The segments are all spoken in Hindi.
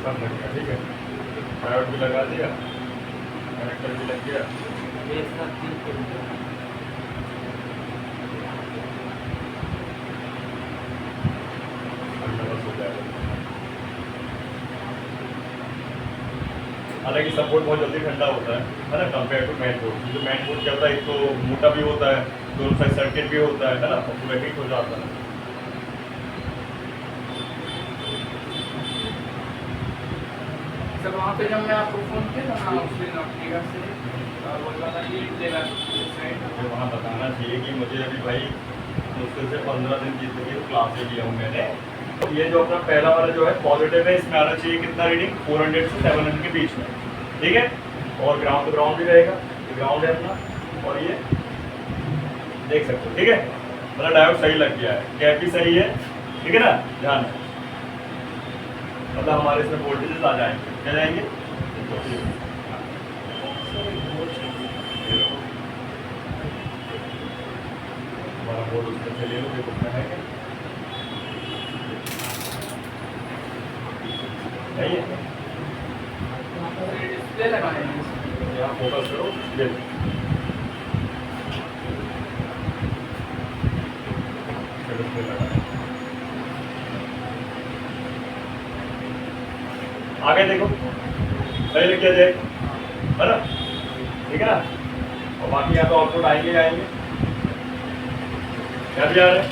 सब लग गया, ठीक है। डायोड भी लगा दिया, कनेक्टर भी लग गया। बस हो जाएगा। हालांकि सपोर्ट बहुत जल्दी ठंडा होता है ना, कंपेयर टू मैन बोर्ड। जो मैन बोर्ड क्या होता है, एक तो मोटा भी होता है, दोनों साइड सर्किट भी होता है ना, तो पूरा हीट हो जाता है। सर वहाँ पे जब मैं आपको फ़ोन किया था ना, उस दिन अपने घर से बोल रहा था कि लेगा मुझे वहाँ बताना चाहिए कि मुझे अभी भाई मुश्किल से 15 दिन की क्लासेज लिया हूँ मैंने। तो ये जो अपना पहला वाला जो है पॉजिटिव है, इसमें आना चाहिए कितना रीडिंग, 400 से 700 के बीच में, ठीक है। और ग्राउंड तो ग्राउंड भी रहेगा, ये ग्राउंड है अपना, और ये देख सकते हो, ठीक है। मतलब डायोड सही लग गया है, कैप भी सही है, ठीक है ना, ध्यान है। मतलब हमारे इसमें वोल्टेजेस आ जाएंगे, क्या जाएंगे, हमारा बोर्ड उसमें से ले लो, देखो उसमें है क्या, नहीं है। डिस्प्ले लगाए हैं यहाँ फोकस करो, ये डिस्प्ले लगाना। आगे देखो सही लग गया जाए, है ना, ठीक है ना। और बाकी यहाँ तो आउटपुट आएंगे आएंगे, क्या भी आ रहा है,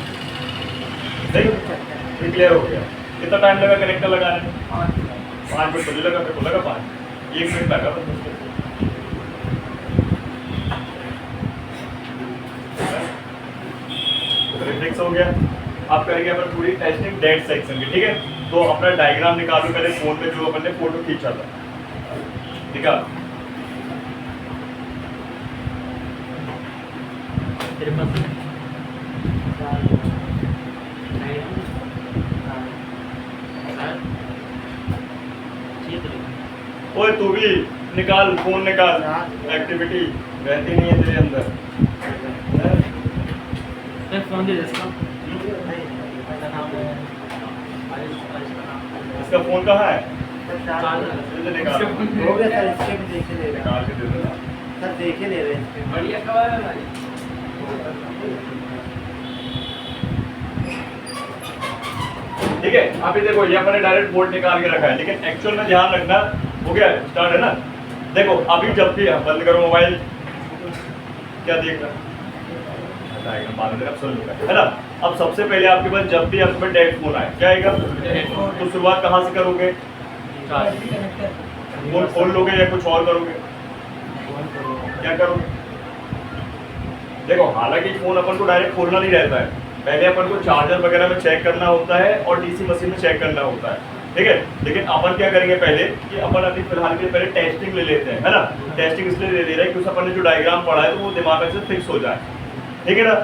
सही क्लियर हो गया। कितना टाइम लगा कनेक्टर लगाने में, 5 मिनट मुझे लगा, मेरे को लगा 5, 1 मिनट लगा बस। फिक्स हो गया। अब करेंगे अपन पूरी टेस्टिंग डेड सेक्शन की, ठीक है। तो अपना डायग्राम निकालो पहले फोन में, जो अपन ने फोटो खींचा था, ठीक है। ओए तू भी निकाल, फोन निकाल, एक्टिविटी रहती नहीं है तेरे अंदर। फोन दे इसका इसका फोन कहाँ है, निकाल हो गया सर, इसके भी देखे ले रहे निकाल के दे देना। हैं सर, देखे ले रहे हैं इसके। बढ़िया कवर है भाई। ठीक है। अभी देखो ये अपने डायरेक्ट बोर्ड निकाल के रखा है, लेकिन एक्चुअल में ध्यान रखना, हो गया स्टार्ट है ना। देखो अभी जब भी बंद करो मोबाइल, क्या देख रहा है ना। अब सबसे पहले आपके पास जब भी आपके पास डेड फोन आए, क्या आएगा, तो शुरुआत कहाँ से करोगे, फोन खोल लोगे या कुछ और करोगे, क्या करोगे। देखो हालांकि फोन अपन को डायरेक्ट खोलना नहीं रहता है, पहले अपन को चार्जर वगैरह में चेक करना होता है और डीसी मशीन में चेक करना होता है, ठीक है। लेकिन अपन क्या करेंगे पहले कि अपन अभी फिलहाल के पहले टेस्टिंग ले लेते हैं, है ना। टेस्टिंग इसलिए ले रहे हैं कि उस अपन ने जो डायग्राम पढ़ा है तो वो दिमाग में से फिक्स हो जाए, ठीक है ना।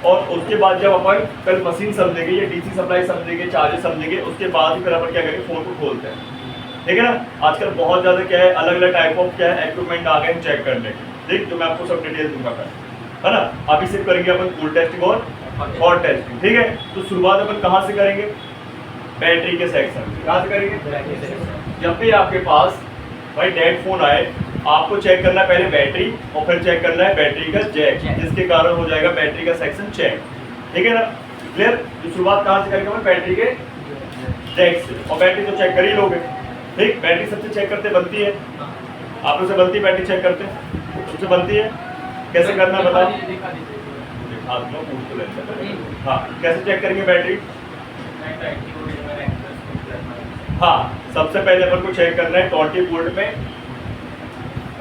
और उसके बाद जब अपन कल मशीन समझेंगे या डीसी सप्लाई समझेंगे, चार्जर समझेंगे, उसके बाद ही फिर अपन क्या करेंगे, फोन को खोलते हैं, ठीक है ना। आजकल बहुत ज़्यादा क्या है, अलग अलग टाइप ऑफ क्या है इक्विपमेंट आ गए हैं चेक करने के, ठीक, तो मैं आपको सब डिटेल दूंगा है ना। अभी सिर्फ करेंगे अपन कूल टेस्टिंग और हॉट टेस्टिंग, ठीक है। तो शुरुआत अपन कहाँ से करेंगे, बैटरी के सेक्शन, कहाँ से करेंगे। जब भी आपके पास भाई डेड फोन आए, आपको चेक करना है पहले बैटरी, और फिर चेक करना है बैटरी का जैक, जिसके कारण हो जाएगा बैटरी का सेक्शन चेक, ठीक है ना। क्लियर। तो शुरुआत कहाँ से करेंगे, बैटरी के जैक से, और बैटरी तो चेक कर ही लोगे, ठीक। बैटरी सबसे चेक करते बनती है, आप लोग से बनती है बैटरी चेक करते, सबसे बनती है, कैसे करना बताओ। हाँ कैसे चेक करेंगे बैटरी, हाँ सबसे पहले अपन को चेक करना है 20 वोल्ट में।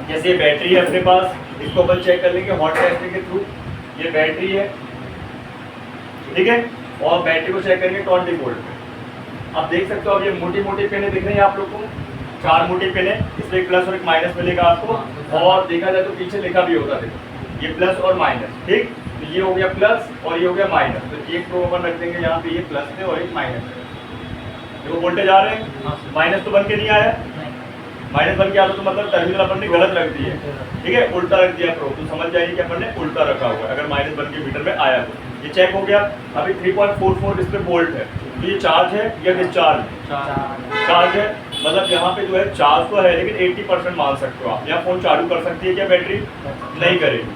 जैसे ये बैटरी है अपने पास, इसको अपन चेक कर लेंगे हॉट टेस्टिंग के थ्रू। ये बैटरी है, ठीक है, और बैटरी को चेक करेंगे 20 वोल्ट में। आप देख सकते हो, अब ये मोटी मोटी पिने दिख रही है आप लोग को, 4 मोटी पिने, इसमें एक प्लस और एक माइनस मिलेगा आपको, और देखा जाए तो पीछे लिखा भी होगा, देखो ये प्लस और माइनस, ठीक। तो ये हो गया प्लस और ये हो गया माइनस, तो एक प्रो अपन रख देंगे यहाँ पे, ये प्लस है और एक माइनस है। देखो वोल्टेज आ रहे हैं, माइनस तो बन के नहीं आया, माइनस बन के आता तो मतलब टर्मिनल अपन ने गलत रख दी है, ठीक है, उल्टा रख दिया प्रो, तो समझ जाइए कि अपन ने उल्टा रखा हुआ है अगर माइनस बन के मीटर में आया तो। ये चेक हो गया। अभी 3.44 इस पे वोल्ट है, तो ये चार्ज है या डिस्चार्ज, चार्ज है, मतलब यहाँ पे जो है 400 है, लेकिन 80% मान सकते हो आप। यहाँ फोन चालू कर सकती है क्या बैटरी? नहीं करेगी।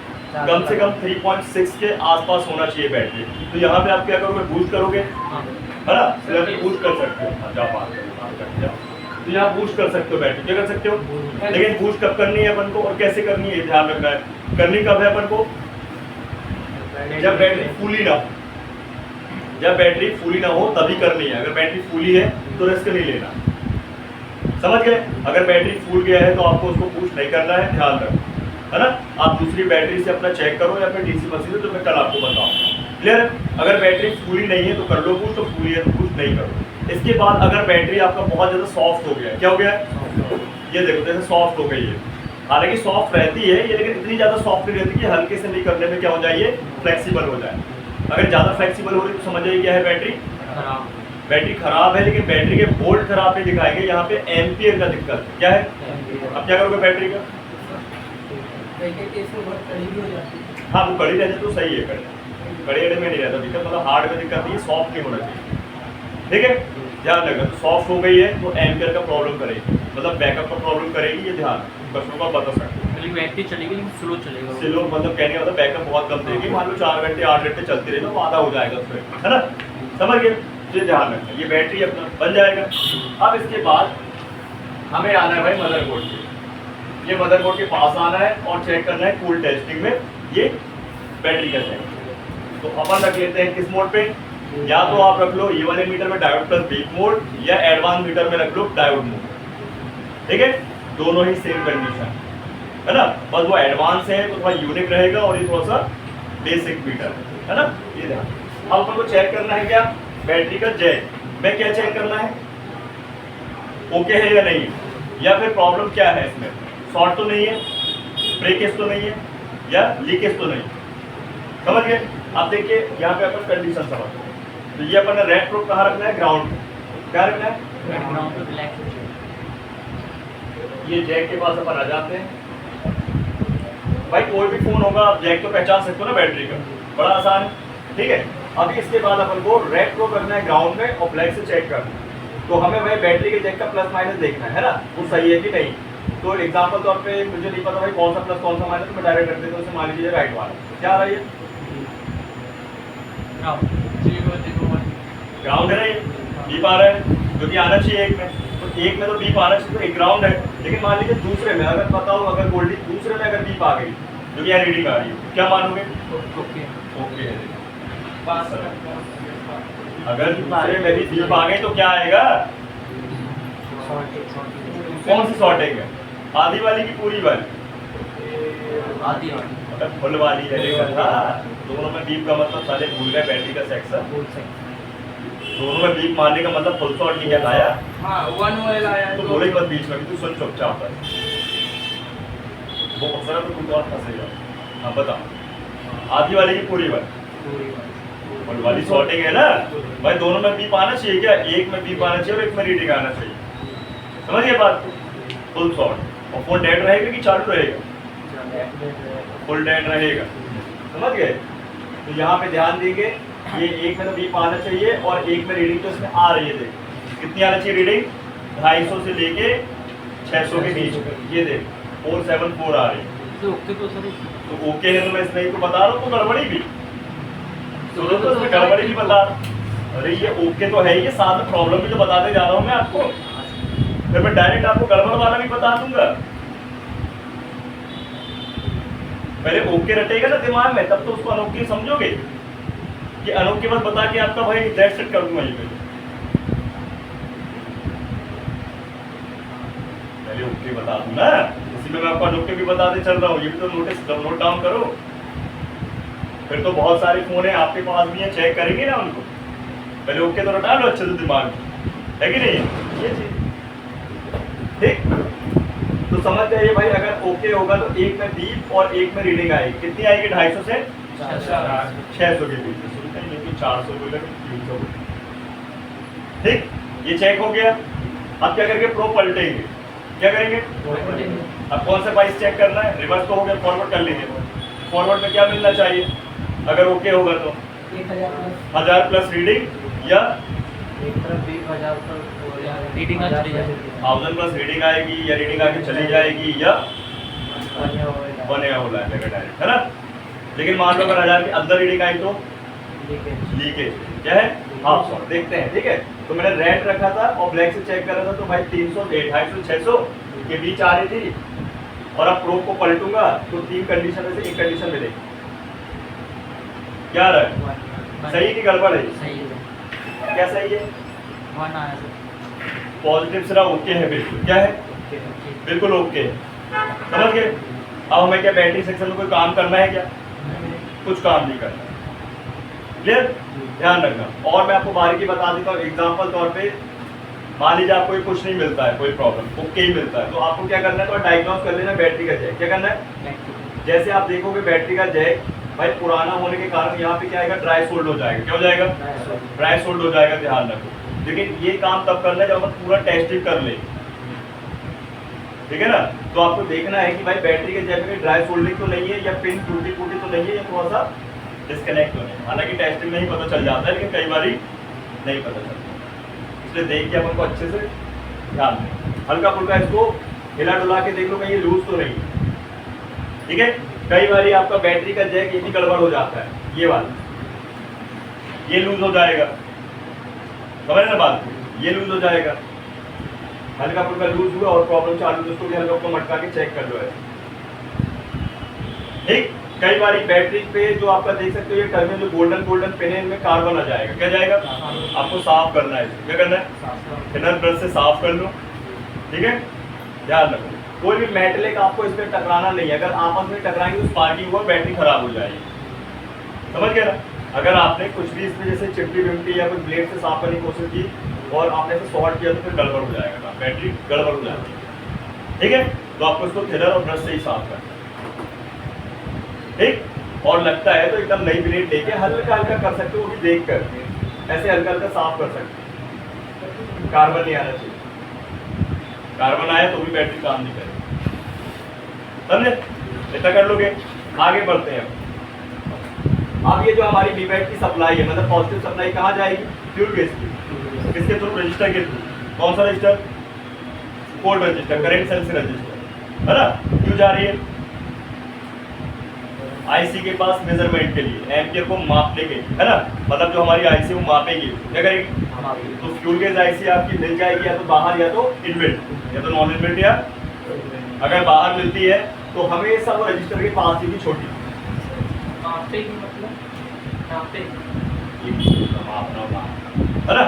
कम से कम 3.6 के आसपास होना चाहिए बैटरी। तो यहाँ पे आप क्या करोगे? बूस्ट करोगे, है ना? तो यहाँ पे बूस्ट कर सकते हो। हाँ, जाओ बात करो। तो यहाँ बूस्ट कर सकते हो बैटरी, क्या कर सकते हो? लेकिन बूस्ट कब करनी है अपन को और कैसे करनी है, ध्यान रखना है। करनी कब है अपन को? जब बैटरी फुली ना हो। जब बैटरी फुली ना हो तभी करनी है। अगर बैटरी फुली है तो रिस्क नहीं लेना, समझ गए? अगर बैटरी फुल गया है तो आपको उसको बूस्ट नहीं करना है, ध्यान रखो, है ना? आप दूसरी बैटरी से अपना चेक करो या फिर डीसी मशीन से, तो मैं कल आपको बताऊंगा। क्लियर? अगर बैटरी फुली नहीं है तो कर लो बूस्ट, तो फुली है तो बूस्ट नहीं करो। इसके बाद अगर बैटरी आपका बहुत ज़्यादा सॉफ्ट हो गया, क्या हो गया? ये देखो जैसे सॉफ्ट हो गई है। हालांकि सॉफ्ट रहती है ये, लेकिन इतनी ज़्यादा सॉफ्ट नहीं रहती कि हल्के से नहीं करने में क्या हो जाए, फ्लेक्सिबल हो जाए। अगर ज़्यादा फ्लेक्सिबल हो रही तो समझ जाइए क्या है, बैटरी खराब। बैटरी खराब है, लेकिन बैटरी के वोल्ट खराब नहीं दिखाएंगे, यहाँ पे एम्पियर का दिक्कत है। क्या है? अब क्या करोगे बैटरी का? हाँ, वो कड़ी रहती तो सही है, कड़ी में नहीं रहता दिक्कत, मतलब हार्ड में दिक्कत नहीं है, सॉफ्ट नहीं होना चाहिए। ठीक है, ध्यान रखना। तो सॉफ्ट हो गई है तो एम्पियर का प्रॉब्लम करेगी, मतलब बैकअप का प्रॉब्लम करेगी, ये ध्यान कस्टमर को बता सकते हो। बैटरी चलेगी लेकिन स्लो चलेगा। स्लो मतलब कहने का मतलब बैकअप बहुत कम देगी। मान लो 4 घंटे 8 घंटे चलती रही तो आधा हो जाएगा उसमें, है ना? समझ गए? ये ध्यान रखना। ये बैटरी अपना बन जाएगा। अब इसके बाद हमें आना है भाई मदरबोर्ड पे। ये मदरबोर्ड के पास आना है और चेक करना है कूल टेस्टिंग में ये बैटरी का चेक। तो अपन रख लेते हैं किस मोड पे? या तो आप रख लो ये वाले मीटर में डायोड प्लस बीप मोड, या एडवांस मीटर में रख लो डायोड मोड। ठीक है, दोनों ही सेम कंडीशन, है ना? बस वो एडवांस है तो थोड़ा यूनिक रहेगा और ये थोड़ा सा बेसिक मीटर है ना? ये ध्यान। अब अपन को चेक करना है क्या? बैटरी का जैक में क्या चेक करना है? ओके है या नहीं, या फिर प्रॉब्लम क्या है इसमें? शॉर्ट तो नहीं है, ब्रेकेज तो नहीं है, या लीकेज तो नहीं? समझ गए? आप देखिए यहाँ पे अपन कंडीशन समझ। तो ये अपन ने रेड प्रोब कहाँ रखना है? ग्राउंड। क्या रखना है? ग्राउंड पे ब्लैक। ये जैक के पास अपन आ जाते हैं। भाई कोई भी फोन होगा आप जैक तो पहचान सकते हो ना बैटरी का, बड़ा आसान है। ठीक है, अभी इसके बाद अपन को रेड प्रोब रखना है ग्राउंड में और ब्लैक से चेक करना है। तो हमें भाई बैटरी के जैक का प्लस माइनस देखना है ना, वो सही है कि नहीं। तो एग्जाम्पल तौर पे मुझे नहीं पता भाई कौन सा प्लस कौन सा माइनस, तो मैं डायरेक्ट रख देता हूँ। मान लीजिए राइट वाला क्या आ रही है? ग्राउंड है ना, ये बीप आ रहा है, जो कि आना चाहिए एक में। तो एक में तो बीप आना चाहिए, तो एक ग्राउंड है। लेकिन मान लीजिए दूसरे में अगर बताओ, अगर गोल्डी दूसरे में अगर बीप आ गई, जो कि यहाँ रीडिंग आ रही है, क्या मानोगे? ओके है। अगर दूसरे में भी बीप आ गई तो क्या आएगा? कौन सी शॉर्टिंग है? आधी वाली की पूरी वाली? आधी वाली। मतलब फुल वाली है। दोनों में बीप का मतलब सारे भूल गए बैटरी का सेक्शन। दोनों में बीप मारने का मतलब फुल शॉट नहीं लाया। हाँ, वन वाला आया तो बोले मत बीच में, तू सुन चुपचाप है। वो अक्सर तो कुछ और फंसेगा। हाँ बताओ, आधी वाली की पूरी वाली? फुल वाली शॉर्टिंग है ना भाई। दोनों में बीप आना चाहिए क्या? एक में बीप आना चाहिए और एक में रीडिंग आना चाहिए। समझिए बात? Full short. और फोन डेड रहेगा कि चालू रहेगा? फुल डेड रहेगा। समझ गए? तो यहाँ पे ध्यान देंगे, ये एक में तो बीप आना चाहिए और एक में रीडिंग तो इसमें आ रही है। देख कितनी आना चाहिए रीडिंग? 250 से लेके 600 के बीच। ये देख 474 आ रही है। तो ओके है, तो मैं इसमें तो बता रहा हूँ, तो गड़बड़ी भी सुनो, तो इसमें गड़बड़ी भी बता। अरे ये ओके तो है ही, साथ में प्रॉब्लम भी तो बताते जा रहा हूँ मैं आपको। फिर मैं डायरेक्ट आपको गड़बड़ वाला भी बता दूंगा। पहले ओके रटेगा ना दिमाग में, तब तो उसको अनोखे समझोगे। कि अनोखे मत बता के आपका भाई डेट सेट कर दूंगा। ये पहले ओके बता दूं ना, इसी में मैं आपको अनोखे भी बताते चल रहा हूँ। ये भी तो नोट डाउन करो। फिर तो बहुत सारे फोन है आपके पास भी है, चेक करेंगे ना उनको। पहले ओके तो रटा लो अच्छे से दिमाग में, है कि नहीं? ये चीज ठीक। तो समझ जाइए भाई, अगर ओके होगा तो एक में बीप और एक में रीडिंग आएगी। कितनी आएगी? 250 से 600 के बीच में। 400 को 300। ठीक, ये चेक हो गया। अब क्या करेंगे? प्रो पलटेंगे। क्या करेंगे? अब कौन सा प्राइस चेक करना है? रिवर्स तो हो गया, फॉरवर्ड कर लीजिए। फॉरवर्ड में क्या मिलना चाहिए अगर ओके होगा तो? 1000 प्लस रीडिंग या एक तरफ 20,000 पर रीडिंग आ चली जाएगी। 1000 प्लस रीडिंग आएगी या रीडिंग आके चली जाएगी या बने हो जाएगा डायरेक्ट, है ना। लेकिन मान लो अगर 1000 के अंदर रीडिंग आई तो लीकेज क्या है, हाफ सॉर्ट। देखते हैं, ठीक है। तो मैंने रेड रखा था और ब्लैक से चेक करा था, तो भाई 300, 250, 600 के बीच आ रही थी। और अब प्रोब को पलटूंगा तो 3 कंडीशन में से एक कंडीशन मिलेगी। क्या रहा है, सही की गड़बड़ है? सही है। क्या सही है? 1 आया सर। पॉजिटिव सिरा ओके है, बिल्कुल क्या है, बिल्कुल ओके है। समझ गए। अब हमें क्या बैटरी सेक्शन में कोई काम करना है क्या? कुछ काम नहीं करना। क्लियर, ध्यान रखना। और मैं आपको बारीकी बता देता हूँ एग्जांपल तौर पे। मान लीजिए आपको कुछ नहीं मिलता है, कोई प्रॉब्लम ओके ही मिलता है, तो आपको क्या करना है, तो डायग्नोस कर लेना बैटरी का जैक। क्या करना है, जैसे आप देखोगे बैटरी का जैक भाई पुराना होने के कारण यहाँ पे क्या आएगा, ड्राई सोल्ड हो जाएगा। क्या हो जाएगा, ड्राई सोल्ड हो जाएगा, ध्यान रखो। लेकिन ये काम तब करना है जब हम पूरा टेस्टिंग कर ले, ठीक है ना। तो आपको देखना है कि भाई बैटरी के जैक में ड्राई सोल्डिंग तो नहीं है, या पिन टूटी फूटी तो नहीं है, या थोड़ा सा डिस्कनेक्ट तो नहीं। हालांकि टेस्टिंग में ही पता चल जाता है, लेकिन कई बार नहीं पता चलता। इसलिए देख के अपन को अच्छे से ध्यान दें। हल्का फुल्का इसको हिला डुला के देख लो कहीं लूज तो नहीं है, ठीक है। कई बार आपका बैटरी का जैक ये भी गड़बड़ हो जाता है, ये वाला ये लूज हो जाएगा, समझ ना बात, ये लूज हो जाएगा। हल्का फुल्का लूज हुआ और प्रॉब्लम चालू, तो उसको भी हल्का फुल्का मटका के चेक कर लो ऐसे, ठीक। कई बार बैटरी पे जो आपका देख सकते हो ये टर्मिनल जो गोल्डन गोल्डन पेन है, इनमें कार्बन आ जाएगा। क्या जाएगा, आपको साफ करना है इसको। क्या करना है, थिनर ब्रश से साफ कर लो, ठीक है। ध्यान रखो कोई भी मेटलिक आपको इस पर टकराना नहीं है। अगर आपस में टकराएंगे तो स्पार्किंग हुआ, बैटरी खराब हो जाएगी। समझ गए ना। अगर आपने कुछ भी इसमें जैसे चिमटी विमटी या कोई ब्लेड से साफ करने की कोशिश की और आपने इसे शॉर्ट किया तो फिर गड़बड़ हो जाएगा, बैटरी गड़बड़ हो जाएगी, ठीक है। तो आपको इसको थिनर और ब्रश से ही साफ करना है, ठीक। और लगता है तो एकदम नई ब्लेड लेके हल्का हल्का कर सकते हो, वो भी देख कर ऐसे हल्का हल्का साफ कर सकते हो। कार्बन नहीं आना चाहिए, कार्बन आया तो भी बैटरी काम नहीं करेगी, समझे। इतना कर लोगे, आगे बढ़ते हैं। अब ये जो हमारी बीबैट की सप्लाई है, मतलब पॉजिटिव सप्लाई कहाँ जाएगी, फ्यूल गेज की, किसके थ्रू, रजिस्टर के थ्रू। कौन सा register, code register, current sensing register, है ना। क्यों जा रही है, आईसी के पास मेजरमेंट के लिए, एम्पियर को मापने के लिए, है ना। मतलब जो हमारी आईसी वो मापेगी, क्या करेगी, तो फ्यूल गेज आईसी आपकी मिल जाएगी या तो बाहर या तो इनबिल्ट या तो नॉन इनबिल्ट। या अगर बाहर मिलती है तो हमेशा वो रजिस्टर के पास ही छोटी, है ना।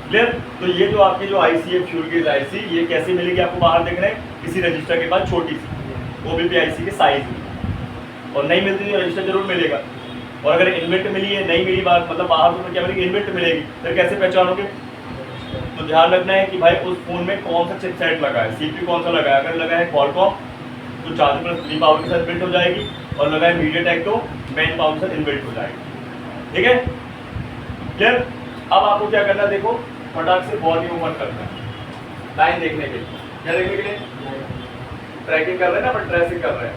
क्लियर। तो ये जो आपकी जो आईसी है फ्यूल गेज आईसी, ये कैसे मिलेगी आपको, बाहर देख रहे हैं किसी रजिस्टर के पास छोटी सी, वो भी आईसी के साइज में। और नहीं मिलती तो रजिस्टर जरूर मिलेगा। और अगर इनबिल्ट मिली है, नहीं मिली बात मतलब बाहर तो क्या मिलेगी, इनबिल्ट मिलेगी, फिर कैसे पहचानोगे। तो ध्यान रखना है कि भाई उस फोन में कौन सा चिपसेट लगा है, सीपीयू कौन सा लगा है। अगर लगा है क्वालकॉम तो 4+3 पावर के साथ बिल्ट हो जाएगी, और लगा है मीडियाटेक तो मेन पावर के साथ इनबिल्ट हो जाएगी, ठीक है। क्लियर। अब आपको क्या करना है, देखो फटाक से बॉडी मूवमेंट करना है, लाइन देखने के लिए। क्या देखने के लिए, ट्रैकिंग कर रहे हैं ना, अपन ट्रेसिंग कर रहे हैं।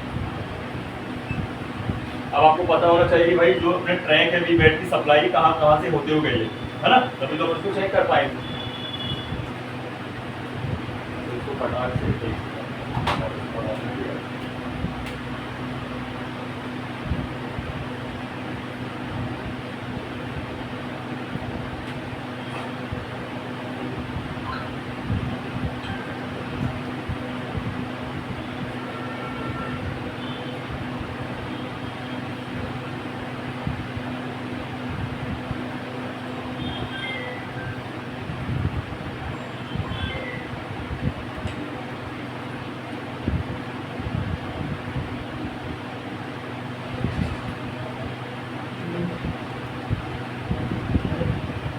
अब आपको पता होना चाहिए कि भाई जो अपने ट्रैक है, बीबैट की सप्लाई कहाँ से होते हुए गई है ना, तभी तो उसको चेक कर पाएंगे। इसको फटाक से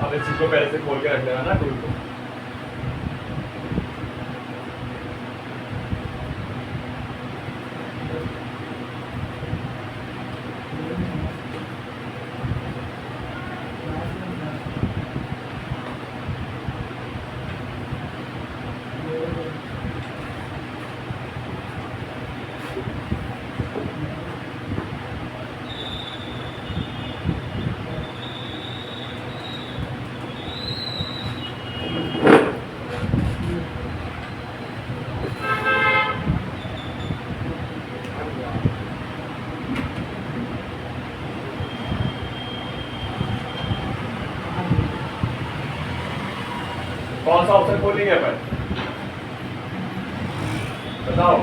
अब इस चीज को पहले से खोल के रख लेना ना टूल को। कौन सा ऑप्शन खोलेंगे अपन? बताओ।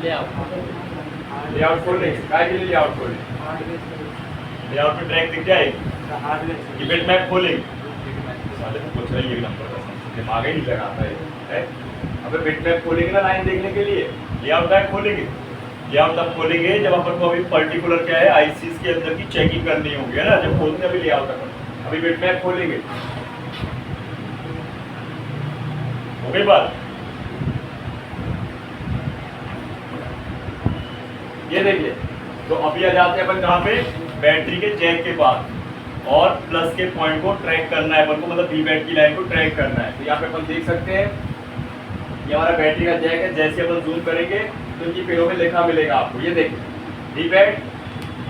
लेआउट खोल लेंगे, काय के लिए लेआउट खोलें? लेआउट में ट्रैक दिख जाएगी कि बिट मैप खोलेंगे। साले तो पूछ रही है नंबर का, दिमाग ही नहीं लगाता है। अबे बिट मैप खोलेंगे ना लाइन देखने के लिए, लेआउट टैग खोलेंगे। लेआउट तब खोलेंगे जब अपन को अभी पर्टिकुलर क्या है आईसीस के अंदर की चेकिंग करनी होगी, है ना। जब खोलते हैं अभी लेआउट अपन, अभी बिट मैप खोलेंगे। हो गई बात? ये देखिए, तो अभी आ जाते हैं अपन कहाँ पे? बैटरी के जैक के पास, और प्लस के पॉइंट को ट्रैक करना है अपन को, मतलब वी बैट की लाइन को ट्रैक करना है। तो यहाँ पे अपन देख सकते हैं ये हमारा बैटरी का जैक है। जैसे अपन जूम करेंगे तो इनकी पेड़ों में लिखा मिलेगा आपको, ये देखिए वी बैट,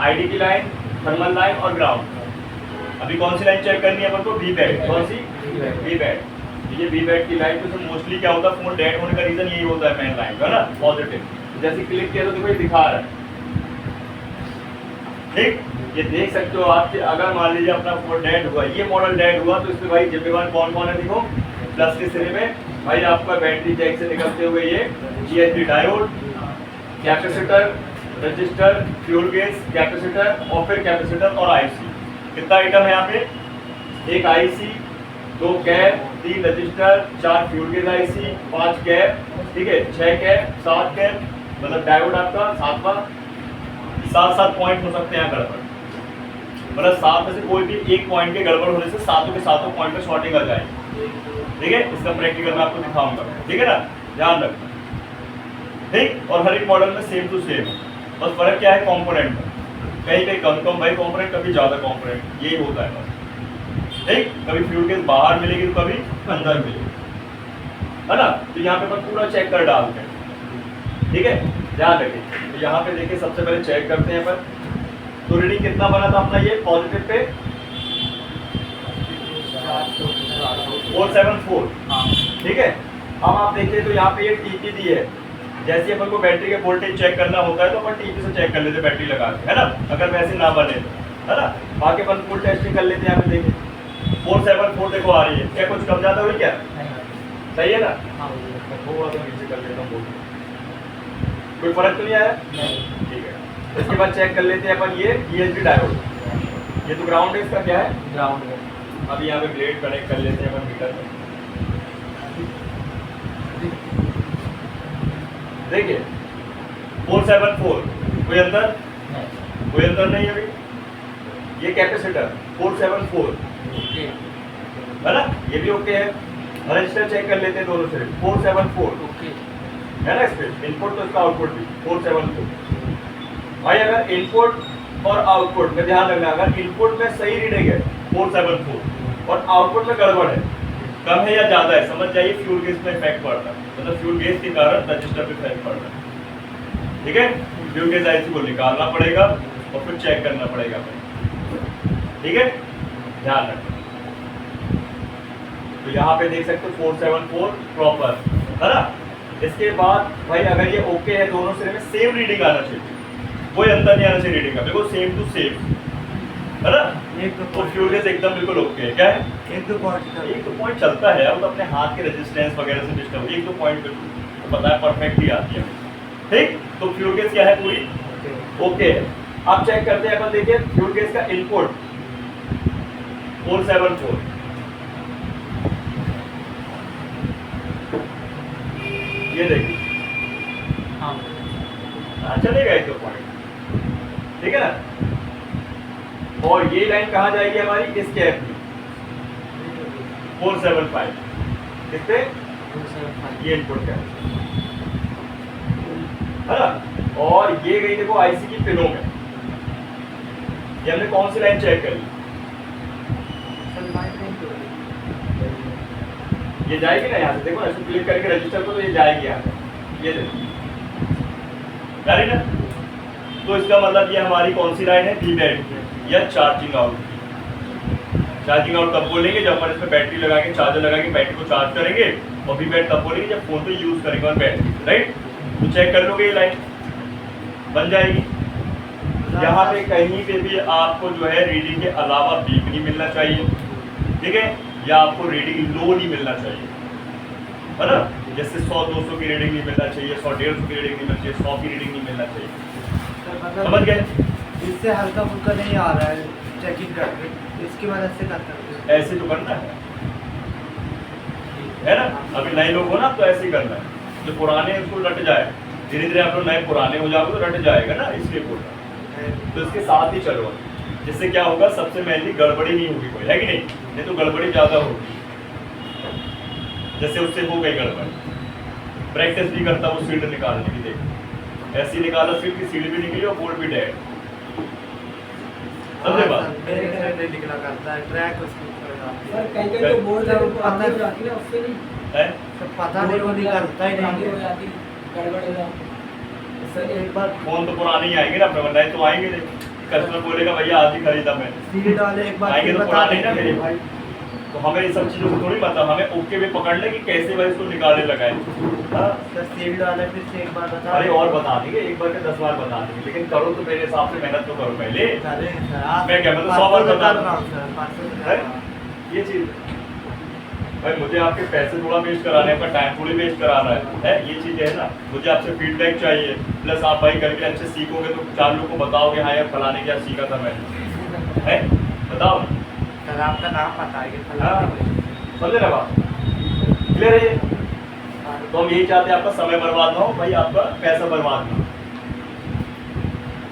आईडी की लाइन, थर्मल लाइन और ग्राउंड। अभी कौन सी लाइन चेक करनी है अपन को? V bat. कौन सी? V bat. ये वी बैट की लाइन तो मोस्टली क्या होता है, फोन डेड होने का रीजन यही होता है मेन लाइन का ना, पॉजिटिव। जैसे क्लिक किया तो देखो ये दिखा रहा है, ठीक। ये देख सकते हो आप कि अगर मान लीजिए अपना फोन डेड हुआ, ये मॉडल डेड हुआ, तो इसमें भाई जिम्मेवार कौन कौन है? देखो प्लस के सिरे में भाई आपका बैटरी जैक से निकलते हुए ये GSD diode, capacitor, register, fuel gauge, capacitor और फिर कैपेसिटर और आईसी। कितना आइटम है यहाँ पे? एक IC, 2 cap, 3 register, 4 fuel gauge IC, 5 cap, ठीक है, 6 कैप, 7 कैप, मतलब डायोड आपका 7वां। 7 पॉइंट हो सकते हैं गड़बड़, मतलब 7 में से कोई भी एक पॉइंट के गड़बड़ होने से सातों के सातों पॉइंट में शॉर्टिंग आ जाएगी, ठीक है। इसका प्रैक्टिकल मैं आपको दिखाऊंगा, ठीक है ना, ध्यान रखना, ठीक। और हर एक मॉडल में सेम टू सेम, बस फर्क क्या है कंपोनेंट में, कहीं कहीं कम भाई कंपोनेंट, कभी ज़्यादा कंपोनेंट, यही होता है बस, ठीक। कभी फ्यूल गेज बाहर मिलेगी तो कभी अंदर मिलेगी, है ना। तो यहाँ पे अपन पूरा चेक कर डालते हैं, ठीक है, ध्यान रखिए। तो यहाँ पे देखिए सबसे पहले चेक करते हैं अपन, तो रीडिंग कितना बना था अपना ये पॉजिटिव पे? 474, ठीक है। अब आप देखिए तो यहाँ पे ये टीपी दी है। जैसे अपन को बैटरी के वोल्टेज चेक करना होता है तो अपन टीपी से चेक कर लेते हैं बैटरी लगा के, है ना, अगर वैसे ना बने तो, है ना। बाकी अपन फुल टेस्टिंग कर लेते हैं। यहाँ पे देखिए 474 देखो आ रही है, क्या कुछ कम ज़्यादा हुई क्या? सही है ना। थोड़ा सा नीचे कर लेता हूँ, कोई फर्क तो नहीं आया? ठीक है। इसके बाद चेक कर लेते हैं अपन ये यूएसबी डायोड, ये तो ग्राउंड है, इसका क्या है? ग्राउंड है। अभी यहाँ पे ब्लेड कनेक्ट कर लेते हैं अपन मीटर में। देखिए 474, कोई अंतर? कोई अंतर नहीं है अभी। ये कैपेसिटर 474, ओके, है ना, ये भी ओके है। रजिस्टर चेक कर लेते हैं दोनों से, 474 ओके, है ना। इस पे इनपुट तो इसका आउटपुट भी 474। भाई अगर इनपुट और आउटपुट में ध्यान रखना, अगर इनपुट में सही रीडिंग है 474 और आउटपुट में गड़बड़ है, कम है या ज़्यादा है, समझ जाइए फ्यूल गेज में इफेक्ट पड़ता है, मतलब फ्यूल गेज के कारण रजिस्टर पे इफेक्ट पड़ता है, ठीक है। फ्यूल गेज आईसी को निकालना पड़ेगा और फिर चेक करना पड़ेगा, ठीक है, ध्यान रखना। तो यहाँ पे देख सकते हो 474 प्रॉपर, है ना। इसके बाद भाई अगर ये ओके है, दोनों सिरे में सेम रीडिंग आना चाहिए, कोई अंतर नहीं आना चाहिए रीडिंग का, बिल्कुल सेम टू सेम, है ना। एक तो फ्यूल गेज एकदम बिल्कुल ओके है। क्या है? एक दो पॉइंट चलता है, अब तो अपने हाथ के रेजिस्टेंस वगैरह से डिस्टर्ब, 1-2 पॉइंट बिल्कुल तो पता है परफेक्ट ही आती है, ठीक। तो फ्यूल गेज क्या है? पूरी ओके है। अब चेक करते हैं अपन, देखिए फ्यूल गेज का इनपुट 474, ये देखिए, हाँ चलेगा 1-2 पॉइंट, ठीक है ना। और ये लाइन कहाँ जाएगी हमारी? इस कैप में 475, कितने? ये इनपुट कैप, है ना। और ये गई देखो आईसी की पिनों में, ये हमने कौन सी लाइन चेक करी? ये जाएगी ना यहाँ से, देखो ना, इसको क्लिक करके रजिस्टर को, तो ये जाएगी यहाँ से, ये देखो जा रही ना। तो इसका मतलब ये हमारी कौन सी लाइन है? वी बैट या चार्जिंग आउट। चार्जिंग आउट कब बोलेंगे? जब अपन इसमें बैटरी लगा के, चार्जर लगा के बैटरी को चार्ज करेंगे, और वी बैट तब बोलेंगे जब फोन पे यूज करेंगे और बैटरी, राइट। तो चेक कर लोगे, ये लाइन बन जाएगी। यहाँ पे कहीं पे भी आपको जो है रीडिंग के अलावा बीप नहीं मिलना चाहिए, ठीक है, या आपको रीडिंग लो नहीं मिलना चाहिए, है ना। जैसे 100-200 की रीडिंग नहीं मिलना चाहिए, 100-150 की रीडिंग नहीं मिलना चाहिए, 100 की रीडिंग नहीं मिलना चाहिए, समझ गए। इससे हल्का फुल्का नहीं आ रहा है चेकिंग करके, इसकी मदद से कर सकते हैं। ऐसे तो करना है ना। अभी नए लोग हो ना, तो ऐसे ही करना है। जो पुराने हैं उसको रट जाए, धीरे धीरे आप लोग नए पुराने हो जाओगे तो रट जाएगा ना, इसलिए बोल रहा हूं। तो इसके साथ ही चलो, जिससे क्या होगा, सबसे मेनली गड़बड़ी नहीं होगी कोई, है कि नहीं तो गड़बड़ी ज़्यादा होगी। जैसे उससे हो गई गड़बड़, प्रैक्टिस भी करता वो सीट निकालने की, देख ऐसी निकाला सीट की, सीट भी निकली और बोर्ड भी डेड, समझे बात। मेरे घर में निकला करता है ट्रैक उसके ऊपर जाती है। सर कहीं कहीं तो बोर्ड है वो अंदर हो जाती है ना, उससे नहीं है सब पता नहीं, वो निकलता ही आगे हो नहीं। जाती गड़बड़ हो जाती। सर एक बार फोन तो पुराने ही आएंगे ना अपने, नए तो आएंगे नहीं। कस्टमर बोलेगा भैया आज ही खरीदा मैं, सीट वाले एक बार आएंगे फिर तो बता पुराने ही ना देंगे मेरे भाई। तो हमें ये सब चीज़ों को थोड़ी पता, हमें ओके भी पकड़ने की कैसे भाई इसको निकालने लगाए। हाँ? सर सीट वाले फिर से एक बार बता अरे और बता देंगे, एक बार के 10 बार बता देंगे, लेकिन करो तो मेरे हिसाब से मेहनत तो करो पहले। करें सर आप। मैं क्या, मैं तो 100 बार बता रहा हूँ सर, 500 बता है? रहा हूँ। ये चीज़ भाई, मुझे आपके पैसे थोड़ा वेस्ट कराने हैं, आपका टाइम थोड़ी वेस्ट कराना है, ये चीज़ है ना। मुझे आपसे फीडबैक चाहिए, प्लस आप भाई करके अच्छे सीखोगे तो 4 लोगों को बताओगे हाँ यार फलाने क्या सीखा था मैंने, है बताओ। सर आपका नाम बताइए। हाँ, समझे ना बात, क्लियर है ये? तो हम यही चाहते हैं आपका समय बर्बाद ना हो भाई, आपका पैसा बर्बाद ना हो।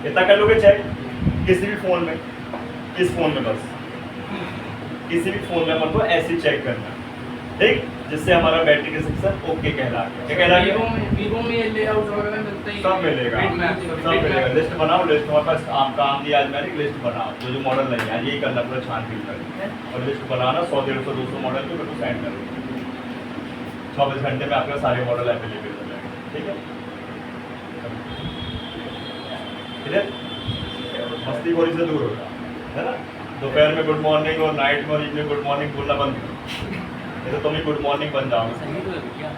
इतना कर लोगे चेक किसी भी फ़ोन में, किस फ़ोन में, बस किसी भी फ़ोन में अपन को ऐसे चेक करना, ठीक, जिससे हमारा बैटरी का सेक्शन ओके कहला गया। क्या कहला गया? वीवो में ये लेआउट वगैरह मिलते ही सब मिलेगा, सब मिलेगा। लिस्ट बनाओ, लिस्ट हमारे पास काम दिया आज मैंने, लिस्ट बनाओ जो मॉडल नहीं है, यही करना पूरा छानबीन करके, और लिस्ट बनाना 100, 150, 200 मॉडल के बिल्कुल सेंड करो। 24 घंटे में आपके सारे मॉडल अवेलेबल हो जाएंगे, ठीक है, क्लियर। मस्ती खोरी से दूर होगा, है ना। दोपहर में गुड मॉर्निंग और नाइट में और इवनिंग गुड मॉर्निंग बोलना बंद करो, नहीं तो तुम ही गुड मॉर्निंग बन जाओगे। सही तो है क्या?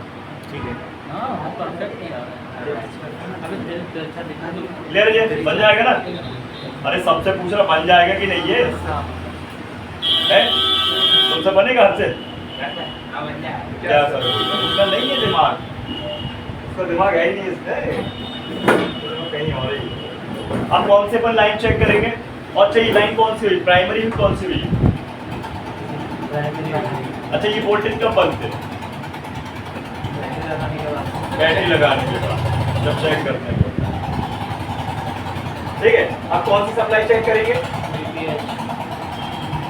ठीक है, हाँ हम परफेक्ट ही आ रहे हैं। अभी दिल अच्छा दिखा दो। क्लियर है ये? बन जाएगा ना? अरे सबसे पूछ रहा बन जाएगा कि नहीं, ये है तुमसे बनेगा हद से क्या करोगे? उसका नहीं है दिमाग, उसका दिमाग है ही नहीं इसमें, कहीं और ही। अब कौन से पर लाइन चेक करेंगे, और चाहिए लाइन कौन सी हुई, प्राइमरी हुई कौन सी हुई? अच्छा ये वोल्टेज कब बनते हैं? बैटरी लगाने के बाद जब चेक करते हैं, ठीक है। अब कौन सी सप्लाई चेक करेंगे?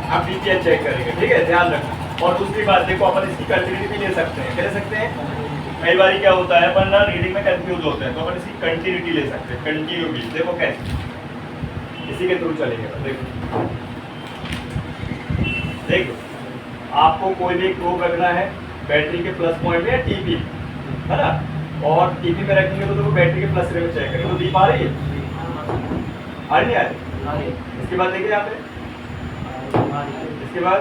अब बीपीएच चेक करेंगे, ठीक है, ध्यान रखना। और दूसरी बात देखो, अपन इसकी कंटिन्यूटी भी ले सकते हैं, ले सकते हैं। कई बार क्या होता है, अपन ना रीडिंग में कंफ्यूज होते हैं, तो अपन इसकी कंटिन्यूटी ले सकते हैं, कंटिन्यूटी। देखो कैसे, इसी के थ्रू चलेंगे। देखो देखो, आपको कोई भी प्रोब रखना है बैटरी के प्लस पॉइंट में या टीपी, है ना, और टीपी में रखेंगे तो देखो बैटरी के प्लस में चेक करेंगे तो दीप आ रही है, आ रही नहीं आ रही? इसके बाद देखिए यहाँ पे, इसके बाद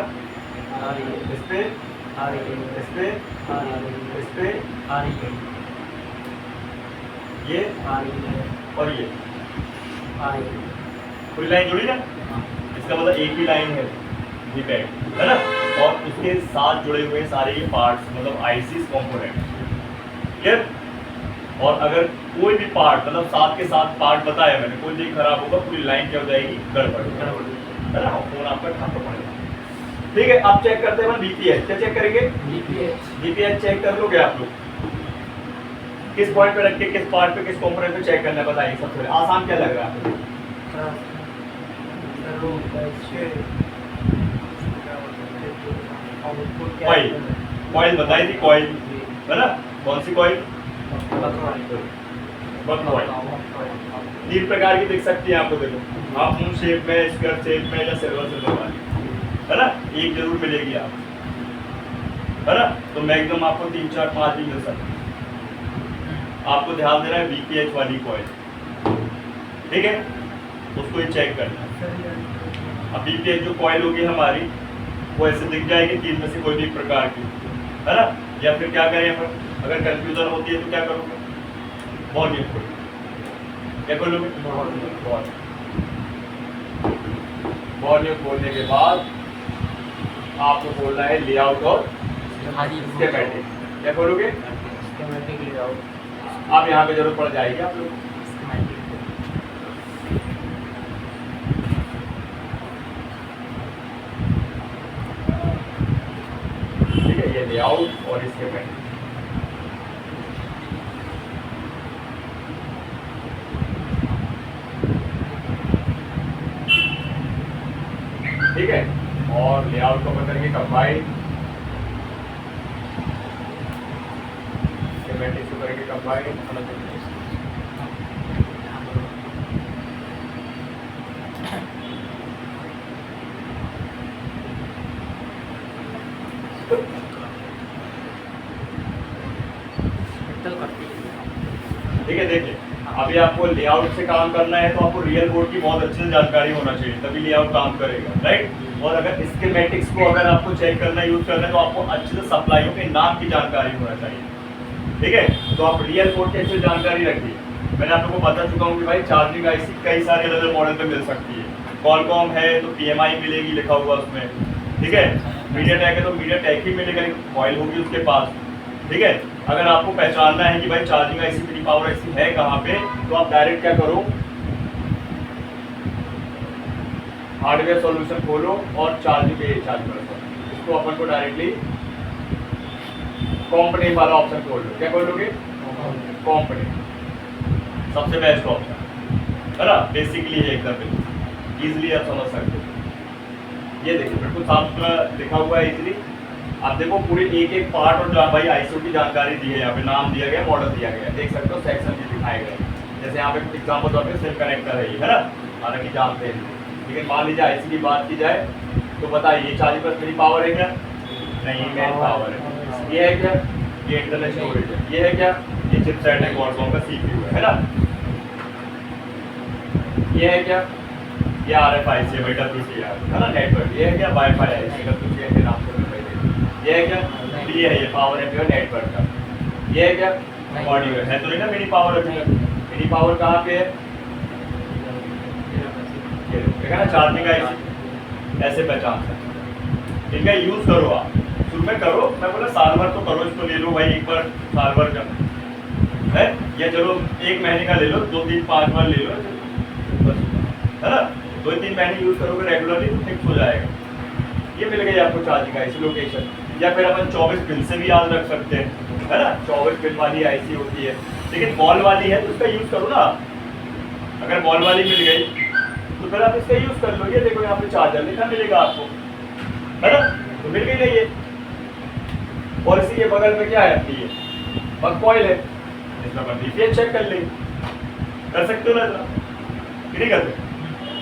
इस पे, इस पे, इस पे, ये और ये पूरी लाइन जुड़ी ना, इसका मतलब एक ही लाइन है दीपैक, है ना, और उसके साथ जुड़े हुए सारे ये पार्ट्स मतलब आईसीस कंपोनेंट, क्लियर। और अगर कोई भी पार्ट मतलब साथ के साथ पार्ट बताया मैंने, कोई भी खराब होगा पूरी लाइन क्या हो जाएगी, गड़बड़, है ना, फोन आपका खत्म पड़ेगा। ठीक है, अब चेक करते हैं बीपीएच। क्या चेक करेंगे? बीपीएच चेक कर लोगे आप लोग, किस पॉइंट पे रख के किस पार्ट पे किस कंपोनेंट पे चेक करना है, बताइए। सबसे आसान क्या लग रहा है आपको? कॉइल, कॉइल बताई थी, कॉइल, है ना, कौन सी कॉइल? बक कॉइल। 3 प्रकार की दिख सकती है आपको, देखो आप मून शेप में, स्क्वायर शेप में या सिल्वर वाली, है ना, एक जरूर मिलेगी आप, है ना। तो मैक्सिमम आपको 3, 4, 5 भी मिल सकती है। आपको ध्यान देना है बीपीएच वाली कॉइल, ठीक है, उसको ही चेक करना है। अब बीपीएच जो कॉइल होगी हमारी वो ऐसे दिख जाएगी 3 में से कोई भी प्रकार की, है ना। या फिर क्या करें अपन, अगर कंफ्यूजन होती है तो क्या करोगे? बॉर्निंग खोलो, क्या खोलोगे? बॉर्निंग। वॉल्यूम खोलने के बाद आपको खोलना है लेआउट और हाँ जी स्कीमेटिक। क्या खोलोगे? Schematic layout. आप यहाँ पे जरूरत पड़ जाएगी आप लोग। ठीक है, ये लेआउट और स्कीमेटिक। ठीक है, और लेआउट को बदल के कंबाइन, स्कीमेटिक को करके कंबाइन। ठीक है, देखिए अभी आपको लेआउट से काम करना है तो आपको रियल बोर्ड की बहुत अच्छे से जानकारी होना चाहिए, तभी लेआउट काम करेगा, राइट। और अगर स्कीमेटिक्स को अगर आपको चेक करना है, यूज करना है, तो आपको अच्छे से सप्लाइयों के नाम की जानकारी होना चाहिए। ठीक है, तो आप रियल बोर्ड की अच्छी जानकारी रखिए। मैंने आप लोगों को बता चुका हूँ कि भाई चार्जिंग आईसी कई सारे अलग अलग मॉडल पे मिल सकती है। कॉलकॉम है तो PMI मिलेगी लिखा हुआ उसमें, ठीक है। मीडियाटेक है तो मीडियाटेक ही मिलेगा, कॉइल होगी उसके पास। ठीक है, अगर आपको पहचानना है कि भाई charging IC mini power IC है कहाँ पे, तो आप डायरेक्ट क्या करो, हार्डवेयर सॉल्यूशन खोलो और चार्जिंग पे चार्ज करो। इसको अपन को डायरेक्टली कंपनी वाला ऑप्शन खोल लो। क्या खोल लोगे? कंपनी, सबसे बेस्ट ऑप्शन है ना, बेसिकली है एकदम इजीली आप समझ सकते हो। ये देखिए बिल्कुल साफ सुथरा लिखा हुआ है इजीली। आप देखो पूरे एक एक पार्ट और जो भाई आईसीओ की जानकारी दी है, यहाँ पे नाम दिया गया, मॉडल दिया गया, देख सकते हो सेक्शन भी दिखाए गए। जैसे यहाँ पे एग्जाम्पल तौर पे सेल्फ कनेक्टर है ये, है ना, हालांकि जानते हैं, लेकिन मान लीजिए आईसी की बात की जाए तो बताइए ये चार्जिंग पर मेरी पावर है क्या? नहीं, मेन पावर है। ये है क्या? ये इंटरनल स्टोरेज है। ये है क्या? ये चिपसेट है, क्वालकॉम का CPU है ना। ये है क्या? ये RFIC है, WCR है ना, नेटवर्क। ये है क्या? वाईफाई है, WCR के नाम से। ये है क्या? ये है, ये पावर है प्योर नेटवर्क का। ये है क्या? ऑडियो है तो नहीं ना मिनी पावर अभी तक। मिनी पावर कहाँ पे है? देखा ना, चार्जिंग का ऐसे पहचान सकते। इनका यूज करो आप, शुरू में करो, मैं बोला साल भर तो करो, इसको ले लो भाई एक बार साल भर का है, या चलो 1 महीने का ले लो, 2 3 5 बार ले लो बस, है ना। 2-3 महीने यूज करोगे रेगुलरली तो फिक्स हो जाएगा। ये मिल गई आपको चार्जिंग आईसी लोकेशन, या फिर अपन 24 पिन से भी याद रख सकते हैं, है ना। 24 पिन वाली आईसी होती है, लेकिन मॉल वाली है तो उसका यूज करो ना। अगर मॉल वाली मिल गई तो फिर आप इसका यूज कर लो। ये देखो यहाँ पे चार्जर लिखा मिलेगा आपको, है ना, तो मिल गई नहीं ये। और इसी के बगल में क्या है अपनी ये बग कॉइल है, इसमें अपन डीपीएच चेक कर लेंगे, कर सकते हो ना इतना, नहीं कर सकते।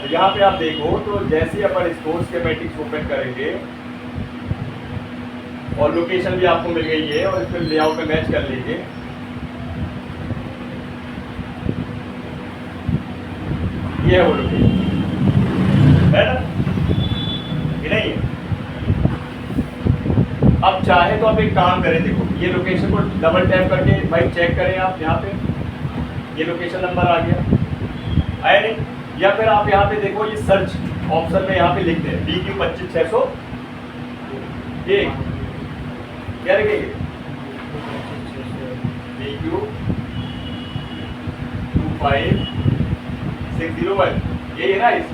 तो यहाँ पे आप देखो तो जैसे ही अपन स्टोर स्कीमेटिक्स ओपन करेंगे और लोकेशन भी आपको मिल गई है और इसमें लेआउट में मैच कर लीजिए। ये है वो लोकेशन, है ना, ये नहीं है। अब चाहे तो आप एक काम करें, देखो ये लोकेशन को डबल टैप करके भाई चेक करें आप, यहाँ पे ये लोकेशन नंबर आ गया, आया नहीं? या फिर आप यहाँ पे देखो ये सर्च ऑप्शन में यहाँ पे लिखते हैं BQ 25600 क्या लिखेंगे? BQ 25601, यही है ना, इस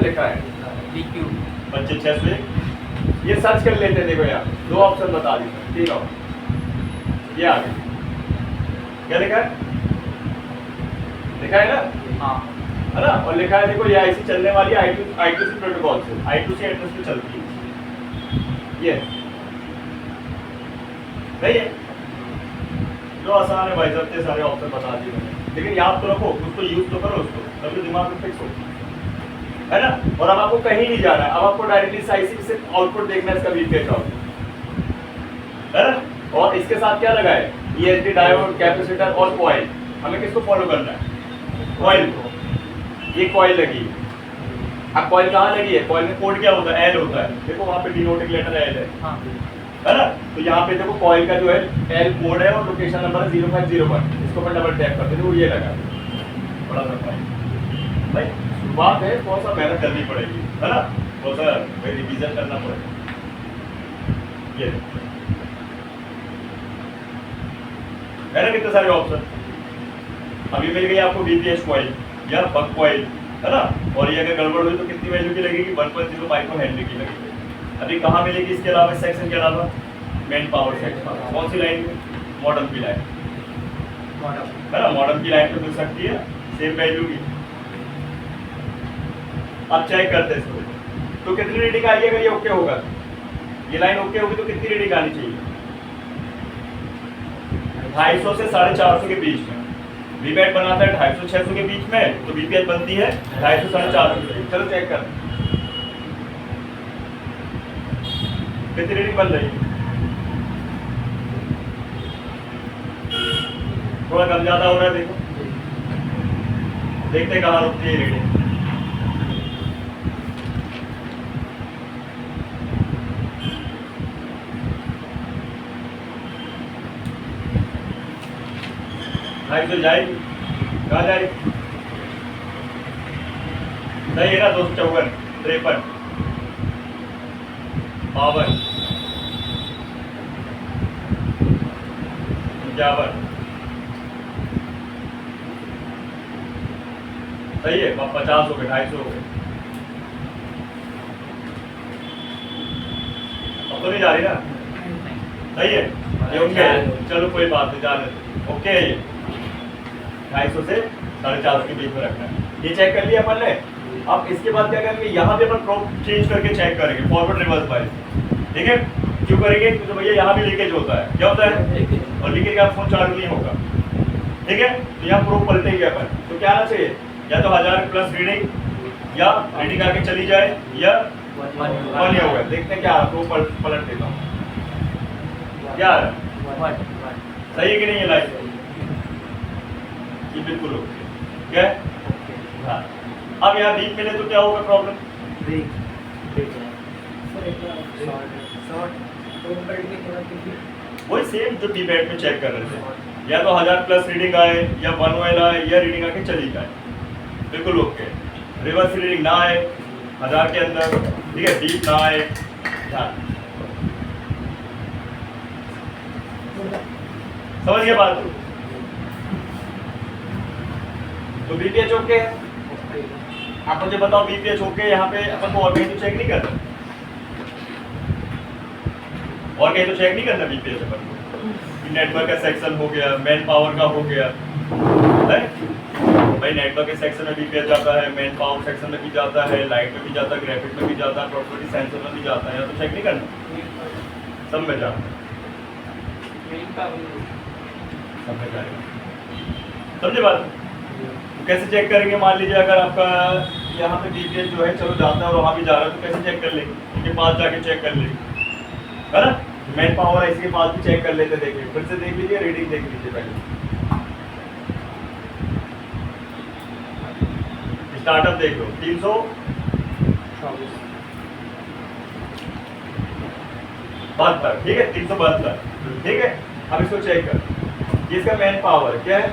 लिखा है BQ 25601। ये सर्च कर लेते हैं, देखो यार 2 ऑप्शन बता दी, ठीक है, ये आ गया। क्या लिखा है? लिखा है ना, हाँ, है ना, और लिखा है देखो ये आईसी चलने वाली है I2C प्रोटोकॉल से, I2C एड्रेस पे चलती है। ये नहीं है, जो आसान है भाई, सबसे सारे ऑप्शन बता दिए मैंने, लेकिन याद तो रखो, कुछ तो यूज तो करो उसको, तभी दिमाग में फिक्स हो, है ना। और अब आपको कहीं नहीं जाना है, अब आपको डायरेक्टली आईसी से आउटपुट देखना है, इसका वीपीएच आउटपुट, है ना। और इसके साथ क्या लगा है? ESD डायोड, कैपेसिटर और कॉइल। हमें किसको फॉलो करना है? कॉइल को। ये कॉइल लगी है। अब कॉइल कहाँ लगी है? कॉइल में कोड क्या होता है? L होता है, देखो वहाँ पे डिनोटिंग लेटर L है, हाँ, है ना। तो यहाँ पे देखो कॉइल का जो है L कोड है और लोकेशन नंबर है 0501। इसको अपन डबल टैप करते हैं, वो ये लगा, बड़ा सा पाइप। भाई शुरुआत है, थोड़ा सा मेहनत करनी पड़ेगी, है ना, थोड़ा सा भाई रिविजन करना पड़ेगा। ये है ना कितने सारे ऑप्शन। अभी मिल गई आपको बीपीएच कॉइल या बक कॉइल, है ना, और ये अगर गड़बड़ हुई तो कितनी वैल्यू की लगेगी, 1.0 माइक्रो हेनरी की लगेगी। अभी कहाँ मिलेगी इसके अलावा, सेक्शन के अलावा मेन पावर सेक्शन, कौन सी लाइन में, मॉडर्न की लाइन, है ना, मॉडर्न की लाइन पे मिल सकती है सेम वैल्यू की। अब चेक करते हैं इसको, तो कितनी रीडिंग आई है, अगर ये ओके होगा, ये लाइन ओके होगी तो कितनी रीडिंग आनी चाहिए, 250 से 450 के बीच में। वीपैट बनाता है 250-600 के बीच में, तो बीपीएच बनती है 250-450 के बीच। चलो चेक कर कितनी रीडिंग बन रही है, थोड़ा कम ज्यादा हो रहा है, देखो देखते कहाँ रुकती है रीडिंग। तो जाएगी, कहाँ जाएगी, सही है ना, 254, 53, 52, 51, सही है, 50 हो गए, 250 हो गए। अब तो नहीं जा रही ना, सही है, ये ओके है, चलो कोई बात नहीं, जाने दो, ओके है ये 250 से 450 के बीच में रखना है। ये चेक कर लिया अपन ने। अब इसके बाद क्या करेंगे, यहाँ पे अपन प्रोब चेंज करके चेक करेंगे, फॉरवर्ड रिवर्स बाय, ठीक है, क्यों करेंगे, क्योंकि भैया यहाँ भी लीकेज होता है, क्या होता है, और लीकेज का फोन चालू नहीं होगा, ठीक है, तो यहाँ प्रोब पलटेंगे अपन, तो क्या आना चाहिए, या तो 1000 प्लस रीडिंग, या रीडिंग आके चली जाए, या 1 हुआ है, देखते हैं क्या आ रहा है, प्रोब पलट देता हूँ, क्या आ रहा है, सही है कि नहीं, ये लाइन ये बिल्कुल ओके, क्या है, हाँ। अब यहाँ बीच मिले तो क्या होगा प्रॉब्लम, वही सेम जो वीपैट में चेक कर रहे थे, या तो 1000 प्लस रीडिंग आए, या 1 ऑयल आए, या रीडिंग आके चली जाए, बिल्कुल ओके। रिवर्स रीडिंग ना आए 1000 के अंदर, ठीक है, डीप ना आए, समझ गए बात, तो बीपीएच ओके है। आप मुझे बताओ बीपीएच ओके, यहाँ पे अपन को और कहीं तो चेक नहीं करना, और कहीं तो चेक नहीं करना बीपीएच अपन को, नेटवर्क का सेक्शन हो गया, मेन पावर का हो गया, है भाई, नेटवर्क के सेक्शन में बीपीएच जाता है, मेन पावर सेक्शन में भी जाता है, लाइट में भी जाता है, ग्राफिक में भी जाता है, प्रॉपर्टी सेंसर में भी जाता है, या तो चेक नहीं करना, सब में जाता है, सब में जाएगा, समझे बात। कैसे चेक करेंगे, मान लीजिए अगर आपका यहाँ पे बीपीएच जो है चलो जाता है और वहाँ भी जा रहा है, तो कैसे चेक कर लेंगे, उनके पास जाके चेक कर लेंगे, है ना, मेन पावर है इसके पास भी चेक कर लेते, देखिए फिर से देख लीजिए, रीडिंग देख लीजिए पहले, स्टार्टअप देख लो 372, ठीक है, 372, ठीक है। अब इसको चेक कर, ये इसका मेन पावर क्या है,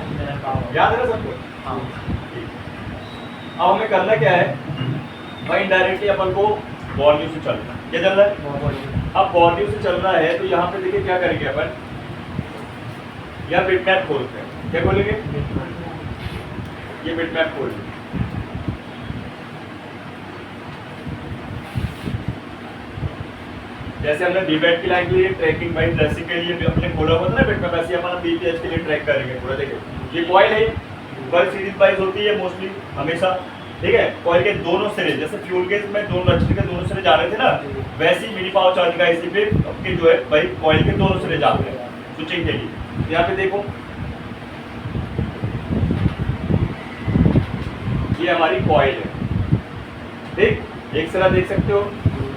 याद है ना सबको, अब हमें करना क्या है भाई, इनडायरेक्टली अपन को बॉर्ड न्यूज से चलना, क्या चल रहा है, अब बॉर्ड न्यूज से चलना है, तो यहाँ पे देखिए क्या करेंगे अपन, या बिटमैप खोलते हैं, क्या खोलेंगे, ये बिटमैप खोल, जैसे हमने बीबैट की लाइन के लिए ट्रैकिंग बाई ट्रेसिंग के लिए अपने खोला हुआ था ना बिटमैप, ऐसे अपन बीपीएच के लिए ट्रैक करेंगे पूरा, देखिए ये कॉइल है, कॉइल सीरीज वाइज होती है मोस्टली हमेशा, ठीक है, कॉइल के दोनों सिरे, जैसे फ्यूल गेज में दोनों रजिस्टर के दोनों सिरे जा रहे थे ना, वैसे ही मिनी पावर चार्ज का इसी पे आपके जो है भाई कॉइल के दोनों सिरे जाते हैं स्विचिंग के लिए। यहाँ पे देखो ये हमारी कॉइल है, ठीक, एक सिरा देख सकते हो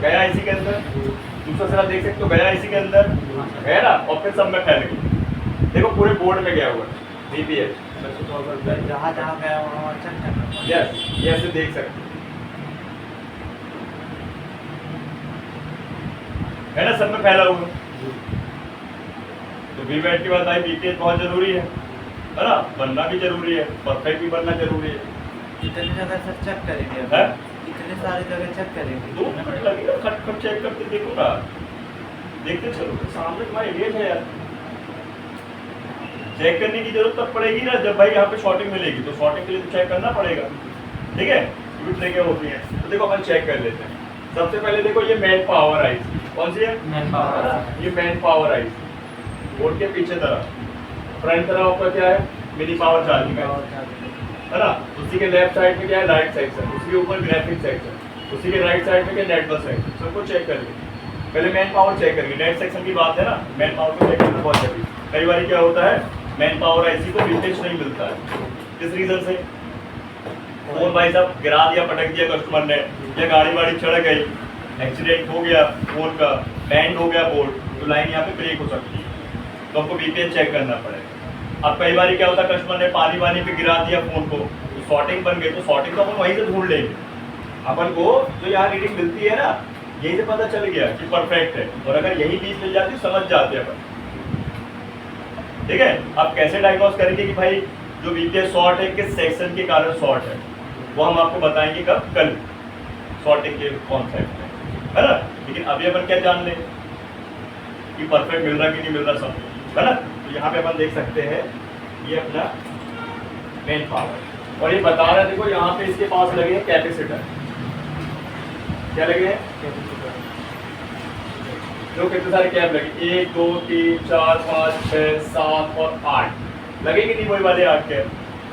गया इसी के अंदर, दूसरा सिरा देख सकते हो गया इसी के अंदर, गया ना, और फिर सब में फैल गई, देखो पूरे बोर्ड में गया हुआ बीपीएच, जहाँ जहाँ गया वहाँ चल जाता, यस, ये ऐसे देख सकते है ना, सब में फैला हुआ। तो वीपैट के बाद भाई बीपीएच बहुत जरूरी है, है ना, बनना भी जरूरी है, परफेक्ट भी बनना जरूरी है। इतनी जगह सर चेक करेंगे है? अभी इतने सारे जगह चेक करेंगे 2 मिनट लगेगा, खट खट चेक करके देखूंगा, देखते चलो सामने तुम्हारा एरिया है यार। चेक करने की जरूरत तब पड़ेगी ना जब भाई यहाँ पे शॉर्टिंग मिलेगी, तो शॉर्टिंग के लिए तो चेक करना पड़ेगा, ठीक है। यूज लेके होती है तो देखो अपन चेक कर लेते हैं। सबसे पहले देखो ये मैन पावर आइस, कौन सी है? Man power ice. ये मैन पावर आइस, बोर्ड के पीछे तरफ, फ्रंट तरफ आपका क्या है? मिनी पावर चार्जिंग है ना। उसी के लेफ्ट साइड में क्या है? लाइट सेक्शन, उसी के ऊपर ग्राफिक सेक्शन, उसी के राइट साइड में क्या? Network section. सबको चेक करिए, पहले मैन पावर चेक करिए। नेट सेक्शन की बात है ना, मैन पावर को चेक करना बहुत जरूरी। कई बार क्या होता है, मैन पावर आईसी को विंटेज नहीं मिलता है, किस रीजन से? फोन भाई साहब गिरा दिया, पटक दिया कस्टमर ने, या गाड़ी वाड़ी चढ़ गई, एक्सीडेंट हो गया, फोन का बैंड हो गया बोर्ड, तो लाइन यहाँ पे ब्रेक हो सकती है, तो आपको वीपीएन चेक करना पड़ेगा। अब कई बार क्या होता है, कस्टमर ने पानी वानी पे गिरा दिया फोन को, तो शॉर्टिंग बन गई, तो शॉर्टिंग तो अपन वहीं से ढूंढ लेंगे। अपन को जो यहाँ रीडिंग मिलती है ना, यही से पता चल गया कि परफेक्ट है, और अगर यही बीच मिल जाती समझ जाते हैं अपन, ठीक है। अब कैसे डायग्नोस करेंगे कि भाई जो वीपीएस शॉर्ट है किस सेक्शन के कारण शॉर्ट है, वो हम आपको बताएंगे कब? कल, शॉर्टिंग के कॉन्सेप्ट में, है ना। लेकिन अभी अपन क्या जान लें कि परफेक्ट मिल रहा कि नहीं मिल रहा सब, है ना। तो यहाँ पे अपन देख सकते हैं ये अपना मेन पावर, और ये बता रहा है देखो यहाँ पे इसके पास लगे हैं कैपेसिटर, क्या लगे हैं? जो कितने सारे कैप लगे, 1 2 3 4 5 6 7 और 8 लगेगी नहीं, वही वाले 8 कैप।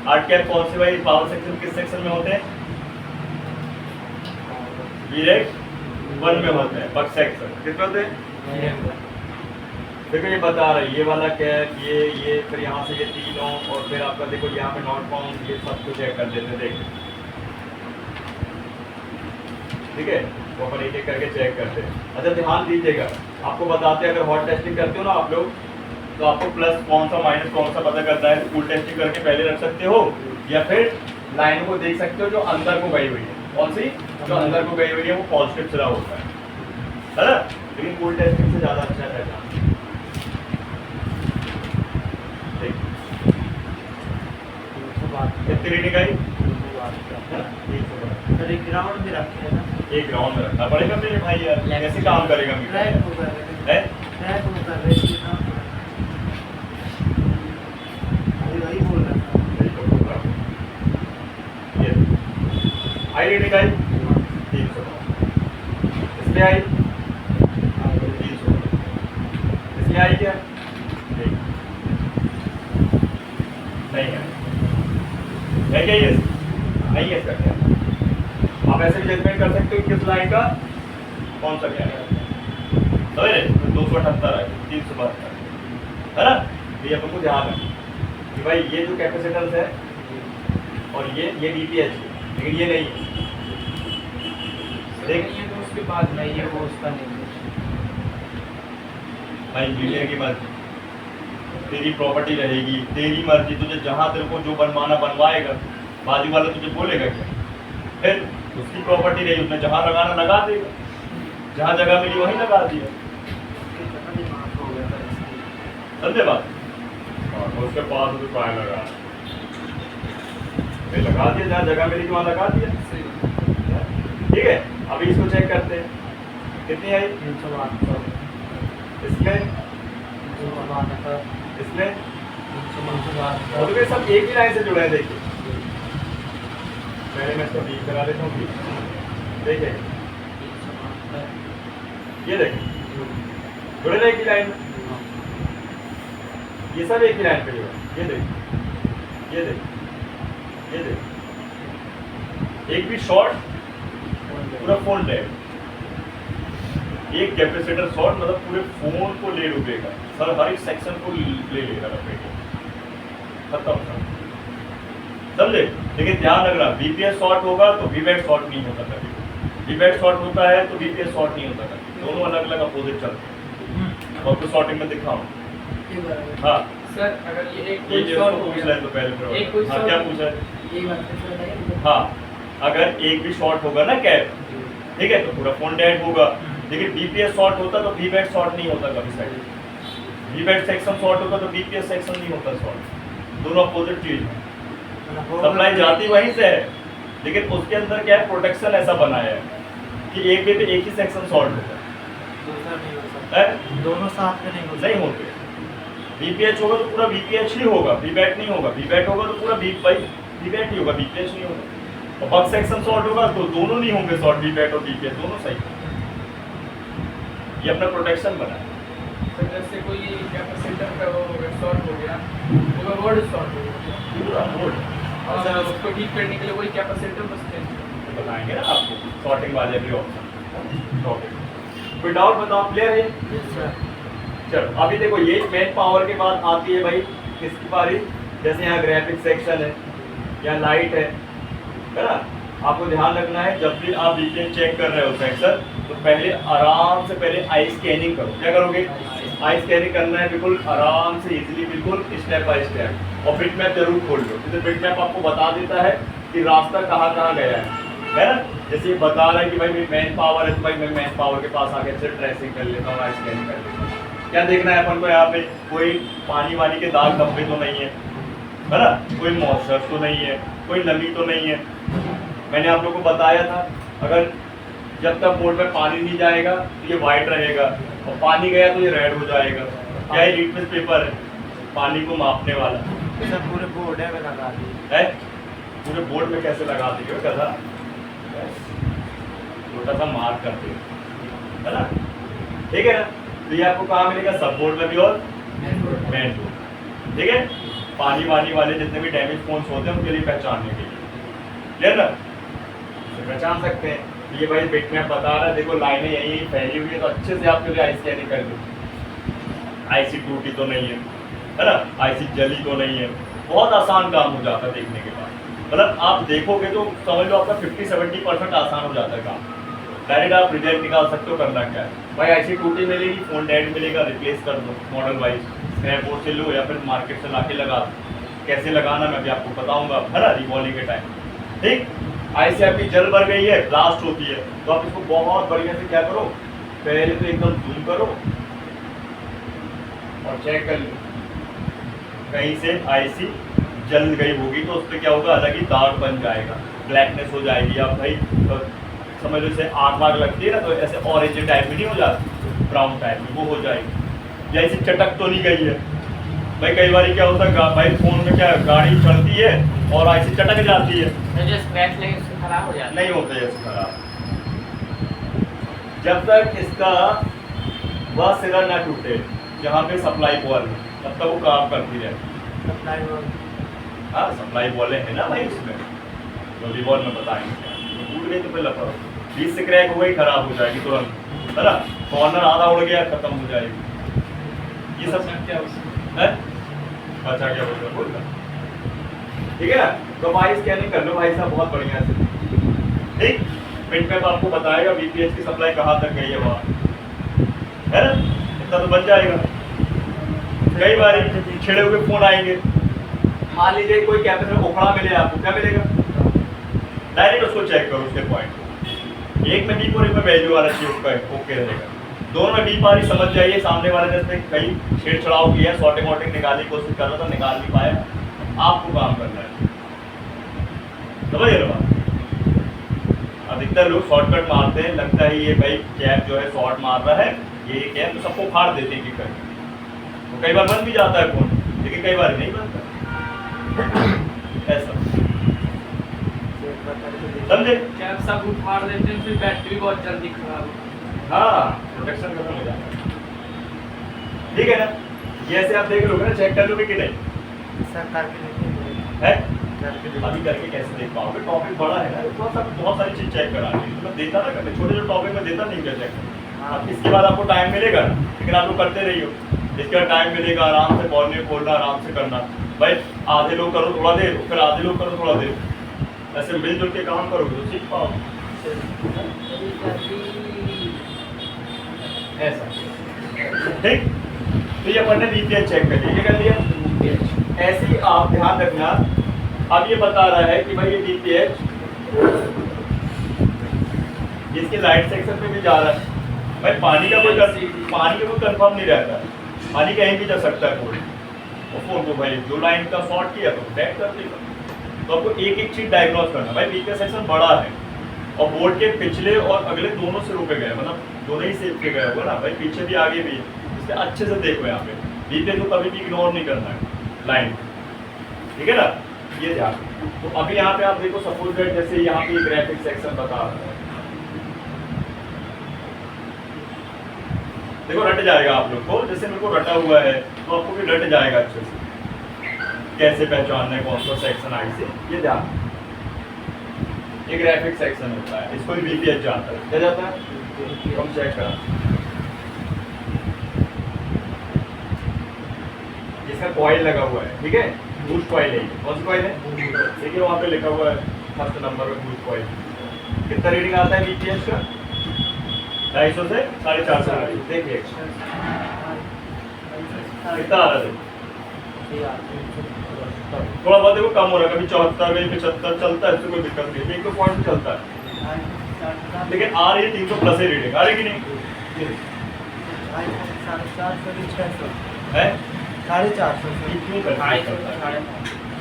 8 कैप कौन से भाई? पावर सेक्शन किस सेक्शन में होते हैं? डायरेक्ट 1 में होते हैं, बक सेक्शन कितने होते हैं? देखो ये बता रहा है, ये वाला कैप, ये फिर यहाँ से ये तीनों, और फिर आपका देखो यहाँ पे नॉट फाउंड, ये सब कुछ चेक कर देते हैं, देखो ठीक है। वो अपन एक एक करके चेक करते हैं। अच्छा ध्यान दीजिएगा, आपको बताते हैं अगर हॉट टेस्टिंग करते हो ना आप लोग, तो आपको प्लस कौन सा माइनस कौन सा पता करना है। कूल टेस्टिंग करके पहले रख सकते हो, या फिर लाइन को देख सकते हो जो अंदर को गई हुई है, कौन सी? जो अंदर को गई हुई है वो पॉजिटिव चला होता है ना। लेकिन कूल टेस्टिंग से ज़्यादा अच्छा रहता है। कितनी रीडिंग आई? सर एक ग्राउंड में रखे हैं ना, एक ग्राउंड में रखना पड़ेगा मेरे भाई यार, कैसे काम करेगा ट्रैक मीटर? को कर रहे है? हैं, ट्रैक को कर रहे हैं, अभी वही बोल रहा था। ये आई रीडिंग आई 300, इसमें आई 300, इसमें आई क्या? नहीं है क्या? ये नहीं है इसका क्या? आप ऐसे भी जजमेंट कर सकते हो किस लाइन का कौन सा क्या है, समझ रहे? 278 है, 372 है ना। ये अपन को ध्यान है कि भाई ये जो कैपेसिटेंस है और ये डीपीएच है, लेकिन ये नहीं है। लेकिन ये तो उसके बाद नहीं है, वो उसका नहीं है। भाई इंजीनियर की मर्जी, तेरी प्रॉपर्टी रहेगी, तेरी मर्जी, तुझे जहाँ तेरे को जो बनवाना बनवाएगा, बाजू वाला तुझे बोलेगा क्या? फिर उसकी प्रॉपर्टी रही, उसने जहाँ लगाना लगा देगा, जहाँ जगह मिली वहीं लगा दिया, समझे बात? और उसके पास तो पाया लगा, फिर लगा दिया, जहाँ जगह मिली वहाँ लगा दिया, ठीक है। अभी इसको चेक करते हैं, कितनी आई? 372, इसमें 372, इसमें 372, और तो सब एक ही लाइन से जुड़े हैं। देखिए पहले मैं इसको डीप करा देता हूँ, देखिए ये देखिए जुड़े ना एक ही लाइन में, ये सब एक ही लाइन पे जुड़े। ये देखिए, ये देखिए, ये देखिए, एक भी शॉर्ट पूरा फोन डेड, एक कैपेसिटर शॉर्ट मतलब पूरे फोन को ले डूबेगा सर, हर एक सेक्शन को ले लेगा लपेट, खत्म, समझे। लेकिन ध्यान रखना, वीपीएस शॉर्ट होगा तो वीवैट शॉर्ट नहीं होता कभी, वीवैट शॉर्ट होता है तो वीपीएस शॉर्ट नहीं होता कभी, दोनों अलग अलग अपोजिट चलते हैं। और कुछ शॉर्टिंग में दिखाऊं? हाँ सर अगर ये एक ये कोई जो शॉर्ट उसको हो पूछ गया, लें तो पहले एक कोई हाँ शॉर्ट क्या हो पूछा है? ये बात तो सर नहीं है। हाँ अगर एक भी शॉर्ट होगा ना कैप, ठीक है, तो पूरा फोन डेड होगा। लेकिन बीपीएस शॉर्ट होता तो वीवैट शॉर्ट नहीं होता कभी साइड, वीवैट सेक्शन शॉर्ट होता तो बीपीएस सेक्शन नहीं होता शॉर्ट, दोनों अपोजिट चीज है। मतलब होगा सप्लाई कि- जाती वहीं से है, लेकिन उसके अंदर क्या है, प्रोटेक्शन ऐसा बनाया है कि एक वे पे एक ही सेक्शन सॉल्व होता दूसरा नहीं हो सकता, है, दोनों साथ में नहीं हो नहीं होते। VPH होगा तो पूरा VPH ही होगा, VBAT नहीं होगा। VBAT होगा तो पूरा VBAT ही होगा, VPH नहीं होगा। और बग सेक्शन सॉल्व होगा तो दोनों नहीं होंगे सॉल्व, VBAT और VPH दोनों सही। ये अपना प्रोटेक्शन बना है। तो जैसे कोई कैपेसिटर का वो शॉर्ट हो गया, पूरा बोर्ड शॉर्ट हो गया, पूरा बोर्ड और उसको ठीक करने के लिए कोई कैपेसिटर बसते हैं। बताएंगे ना आपको, सॉर्टिंग वाले भी ऑप्शन। ओके, कोई डाउट बताओ, क्लियर है? Yes, sir. चलो अभी देखो, ये मेन पावर के बाद आती है भाई किसकी बारी, जैसे यहाँ ग्राफिक सेक्शन है या लाइट है ना। आपको ध्यान रखना है जब भी आप VPN चेक कर रहे हो सेक्शन, तो पहले आराम से पहले आई स्कैनिंग करो। क्या करोगे? आई स्कैनिंग करना है, बिल्कुल आराम से इजीली, बिल्कुल स्टेप बाय स्टेप। और बिट मैप जरूर खोल लो, क्योंकि बिट मैप आपको बता देता है कि रास्ता कहाँ कहाँ गया है ना। जैसे ये बता रहा है कि भाई मेन पावर है, तो भाई मैं मेन पावर के पास आके से ट्रेसिंग कर लेता हूँ, आई स्कैनिंग कर लेता हूँ। क्या देखना है अपन को यहाँ पे, कोई पानी वानी के दाग धब्बे तो नहीं है ना, कोई मॉइस्चर तो नहीं है, कोई नमी तो नहीं है। मैंने आप लोगों को बताया था, अगर जब तक बोर्ड में पानी नहीं जाएगा तो ये वाइट रहेगा, और पानी गया तो ये रेड हो जाएगा। क्या ये लिटमस पेपर है पानी को मापने वाला सर पूरे बोर्ड है, मैं लगा दी है। पूरे बोर्ड में कैसे लगा देंगे वो कदा, छोटा सा मार्क कर देंगे, है ना। ठीक है ना, तो ये आपको कहाँ मिलेगा, सब बोर्ड में भी और मेन बोर्ड। ठीक है, पानी वानी वाले जितने भी डैमेज फोन्स होते हैं उनके लिए पहचानने के लिए, क्लियर ना, पहचान सकते हैं। ये भाई बिट मैप बता रहा है, देखो लाइनें यही फैली हुई है, तो अच्छे से आपके लिए आई स्कैनिंग कर दो। IC टूटी तो नहीं है ना, IC जली तो नहीं है। बहुत आसान काम हो जाता है देखने के बाद, मतलब आप देखोगे तो समझ लो आपका 50-70% आसान हो जाता है काम। डायरेक्ट आप रिजल्ट निकाल सकते हो, करना क्या है भाई, IC टूटी मिलेगी, फोन डेड मिलेगा, रिप्लेस कर दो मॉडल वाइज, स्क्रैप बोर्ड से लो या फिर मार्केट से ला के लगा दो। कैसे लगाना मैं भी आपको बताऊंगा, है ना, रिवॉल्विंग के टाइम। ठीक, IC आपकी जल भर गई है, ब्लास्ट होती है, तो आप इसको बहुत बढ़िया से क्या करो, पहले तो एकदम जूम करो और चेक कर लो, कहीं से IC जल गई होगी तो उस पर क्या होगा, अलग ही दाग बन जाएगा, ब्लैकनेस हो जाएगी। आप भाई तो समझ लो जैसे आग वाग लगती है ना, तो ऐसे ऑरेंज टाइप में नहीं हो जाती, ब्राउन टाइप में वो हो जाएगी। या ऐसी चटक तो नहीं गई है भाई, कई बार क्या होता है भाई, फोन में क्या गाड़ी चलती है और IC चटक जाती है, तो जो स्क्रैच लगे उससे खराब हो जाता है। नहीं होता है ऐसे खराब। जब तक इसका वह सिरा ना टूटे जहाँ पे सप्लाई बॉल है, तब तक वो काम करती रहती है। सप्लाई बोर्ड हाँ, सप्लाई बॉलें है ना भाई उसमें, जो रिवॉल्व में बताएंगे, तो टूट गई तो फिर लफड़ा, बीच से क्रैक हो गई, खराब हो जाएगी तुरंत, है ना। कॉर्नर आधा उड़ गया, खत्म हो जाएगी। ये सब क्या उसमें है, अच्छा क्या बोल रहे, बोल रहा, ठीक है ना। तो भाई स्कैनिंग कर लो भाई साहब, बहुत बढ़िया से। ठीक, बिट मैप आपको बताएगा VPH की सप्लाई कहाँ तक गई है वहाँ, है ना, इतना तो बन जाएगा। कई बार छिड़े हुए फोन आएंगे, मान लीजिए कोई कैपेसिटर उखड़ा मिले आपको, क्या मिलेगा, डायरेक्ट उसको चेक करो उसके पॉइंट को, एक में बीप और एक में वैल्यू वाला चीज उसका ओके रहेगा। दोनों में बीप आ रही, समझ जाइए सामने वाले ने कहीं छेड़छाड़ किया, शॉर्टिंग वॉटिंग निकालने की कोशिश कर रहा था, निकाल नहीं पाया, आपको काम करना है, समझ रहे बात। अधिकतर लोग शॉर्टकट मारते हैं, लगता है ये भाई कैप जो है शॉर्ट मार रहा है, ये कैप तो सबको फाड़ देते हैं कि तो कई बार बन भी जाता है फोन, लेकिन कई बार नहीं बनता ऐसा, समझे। कैप सब उखाड़ देते हैं, फिर बैटरी बहुत जल्दी खराब होती है। हाँ, प्रोटेक्शन खत्म हो जाता है, ठीक है ना। ये ऐसे आप देख लोगे ना, चेक कर लोगे कि नहीं, सर करके देखिए, है करके देखिए। अभी करके कैसे देख पाओगे, टॉपिक बड़ा है ना, थोड़ा सा बहुत सारी चीज चेक करानी है, तो मैं देता ना करने, छोटे छोटे टॉपिक में देता नहीं क्या चेक। अब इसके बाद आपको टाइम मिलेगा, लेकिन आप लोग करते रहिए, इसके बाद टाइम मिलेगा, आराम से बोलने खोलना, आराम से करना भाई। आधे लोग करो थोड़ा देर, फिर आधे लोग करो थोड़ा देर, ऐसे मिलजुल के काम करोगे तो सीख पाओ, ऐसा, ठीक। तो ये अपन ने VPH चेक कर लिया, क्या कर लिया, ऐसे ही आप ध्यान रखना। अब ये बता रहा है कि भाई ये VPH इसके लाइट सेक्शन पे भी जा रहा है भाई, पानी का कोई कंफर्म नहीं रहता, पानी कहीं भी जा सकता है कोई, और फोन को भाई 2 लाइन का शॉर्ट किया तो डेड कर देगा। तो आपको एक एक चीज डायग्नोज करना। भाई वीपीएस सेक्शन बड़ा है और बोर्ड के पिछले और अगले दोनों सिरों पे गए, मतलब दोनों ही सेप पे गए हुआ ना भाई, पीछे भी आगे भी, इसलिए अच्छे से देखो यहाँ पे वीपीएस को कभी भी इग्नोर नहीं करना है लाइन, ठीक है ना, ये ध्यान। तो अभी यहाँ पे आप देखो सपोज दैट जैसे यहाँ पे ग्राफिक सेक्शन बता रहा है, देखो रट जाएगा आप लोग को, जैसे मेरे को रटा हुआ है तो आपको भी रट जाएगा अच्छे से, कैसे पहचानना है कौन सा सेक्शन आई से, ये ध्यान। ये ग्राफिक सेक्शन होता है, इसको भी बीपीएच जाता है, क्या जाता है, हम चेक करा, इसका कॉइल लगा हुआ है, ठीक है, बूस्ट कॉइल है, कौन सी कॉइल है, देखिए वहाँ पे लिखा हुआ है फर्स्ट नंबर पे बूस्ट कॉइल। कितना रीडिंग आता है बीपीएच का, 250 से 450, देखिए कितना आ रहा है, थोड़ा बहुत देखो कम हो रहा है, कभी 74 कभी 75 चलता है, इससे कोई दिक्कत नहीं, एक तो पॉइंट चलता है, लेकिन आ रही है 300 प्लस ही रीडिंग, आ रही कि नहीं है, 450 क्यों करता ढाई सौ है? साढ़े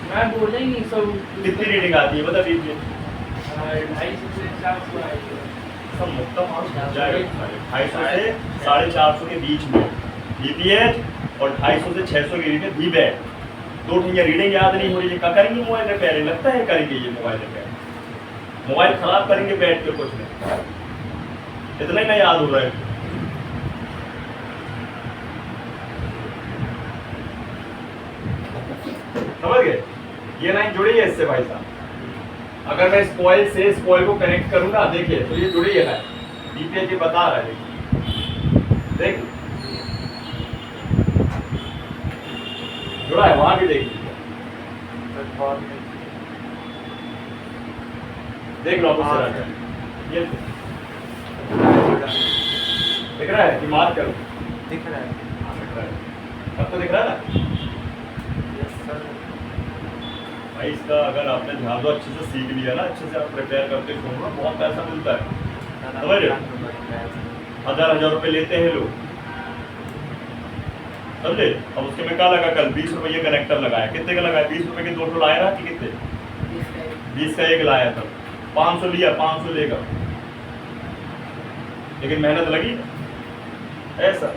मैं बोल ही नहीं सब कितनी रीडिंग आती है बता दीजिए, 250 से 400 आएगी। सब मुक्ता मार्क्स जाएगा 250 से 450 के बीच में बीपीएच और 250 से 600 के बीच में भी बैठ, दो ठीक है, रीडिंग याद नहीं हो रही है, क्या करेंगे मोबाइल रिपेयर, लगता है करेंगे ये मोबाइल रिपेयर, मोबाइल खराब करेंगे बैठ के, कुछ नहीं, इतना ही ना याद हो रहा है। समझ गए, ये लाइन जुड़ी है इससे भाई साहब, अगर मैं इस कॉइल से इस कॉइल को कनेक्ट करूंगा, देखिए तो ये जुड़ी है लाइन, बीपीएच ये बता रहा है, देख जुड़ा है, वहां भी देख लीजिए, देख लो आप, ये दिख रहा है कि मार्क करो, दिख रहा है, दिख रहा है, अब तो दिख रहा है ना भाई। इसका अगर आपने ध्यान दो अच्छे से सीख लिया ना, अच्छे से आप प्रिपेयर करते हो, बहुत पैसा मिलता है, समझ रहे हो, 1000 रुपए लेते हैं लोग, समझे। अब उसके में क्या लगा, कल 20 रुपये कनेक्टर लगाया, कितने का लगाया, 20 रुपए के 2 ठो लाया ना कि कितने, 20 का एक लाया था, 500 लिया, 500 लेगा, लेकिन मेहनत लगी ऐसा,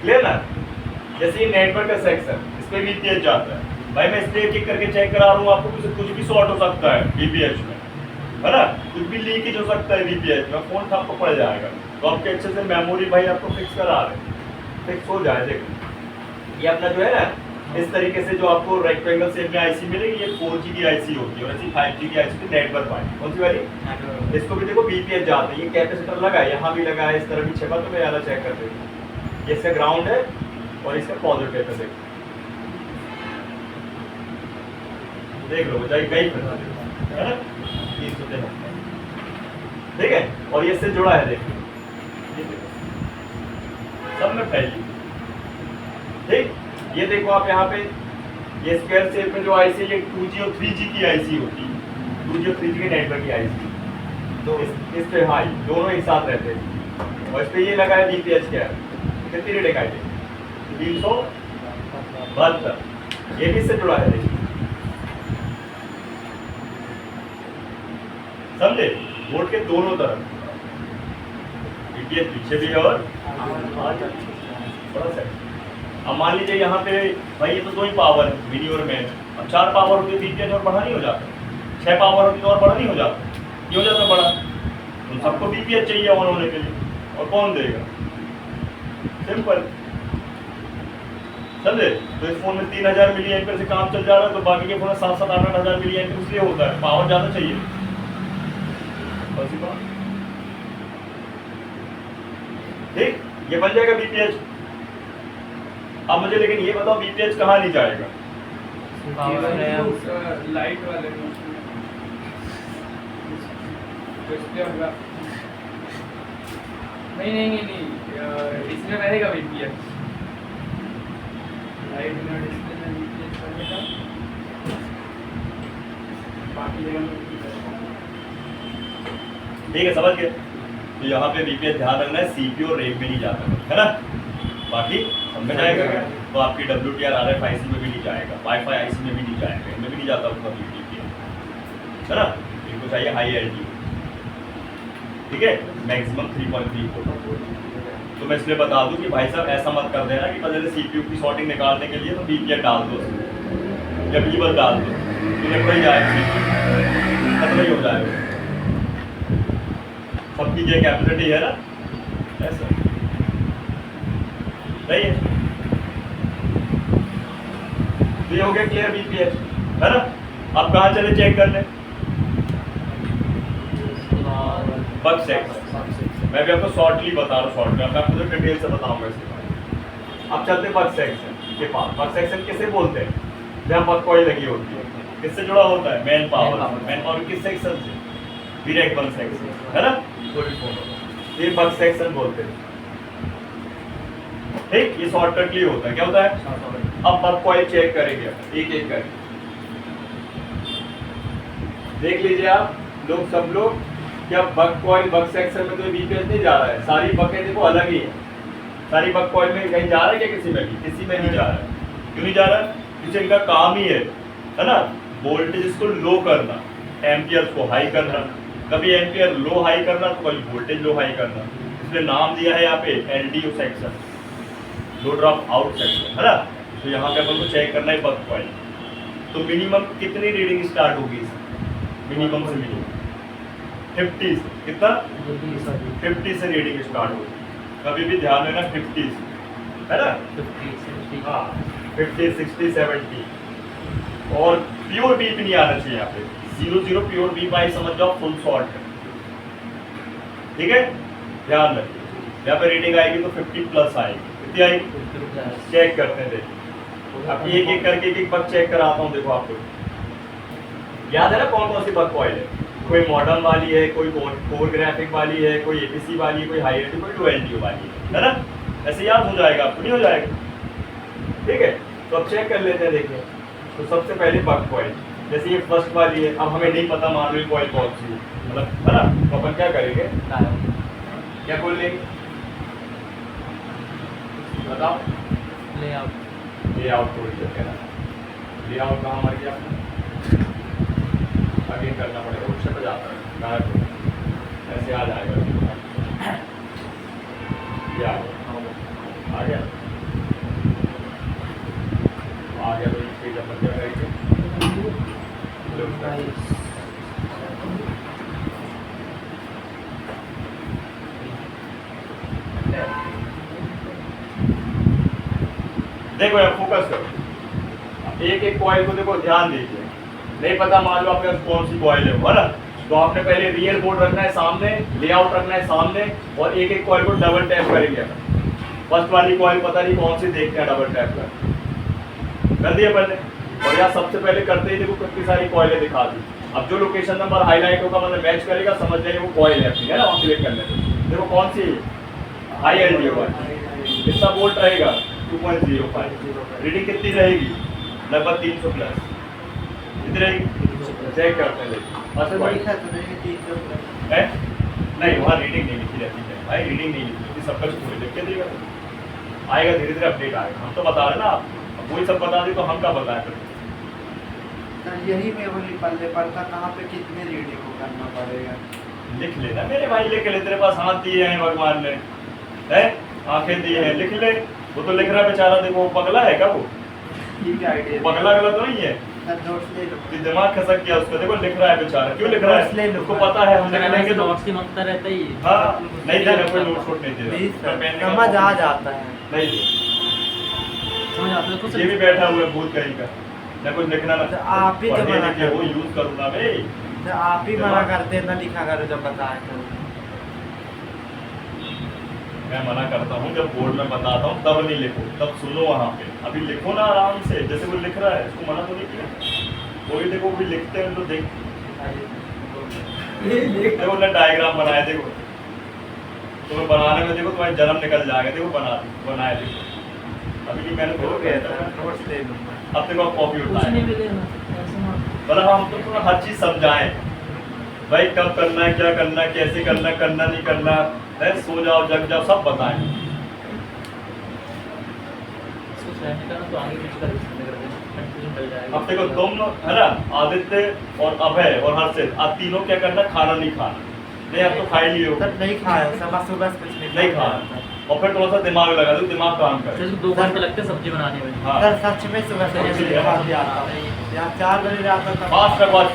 क्लियर ना। जैसे ये नेटवर्क का सेक्शन, इस पे बीपीएच जाता है भाई, मैं इसलिए किक करके चेक करा रहा हूँ आपको, कुछ भी शॉर्ट हो सकता है बीपीएच में, है ना, कुछ भी लीकेज हो सकता है बीपीएच में, फोन ठप पड़ जाएगा, तो आपके अच्छे से मेमोरी भाई आपको फिक्स करा रहे हैं, फिक्स हो जाए। देखो ये अपना जो है ना, इस तरीके से जो आपको रेक्टेंगल शेप में आईसी मिलेगी, ये 4G की आईसी होती है, और ऐसी 5G की आईसी नेटवर्क वाली, कौन सी वाली, इसको भी देखो बीपीएच जाता है, ये कैपेसिटर लगा है, यहाँ भी लगा है, इस तरह भी छेपा, तो मैं ज़्यादा चेक कर देता हूँ, ये इसका ग्राउंड है और इसका पॉजिटिव है, देख लो बजाई गई है ना, ठीक है, और ये इससे जुड़ा है, देखो सब में फैली, ठीक। ये देखो आप यहाँ पे, ये स्क्वायर शेप में जो आईसी, ये 2G और 3G की आईसी होती है, 2G और 3G के नेटवर्क की आईसी, तो इस पे हाई दोनों एक साथ रहते हैं, और इस पे ये लगा है बीपीएच क्या है, कितनी रीडिंग आई थी, 372, ये भी इससे जुड़ा है, देखिए समझे, बोर्ड के दोनों तरफ बीपीएच पीछे भी है और थोड़ा सा। अब मान लीजिए यहाँ पे भाई ये तो 2 ही पावर है, मिनी और मेन, अब 4 पावर होती है बीपीएच और बड़ा नहीं हो जाता, 6 पावर होती तो और बड़ा नहीं हो जाता, ये हो जाता बड़ा, तो सबको बीपीएच चाहिए ऑन होने के लिए, और कौन देगा, सिंपल, समझे। तो इस फोन में 3000 मिली एम्पीयर से काम चल जा रहा है, तो बाकी के फोन 7-7, 8-8 हज़ार मिली एम्पीयर इसलिए होता है, पावर ज़्यादा चाहिए, ठीक, ये बन जाएगा बीपीएच। अब मुझे लेकिन ये बताओ बीपीएच कहाँ नहीं जाएगा, लाइट वाले में नहीं इसमें रहेगा बीपीएच, लाइट में डिस्प्ले में बीपीएच रहेगा, बाकी जगह में ठीक है, समझ गए। तो यहाँ पे VPH ध्यान रखना है, CPU और RAM में नहीं जाता है ना, बाकी सब में जाएगा क्या? तो आपकी WTR RFIC में भी नहीं जाएगा, वाईफाई IC में भी नहीं जाएगा, इनमें भी नहीं जाता उसका VPH है ना। इनको चाहिए हाई LTE, ठीक है, मैक्सिमम 3.3। तो मैं इसलिए बता दूं कि भाई साहब ऐसा मत कर देना कि पहले CPU की शॉर्टिंग निकालने के लिए तो VPH डाल दो उसमें, या बस डाल दो, तो निकल ही जाएगा, खत्म ही हो जाएगा। सबकी ये कैपेसिटी है ना, ऐसा सही है। तो ये हो गया क्लियर VPH है ना। अब कहाँ चले चेक करने? Bug section. मैं भी आपको शॉर्टली बता रहा हूँ, शॉर्ट में मैं आपको डिटेल से बताऊंगा इसके। अब चलते बग सेक्शन के पास। बग सेक्शन किसे बोलते हैं? जहाँ बग कॉइल लगी होती है, किससे जुड़ा होता है? मैन पावर किस सेक्शन से? डायरेक्ट बग सेक्शन है ना, ये बग सेक्शन बोलते हैं, ठीक। ये शॉर्टकटली होता है। क्या होता है? अब बग कॉइल चेक करेंगे एक एक करके, देख लीजिए आप लोग, सब लोग, क्या बग कॉइल बग सेक्शन में तो VPH नहीं जा रहा है, सारी बकें देखो अलग ही है। सारी बग कॉइल में कहीं जा रहा है क्या? किसी में भी, किसी में नहीं जा रहा है। क्यों नहीं जा रहा है? क्योंकि इनका काम ही है ना, वोल्टेज को लो करना, एम्पियर को हाई करना, कभी एम्पियर लो हाई करना तो कभी वोल्टेज लो हाई करना। इसलिए नाम दिया है यहाँ पे LDO सेक्शन, लो ड्रॉप आउट सेक्शन है ना। तो यहाँ पे अपन को चेक करना है बग कॉइल। तो मिनिमम कितनी रीडिंग स्टार्ट होगी? मिनिमम से मिनिमम 50 से, कितना? 50 से रीडिंग स्टार्ट होगी। कभी भी ध्यान देना 50 है ना, 50 हाँ 50, 60, 70। और प्योर बीप नहीं आना चाहिए यहाँ पे, 0 प्योर बीप आई समझ जाओ फुल शॉर्ट है, ठीक है, ध्यान रखिए। यहाँ पे रीडिंग आएगी तो 50 प्लस आएगी। कितनी आएगी? चेक करते हैं, देखिए अब एक एक करके एक बग चेक कराता हूँ। देखो आपको याद है ना कौन कौन सी बग कॉइल है? कोई मॉडर्न वाली है, कोई कोर ग्राफिक वाली है, कोई APC वाली है, कोई हाई LTO, कोई लो LTO वाली है ना। ऐसे याद हो जाएगा आपको, नहीं हो जाएगा? ठीक है, तो अब चेक कर लेते हैं। देखिए तो सबसे पहले बग कॉइल, जैसे ये फर्स्ट वाली है, अब हमें नहीं पता मान लो कॉइल कौन सी है, मतलब है ना, तो अपन क्या करेंगे, क्या खोल लेंगे बताओ? लेआउट खोल लेते हैं ना। लेआउट कहाँ मर गया? आगे करना पड़ेगा, उससे तो जाता है गायब, ऐसे आ जाएगा। ये आ गया तो इसके जब क्या करेंगे, देखो यार फोकस करो, एक एक कॉइल को देखो, ध्यान दीजिए। नहीं पता मान लो आपके पास कौन सी कॉइल है ना, तो आपने पहले रियल बोर्ड रखना है सामने, लेआउट रखना है सामने, और एक एक कॉइल को डबल टैप करेंगे। फर्स्ट वाली कॉइल पता नहीं कौन सी देखते हैं, डबल टैप कर दिया पहले। और यहाँ सबसे पहले करते ही देखो कितनी सारी कॉइलें दिखा दी। अब जो लोकेशन नंबर हाईलाइट होगा मतलब मैच करेगा, समझ जाइए वो कॉइल है अपनी, है ना, वहाँ क्लिक करने से। देखो कौन सी हाई LTO है, कितना वोल्ट रहेगा? 2.05। रीडिंग कितनी रहेगी? लगभग 300 प्लस। कितनी रहेगी? चेक करते हैं। नहीं, वहाँ रीडिंग नहीं लिखी रहती है भाई, रीडिंग नहीं लिखी, सब कुछ पूरे लिख के देगा, आएगा धीरे धीरे अपडेट आएगा। हम तो बता रहे ना, आप वही सब बता दे तो हम क्या बताएं फिर? यही मैं बोली पल्ले पर था, कहाँ पे कितने रीडिंग को करना पड़ेगा? लिख लेना मेरे भाई, लिख ले, तेरे पास हाथ दिए हैं भगवान ने, है आंखें दी है, लिख ले। वो तो लिख रहा है बेचारा, देखो पगला है क्या वो? ठीक है, आइडिया पगला गला तो नहीं है, नोट्स ले लो। दिमाग खसक गया उसका, देखो लिख रहा है बेचारा। क्यों लिख रहा है? उसको पता है हम लिख लेंगे तो नोट्स की मांगता रहता ही। हाँ, नहीं दे रहा, कोई नोट शोट नहीं दे रहा, समझ आ जाता है, नहीं समझ आता है कुछ। ये भी बैठा हुआ है भूत कहीं का, ना कुछ लिखना ना आप ही तो पढ़ने मना लिखे कर, वो यूज करूँ ना भाई। आप ही मना करते ना लिखा करो जब बताया करो। मैं मना करता हूँ जब बोर्ड में बताता हूँ तब नहीं लिखो, तब सुनो वहाँ पे। अभी लिखो ना आराम से, जैसे वो लिख रहा है, इसको मना तो नहीं किया। कोई देखो भी लिखते हैं तो देख, देखो ना डायग्राम बनाए, देखो तुम्हें बनाने में देखो तुम्हारा जन्म निकल जाएगा। देखो बनाए देखो, अभी मैंने तो नोट्स ले लूँगा। अब देखो आप कॉपी कुछ उठाए, नहीं मिलेगा ऐसे ना। मतलब हम तो हर चीज़ समझाएं, भाई कब करना है, क्या करना है, कैसे करना है, करना नहीं करना है, सो जाओ जग जाओ सब बताएं। इसको सहने का ना तो आगे पीछे कर कंफ्यूजन चल जाएगा। अब देखो तुम है ना, आदित्य और अभय और हर्षित, आप तीनों क्या करना, खाना नहीं खाना। नहीं आप तो खा ही लिए हो, सर नहीं खाया, सुबह सुबह कुछ नहीं खाना, और फिर थोड़ा सा दिमाग लगा दो, दिमाग काम करे। जैसे 2 घंटे लगते हैं सब्जी बनाने में। हाँ सर सच में सुबह से सब्जी जैसे खा के आता हूँ। यहाँ 4 बजे आता था। फास्ट कर, बाद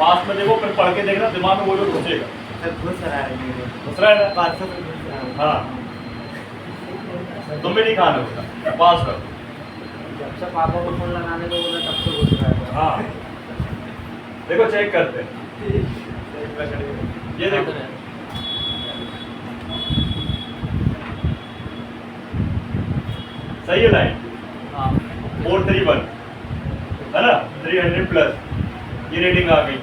फास्ट में देखो, फिर पढ़ के देखना दिमाग में वो जो घुसेगा। सर घुस रहा है मेरे। घुस रहा है ना, परसों से घुस रहा है। हाँ तुम भी नहीं खाना होता, फास्ट कर। जब से पापा को फोन लगाने को बोला तब से घुस रहा है। हाँ देखो चेक करते हैं, ये देखो सही है लाइन, हाँ 431 है ना, 300 प्लस ये रेटिंग आ गई।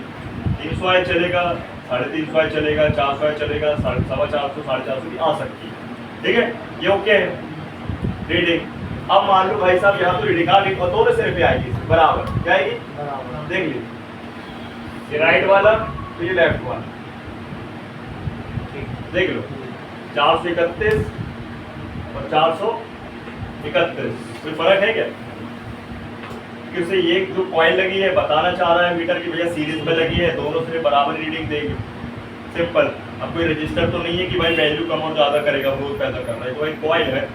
300 आए चलेगा, 350 आए चलेगा, 400 आए चलेगा, 450, 450 की आ सकती है। ठीक है, ये ओके है रेटिंग। अब मान लो भाई साहब यहाँ तो रीडिंग आ गई और दोनों सिरे पे आएगी बराबर, क्या आएगी बराबर। देख लीजिए, ये राइट वाला तो ये लेफ्ट वाला, देख लो 431 और 431, कोई फर्क है क्या? क्योंकि ये जो कॉइन लगी है बताना चाह रहा है मीटर की भैया सीरीज में लगी है, दोनों सिरे बराबर रीडिंग देगी, सिंपल। अब कोई रजिस्टर तो नहीं है कि भाई वैल्यू कम और ज़्यादा करेगा, विरोध पैदा कर रहा है, तो एक कॉइन है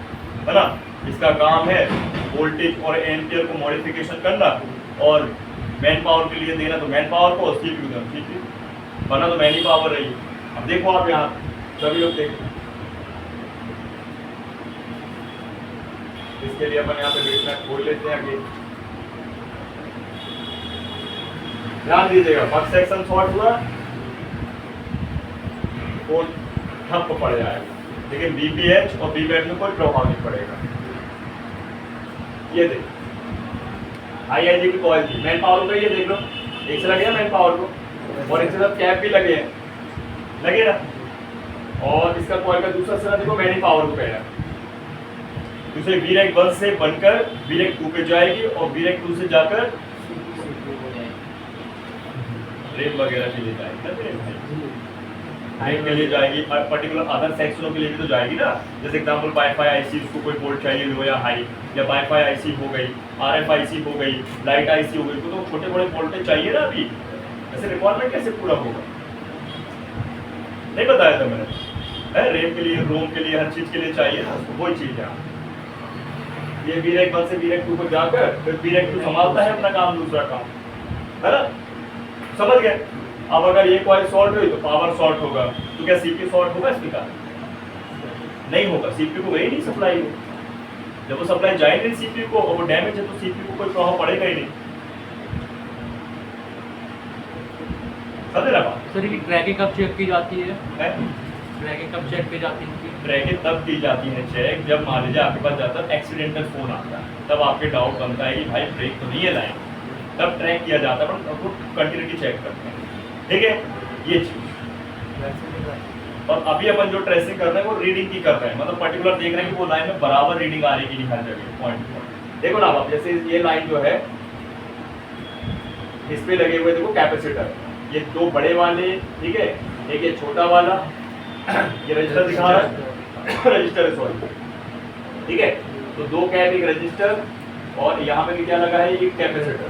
ना, इसका काम है वोल्टेज और एम्पियर को मॉडिफिकेशन करना और मैन पावर के लिए देना, तो मैन पावर को सीपीयू देना, सीपीयू बना तो मैन ही पावर रही। अब देखो आप यहाँ सभी लोग देखो, इसके लिए अपन यहाँ पे बेसमेंट खोल लेते हैं आगे, ध्यान दीजिएगा। फर्स्ट सेक्शन शॉर्ट हुआ, वो ठप पड़ जाएगा, लेकिन बीपीएच और बीपीएच में कोई प्रभाव नहीं पड़ेगा। ये देखो आईआईजी की कॉइल थी, मैन पावर को ये देख लो, एक से लगे हैं मैन पावर को और एक से सब कैप भी लगे हैं, लगे ना, और इसका कॉइल का दूसरा सिरा देखो मैन पावर को कह रहा है। दूसरे वीरेक 1 से बनकर वीरेक 2 पे जाएगी और वीरेक 2 से जाकर रेल वगैरह के लिए जाएगी, के लिए जाएगी, पर्टिकुलर अदर सेक्शनों के लिए भी तो जाएगी ना। जैसे एग्जांपल वाईफाई आईसी, उसको कोई वोल्ट चाहिए लो या हाई, या वाईफाई आईसी हो गई, आरएफ आईसी हो गई, लाइट आईसी हो गई, तो छोटे बड़े वोल्टेज चाहिए ना। अभी ऐसे रिक्वायरमेंट कैसे पूरा होगा, नहीं बताया था मैंने, रैम के लिए, रोम के लिए, हर चीज के लिए चाहिए ना, वही चीज है। ये वीरेक 1 से वीरेक 2 को जाकर फिर वीरेक 2 संभालता है अपना काम, दूसरा काम, है ना, समझ गए। अब अगर ये कॉइल शॉर्ट हुई तो पावर शॉर्ट होगा, तो क्या सीपीयू शॉर्ट होगा इसके कारण? नहीं होगा, सीपीयू को गई नहीं सप्लाई, जब वो सप्लाई जाएगी सीपीयू को और वो डैमेज है तो सीपीयू को कोई प्रभाव पड़ेगा ही नहीं। समझे ना बात? सर ये ट्रैकिंग कब चेक की जाती है? है? ट्रैकिंग कब चेक की जाती है? ट्रैकिंग तब की जाती है चेक जब मान लीजिए आपके पास जाता है एक्सीडेंटल फोन आता है, तब आपके डाउट बनता है कि भाई ब्रेक तो नहीं है लाइन, तब ट्रैक किया जाता है, पर वो कंटिन्यूटी चेक करते हैं। ठीक है, ये चीज। और अभी अपन जो ट्रेसिंग कर रहे हैं वो रीडिंग की कर रहे हैं, मतलब पर्टिकुलर देख रहे हैं कि वो लाइन में बराबर रीडिंग आ रही है कि नहीं हर जगह, पॉइंट पॉइंट। देखो ना आप, जैसे ये लाइन जो है इस पे लगे हुए देखो कैपेसिटर, ये 2 बड़े वाले, ठीक है, एक ये छोटा वाला, ये रजिस्टर दिखा रहा है, रजिस्टर है सॉरी, ठीक है, तो 2 कैप, एक रजिस्टर, और यहाँ पे भी क्या लगा है, एक कैपेसिटर,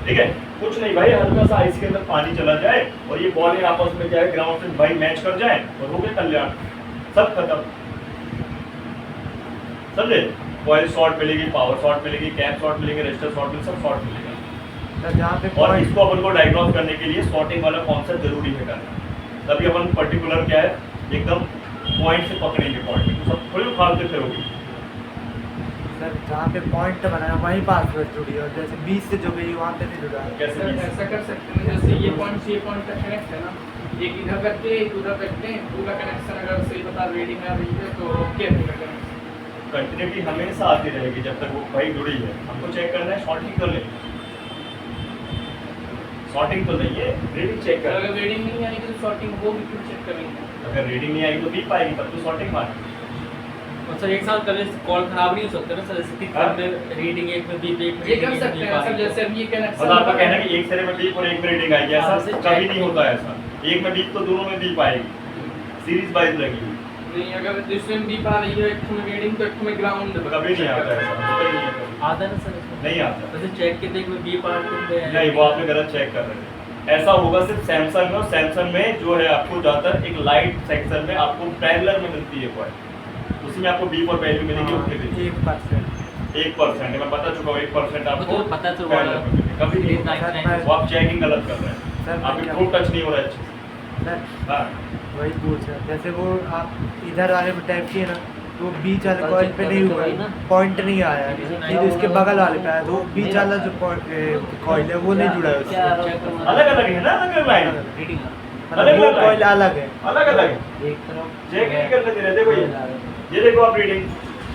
ठीक है। कुछ नहीं भाई, हल्का सा आइस के अंदर पानी चला जाए और ये बॉल आपस में क्या है ग्राउंड से भाई मैच कर जाए और हो गया कल्याण, सब खत्म, समझे। कॉइल शॉर्ट मिलेगी, पावर शॉर्ट मिलेगी, कैप शॉर्ट मिलेगी, रजिस्टर शॉर्ट मिलेगी, सब शॉर्ट मिलेगा। जहाँ पे और इसको अपन को डायग्नोज करने के लिए शॉर्टिंग वाला कॉन्सेप्ट जरूरी है करना, तभी अपन पर्टिकुलर क्या है एकदम पॉइंट से पकड़ेंगे, पॉइंट तो सब थोड़ी उखाड़ते फिरोगे। सर जहाँ पे पॉइंट बनाया वहीं पासवर्ड जुड़ी और जैसे 20 से जो गई वहाँ पे नहीं जुड़ा है। कैसे सर ऐसा कर सकते हैं, जैसे ये पॉइंट से ये पॉइंट तक कनेक्ट है ना, एक इधर करके एक उधर करते हैं, पूरा कनेक्शन अगर सही बता रीडिंग आ रही है तो ओके पूरा कनेक्शन। कंटिन्यूटी हमेशा आती रहेगी जब तक वो भाई जुड़ी है, हमको चेक करना है, शॉर्टिंग कर ले, शॉर्टिंग तो नहीं है, रीडिंग चेक कर। अगर रीडिंग नहीं आएगी तो शॉर्टिंग होगी, फिर चेक करेंगे। अगर रीडिंग नहीं आएगी तो बीप आएगी, तब तो शॉर्टिंग मार। और और सर एक साथ कभी कॉल खराब नहीं हो सकता ना सर, जैसे कि हाँ? में रीडिंग एक में बीप एक में ये कर रीडिंग सकते एक हैं में सर, जैसे अब ये कनेक्शन मतलब आपका कहना है कि एक सिरे में बीप और एक में रीडिंग आएगी, हाँ, ऐसा जैसे कभी check नहीं होता है ऐसा। एक में बीप तो दोनों में बीप आएगी, सीरीज वाइज लगी हुई, नहीं, अगर दूसरे में बीप आ रही है, एक में रीडिंग तो एक में ग्राउंड। कभी नहीं आता ऐसा, होता ही नहीं है कभी। आता है ना सर इसमें? नहीं आता। वैसे चेक के देख में बीप आ नहीं, वो आपने गलत चेक कर रहे हैं। ऐसा होगा सिर्फ सैमसंग में, और सैमसंग में जो है आपको ज़्यादातर एक लाइट सेक्शन में आपको पैरेलल में मिलती है कॉइल, उसमें आपको बीप और वैल्यू मिलेगी उसके लिए 1%। 1%। मैं बता चुका हूँ 1% आपको तो पता चल parallel में मिलेगी। कभी नहीं होता। सर, वो आप चेकिंग गलत कर रहे सर, हैं, मैं आपकी क्या- प्रूफ टच नहीं हो रहा है अच्छे से। सर हाँ, वही पूछ रहा जैसे वो आप इधर वाले टाइप की है ना, तो बीच वाले कॉइल पे नहीं हुआ, पॉइंट नहीं आया, सीधे उसके बगल वाले पे आया, तो बीच वाला जो कॉइल है वो नहीं जुड़ा है उससे। अलग अलग है ना, अलग अलग लाइन, रीडिंग मतलब वो कॉइल अलग है। अलग अलग है। एक तरफ चेक नहीं करने दे रहे, देखो ये देखो आप रीडिंग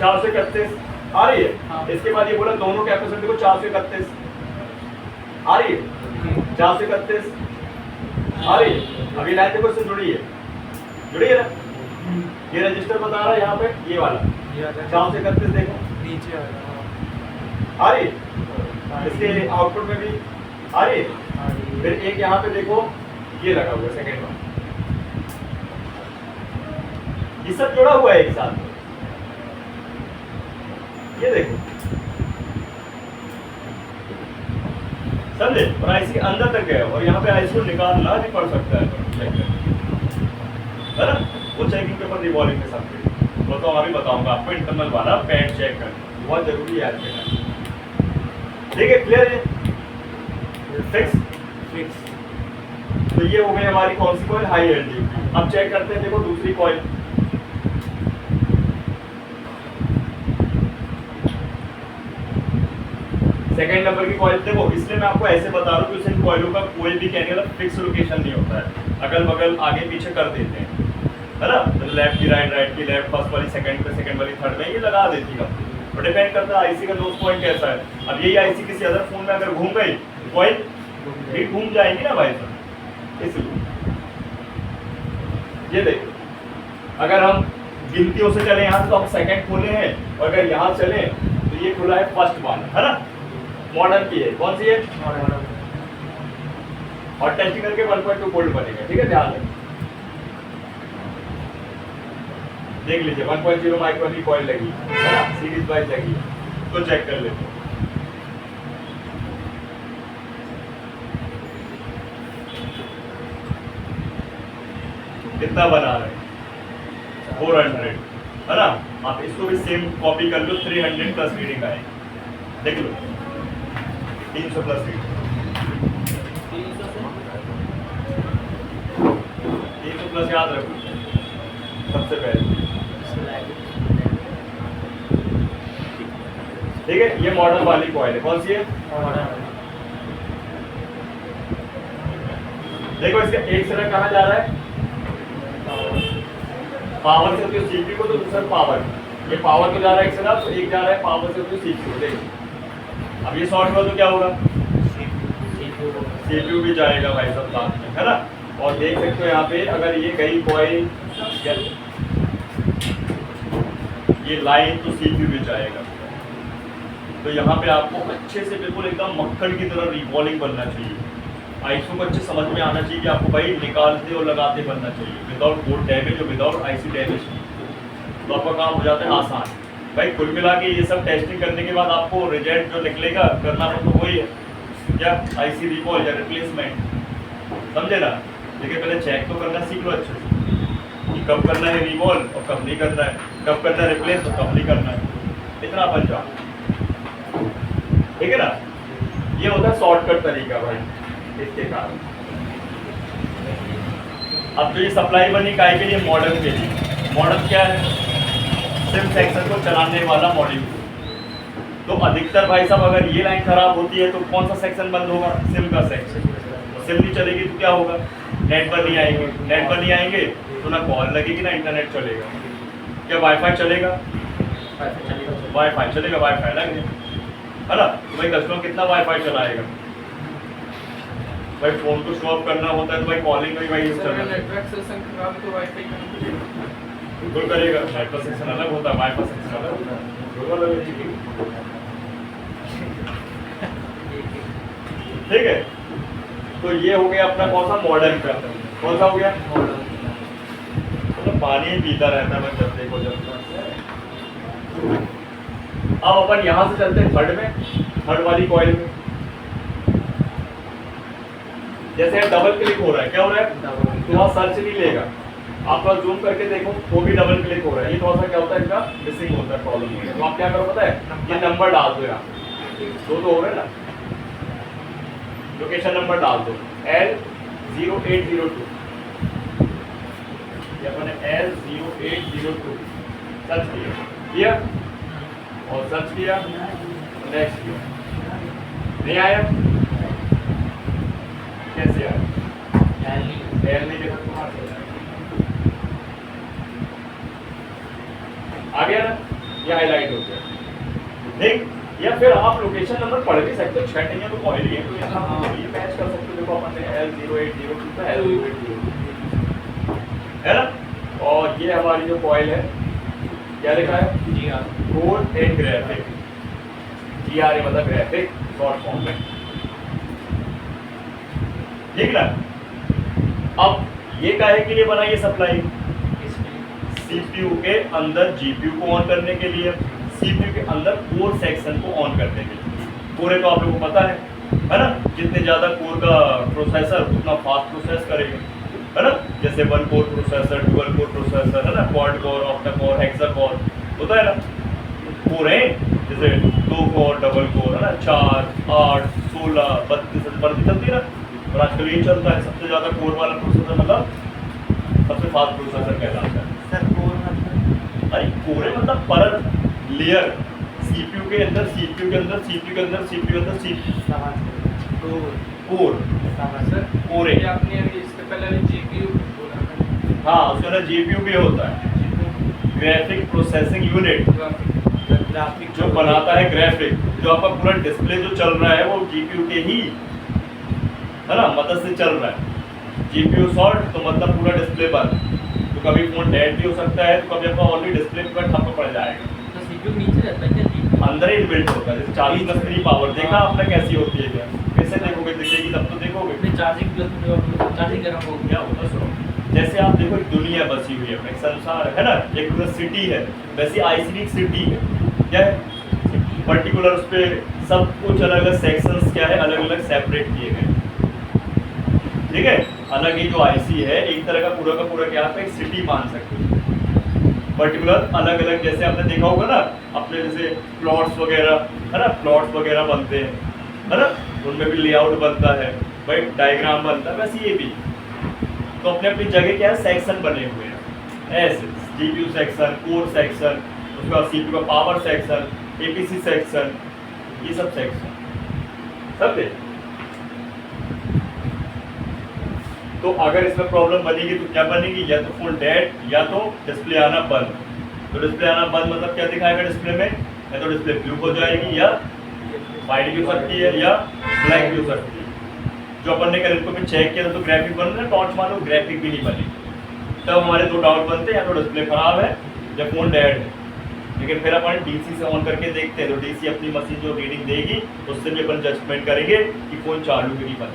431 आ रही है। हाँ। इसके बाद ये बोला दोनों कैपेसिटी को 431 आ रही है, 431 आ रही है। अभी लाइन देखो इससे जुड़ी है ना, ये रजिस्टर बता रहा है यहाँ पे, ये वाला ये वाला 431 देखो नीचे वाला, आ रही है, इसके आउटपुट में भी आ रही है। हाँ, ये- फिर एक यहाँ पे देखो ये लगा हुआ है सेकेंड वन, ये सब जुड़ा हुआ है एक साथ, ये देखो समझे, और आईसी के अंदर तक गया, और यहाँ पे आईसी को निकालना भी पड़ सकता है ना, वो चेकिंग पेपर रिवॉल्विंग के साथ वो तो अभी बताऊंगा आपको। इंटरनल वाला पैड चेक करना बहुत जरूरी है आज के टाइम। ठीक है, क्लियर है, फिक्स। तो ये हो गई हमारी कौन सी कॉइल, हाई एलडी। अब चेक करते हैं, देखो दूसरी कॉइल, सेकंड नंबर की कॉइल देखो, इसलिए मैं आपको ऐसे बता रहा हूँ कि इन कॉइलों का कोई भी कहने का फिक्स लोकेशन नहीं होता है, अगल बगल आगे पीछे कर देते हैं, है ना, लेफ्ट की राइट, राइट की लेफ्ट, फर्स्ट वाली सेकंड पे, सेकंड वाली थर्ड में, ये लगा देती है। तो डिपेंड करता है आईसी का नोज पॉइंट कैसा है। अब यही आईसी किसी अदर फोन में अगर घूम गई, कॉइल भी घूम जाएंगी ना भाई साहब, इसलिए ये देखो, अगर हम गिनतियों से चले यहाँ से, तो हम सेकंड खोले हैं, और अगर यहाँ चले तो ये खुला है फर्स्ट वन, है ना, मॉडल की है, कौन सी है, और टेस्टिंग करके 1.2 वोल्ट बनेगा। ठीक है, ध्यान रखें, देख लीजिए 1.0 माइक्रोन की कॉइल लगी है ना, सीरीज वाइज लगी, तो चेक कर लेते हैं। कितना बना रहे हैं, 400, है ना, आप इसको भी सेम कॉपी कर लो, 300 प्लस रीडिंग आए, देख लो 300 प्लस रीडिंग, 300 प्लस याद रखो सबसे पहले। ठीक है, ये मॉडल वाली कॉइल है, कौन सी है, देखो इसका एक सिरा कहाँ जा रहा है, पावर से तो सीपीयू को, तो दूसरा पावर, ये पावर को जा रहा है एक सिरा, तो एक जा रहा है पावर से तो सीपीयू। देखो अब ये शॉर्ट हुआ तो क्या होगा, सीपीयू भी जाएगा भाई सब साथ में, है ना, और देख सकते हो यहाँ पे अगर ये गई कॉइल ये लाइन, तो सीपीयू भी जाएगा। तो यहाँ पे आपको अच्छे से बिल्कुल एकदम मक्खन की तरह रिवॉल्विंग बनना चाहिए, आईसी को अच्छे समझ में आना चाहिए कि आपको भाई निकालते और लगाते बनना चाहिए, विदाउट बोर्ड डैमेज और विदाउट आईसी डैमेज, तो आपका काम हो जाता है आसान। भाई कुल मिला के ये सब टेस्टिंग करने के बाद आपको रिजल्ट जो निकलेगा करना तो वही है, क्या आईसी रिकॉल या रिप्लेसमेंट, समझे ना। लेकिन पहले चेक तो करना सीख लो अच्छे से कि कब करना है रिवॉल और कब नहीं करना है, कब करना है रिप्लेस और कब नहीं करना है, इतना बन जाओ, ठीक है ना। ये होता है शॉर्टकट तरीका भाई इसके कारण। अब जो ये सप्लाई बनी काय के लिए, मॉडल के लिए, मॉडल क्या है, सिम सेक्शन को चलाने वाला मॉड्यूल। तो अधिकतर भाई साहब अगर ये लाइन खराब होती है तो कौन सा सेक्शन बंद होगा, सिम का सेक्शन। सिम नहीं चलेगी तो क्या होगा, नेट पर नहीं आएंगे, नेट पर नहीं आएंगे तो ना कॉल लगेगी ना इंटरनेट चलेगा। क्या वाईफाई चलेगा, वाईफाई चलेगा, वाईफाई लगे, है ना। तो भाई कस्टमर कितना वाईफाई चलाएगा, भाई फोन को स्टॉप करना होता है तो भाई कॉलिंग में भाई यूज करना है। नेटवर्क सेशन खराब तो वाईफाई बिल्कुल करेगा। बाईपास सेक्शन अलग होता है, बाईपास सेक्शन अलग होता है, दोनों अलग है। ठीक है, तो ये हो गया अपना कौन सा मॉडर्न का, कौन सा हो गया तो पानी पीता रहता है मैं जब देखो जब। अब अपन यहां से चलते हैं थर्ड में, थर्ड वाली कॉइल में। जैसे डबल क्लिक हो रहा है, क्या हो रहा है तो वहां सर्च नहीं लेगा, आप थोड़ा जूम करके देखो वो भी डबल क्लिक हो रहा है। ये थोड़ा सा क्या होता है इसका मिसिंग होता है, प्रॉब्लम हो गया। तो आप क्या करो पता है, ये नंबर डाल दो यहाँ, दो तो हो गए ना, लोकेशन नंबर डाल दो L0802, ये अपने L0802 सर्च किया और सर्च किया, नेक्स्ट किया, नहीं आया, कैसे आया एल नहीं देखा, आ गया ना, ये हाईलाइट हो गया। ठीक, या फिर आप लोकेशन नंबर पढ़ भी सकते हो, छठ नहीं है तो कॉइल ही है तो यहाँ ये मैच कर सकते हो। देखो अपन ने L0802 था, L0802 है ना, और ये हमारी जो कॉइल है क्या लिखा है कोड एंड ग्राफिक, GRA मतलब ग्राफिक शॉर्ट फॉर्म में। ठीक ना, अब ये काहे के लिए बनाई है सप्लाई, CPU के अंदर GPU को ऑन करने के लिए, CPU के अंदर कोर सेक्शन को ऑन करने के लिए। कोर तो आप लोगों को पता है ना, जितने ज़्यादा कोर का प्रोसेसर उतना फास्ट प्रोसेस करेगा, है ना। जैसे 1 core processor, dual core processor, है ना, quad core, octa core, hexa core होता है ना। कोर है जैसे 2 कोर, डबल कोर, है ना, 4, 8, 16, 32 बढ़ती चलती है ना, और आजकल ये चलता है सबसे ज़्यादा कोर वाला प्रोसेसर, मतलब सबसे फास्ट प्रोसेसर कहलाता है। सर कोर मतलब अरे कोर मतलब पर लेयर, CPU के अंदर, CPU के अंदर, CPU के अंदर, CPU के अंदर, CPU कोर सर कोर ये आपने अभी इससे पहले GPU बोला था। हाँ, उसके अंदर GPU भी होता है, ग्राफिक प्रोसेसिंग यूनिट, ग्राफिक जो बनाता है ग्राफिक, जो आपका पूरा डिस्प्ले जो चल रहा है वो GPU के ही, है ना, मदद से चल रहा है। GPU शॉर्ट तो मतलब पूरा डिस्प्ले बंद, तो कभी फोन डेड भी हो सकता है, तो कभी आपका ऑलरेडी डिस्प्ले पर ठप्प पड़ जाएगा। तो CPU नीचे रहता है क्या जी? अंदर ही इनबिल्ट होता है, जैसे 40 पावर देखा आपने कैसी होती है, क्या कैसे देखोगे, दिखेगी तब तो देखोगे। अपने चार्जिंग प्लस में जो चार्जिंग गर्म हो क्या होता है सुनो, जैसे आप देखो एक दुनिया बसी हुई है, एक संसार है ना, एक पूरा सिटी है, वैसे आइसनी सिटी है, क्या है पर्टिकुलर, उस पर सब कुछ अलग अलग सेक्शंस क्या है, अलग अलग सेपरेट किए गए। ठीक है, अलग ही जो आईसी है एक तरह का पूरा क्या आप एक सिटी मान सकते हो, पर्टिकुलर अलग अलग। जैसे आपने देखा होगा ना अपने जैसे प्लॉट्स वगैरह, है ना, प्लॉट्स वगैरह बनते हैं, है ना, उनमें भी लेआउट बनता है भाई, डायग्राम बनता है, वैसे ये भी तो अपने अपनी जगह क्या है सेक्शन बने हुए हैं ऐसे, GPU सेक्शन, कोर सेक्शन, उसके बाद CPU का पावर सेक्शन, APC सेक्शन, ये सब सेक्शन समझे। तो अगर इसमें प्रॉब्लम बनेगी तो क्या बनेगी, या तो फुल डेड या तो डिस्प्ले आना बंद। तो डिस्प्ले आना बंद मतलब क्या दिखाएगा डिस्प्ले में, या तो डिस्प्ले ब्लू हो जाएगी, या वाइट भी हो सकती है, या ब्लैक भी हो सकती है। जो अपन ने कल इसको भी चेक किया तो ग्राफिक बन रहा है, टॉर्च मारो ग्राफिक भी नहीं बनी, तब हमारे दो डाउट बनते हैं, या तो डिस्प्ले खराब है या फोन डेड है। लेकिन फिर अपन DC से ऑन करके देखते हैं, तो DC अपनी मशीन जो रीडिंग देगी उससे भी अपन जजमेंट करेंगे कि फोन चालू भी नहीं बना,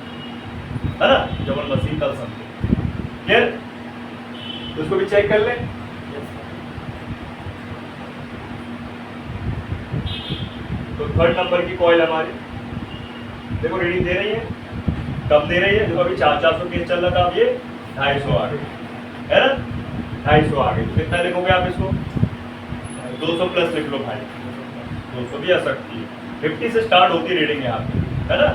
है ना, जब अपन मशीन कल समझे। क्लियर, तो उसको भी चेक कर लें। तो थर्ड नंबर की कॉइल हमारी देखो रीडिंग दे रही है, कब दे रही है, देखो अभी 400 केस चल रहा था, अब ये 250 आ गई, है ना, 250 आ गई। तो कितना लिखोगे आप इसको, 200 प्लस लिख लो भाई, 200 भी आ सकती है, 50 से स्टार्ट होती है रीडिंग यहाँ पे, है ना,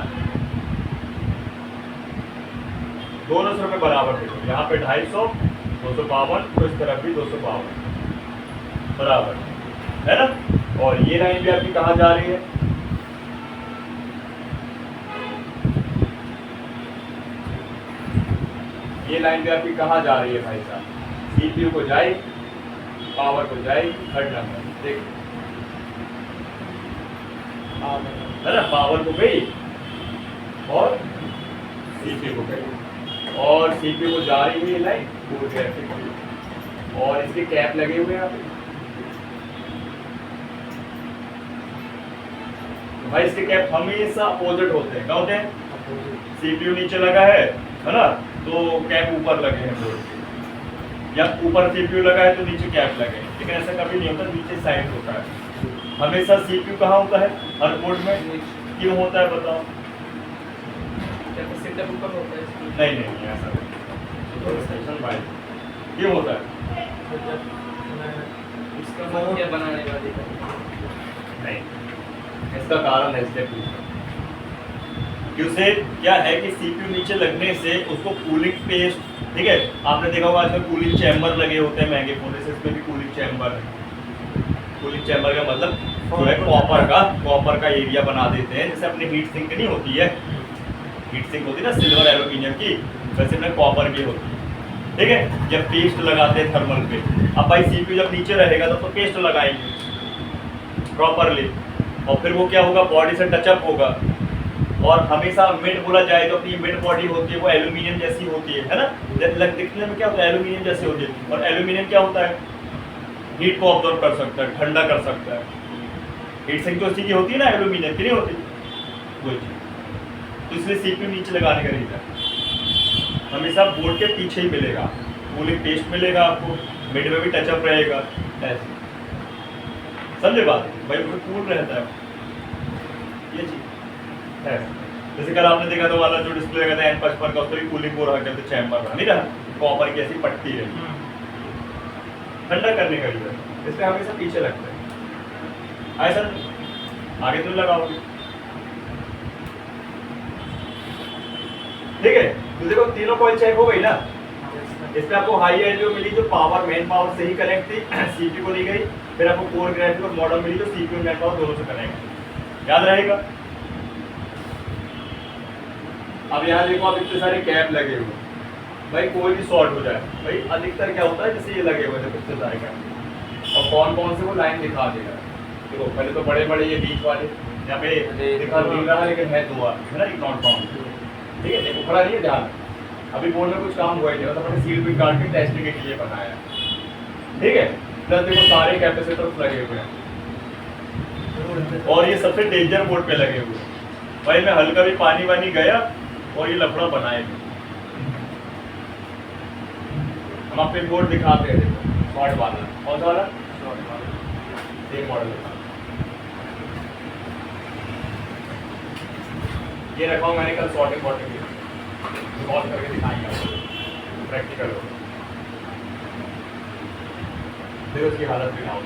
दोनों सौ रुपये बराबर देखो, यहाँ पे 250, 252, तो इस तरफ भी 252 बराबर, है ना। और ये लाइन भी आपकी कहाँ जा रही है, ये लाइन भी आपकी कहाँ जा रही है भाई साहब, CPU को जाएगी, पावर को जाएगी, थर्ड नंबर देखो, है ना, पावर को गई और CPU को गई, और CPU को जा रही है लाइन पूरे ग्राफिक, और इसके कैप लगे हुए हैं यहाँ पे। भाई इसके कैप हमेशा अपोजिट होते हैं, क्या होते हैं? सीपीयू नीचे लगा है ना, तो कैप ऊपर लगे हैं बोर्ड के, या ऊपर सीपीयू लगा है तो नीचे कैप लगे हैं। लेकिन ऐसा कभी नहीं होता, नीचे साइड होता है हमेशा। सीपीयू कहाँ होता है हर बोर्ड में? क्यों होता है बताओ? कैपेसिटर ऊपर होता है इसकी। नहीं नहीं ऐसा नहीं, भाई क्यों होता है? इसका मतलब क्या बनाने वाली है? नहीं, इसका कारण है इसलिए पूछा। क्योंसे क्या है कि सीपीयू नीचे लगने से उसको कूलिंग पेस्ट, ठीक है, आपने देखा होगा आजकल कूलिंग चैम्बर लगे होते हैं महंगे फोन से, इसमें भी कूलिंग चैम्बर है। कूलिंग चैम्बर का मतलब जो है कॉपर का एरिया बना देते हैं, जैसे अपनी हीट सिंक नहीं होती है, हीट सिंक होती है ना सिल्वर एल्यूमिनियम की, वैसे में कॉपर की होती है, ठीक है। जब पेस्ट लगाते हैं थर्मल पे, अब भाई सीपीयू जब नीचे रहेगा तो पेस्ट लगाएंगे प्रॉपरली, और फिर वो क्या होगा, बॉडी से टचअप होगा। और हमेशा मिड बोला जाए तो अपनी मिड बॉडी होती है वो एल्यूमिनियम जैसी होती है ना, दिखने में क्या होता है एल्यूमिनियम जैसी होती है। और एल्यूमिनियम क्या होता है, हीट को ऑब्जर्व कर सकता है, ठंडा कर सकता है। हीट सिंक तो उसी की होती है ना, एल्यूमिनियम की नहीं होती वही चीज। तो इसलिए सीपीयू नीचे लगाने का रीजन हमेशा बोर्ड के पीछे ही मिलेगा, कूलिंग पेस्ट मिलेगा आपको, मिड में भी टचअप रहेगा, ऐसे समझे बात भाई, कूल रहता है ये चीज है। जैसे कल आपने देखा था वाला जो डिस्प्ले लगा था N55 का, उसको भी कूलिंग को रहा करते चैम्बर रहा नहीं रहा, कॉपर की ऐसी पट्टी है ठंडा करने का रीजन, इसलिए हमेशा पीछे लगता है। ऐसा आगे तो लगाओगे, ठीक है। तो देखो तीनों कॉइल चेक हो गई ना, इसमें आपको हाई एज जो मिली जो पावर मेन पावर से ही कनेक्ट थी सीपीयू को दी गई, फिर आपको कोर ग्राफिक और मॉडल मिली जो सीपीयू मेन पावर दोनों से कनेक्ट, याद रहेगा। अब यहाँ देखो आप इतने सारे कैप लगे हुए, भाई कोई भी शॉर्ट हो जाए, भाई अधिकतर क्या होता है जैसे ये लगे हुए थे इतने सारे कैप, और कौन कौन से वो लाइन दिखा देगा। देखो पहले तो बड़े बड़े ये बीच वाले यहाँ पे दिखा नहीं रहा, लेकिन है दो है ना, एक नॉट बाउंड, ठीक है। देखो खड़ा नहीं है ध्यान, अभी बोर्ड में कुछ काम हुआ ही नहीं, तो मैंने सील भी काट के टेस्टिंग के लिए बनाया, ठीक है। प्लस देखो सारे कैपेसिटर्स लगे हुए हैं, और ये सबसे डेंजर बोर्ड पे लगे हुए हैं भाई। मैं हल्का भी पानी वानी गया और ये लफड़ा बनाए। हम आपको बोर्ड दिखाते हैं, देखो शॉर्ट वाला, कौन सा वाला? सेम मॉडल ये रखा हूँ मैंने कल शॉर्टिंग बॉटल की, सॉल्व करके दिखाएंगे आपको, प्रैक्टिकल हो। देखो उसकी हालत भी ना हो,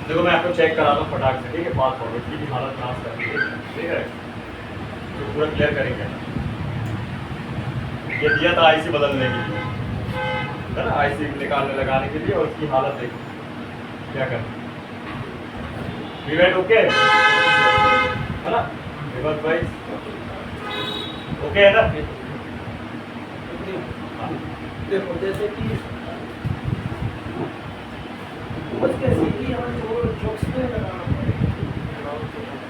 देखो मैं आपको चेक करा दूँ फटाक से, ठीक है। फास्ट फॉरवर्ड की भी हालत नाश करनी है, ठीक है, तो पूरा क्लियर करेंगे। ये दिया था आईसी बदलने के लिए, है ना, आईसी निकालने लगाने के लिए, और उसकी हालत देखो क्या करना। वीवेट ओके है ना, विवाद भाई ओके है ना। देखो जैसे कि उसके सीधी हमें जो चॉक्स पे लगाना पड़ेगा,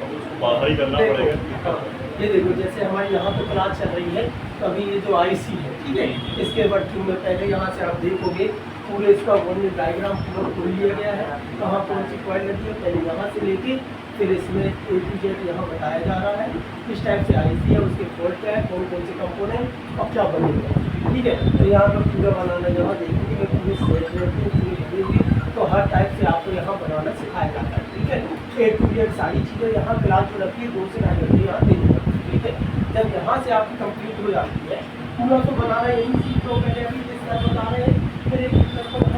उसको बाहर ही करना पड़ेगा। ये देखो जैसे हमारे यहाँ पे क्लास चल रही है, तो अभी ये जो आईसी है, ठीक है, इसके वर्किंग में पहले यहाँ से आप देखोगे पूरे इसका वर्निंग डायग्राम पूरा खोल लिया गया है, कहाँ कौन सी कॉइल लगी है, पहले यहाँ से लेके फिर इसमें A to Z यहाँ बताया जा रहा है, किस टाइप से आईसी है, उसके फॉल्ट क्या है, कौन कौन से कंपोनेंट और क्या बनेगा, ठीक है। तो यहाँ पर पूरा बनाना, यहाँ देखेंगे पूरी सेट पूरी बनेगी, तो हर टाइप से आपको यहाँ बनाना सिखाया जाता है, ठीक है। A to Z सारी चीज़ें यहाँ क्लास में रखी है, 2 से 9 घंटे यहाँ देनी पड़ती है, ठीक है। जब यहाँ से आपकी कंप्लीट हो जाती है, पूरा तो बनाना यही चीज़ तो पहले अभी जिस तरह बता रहे हैं, फिर एक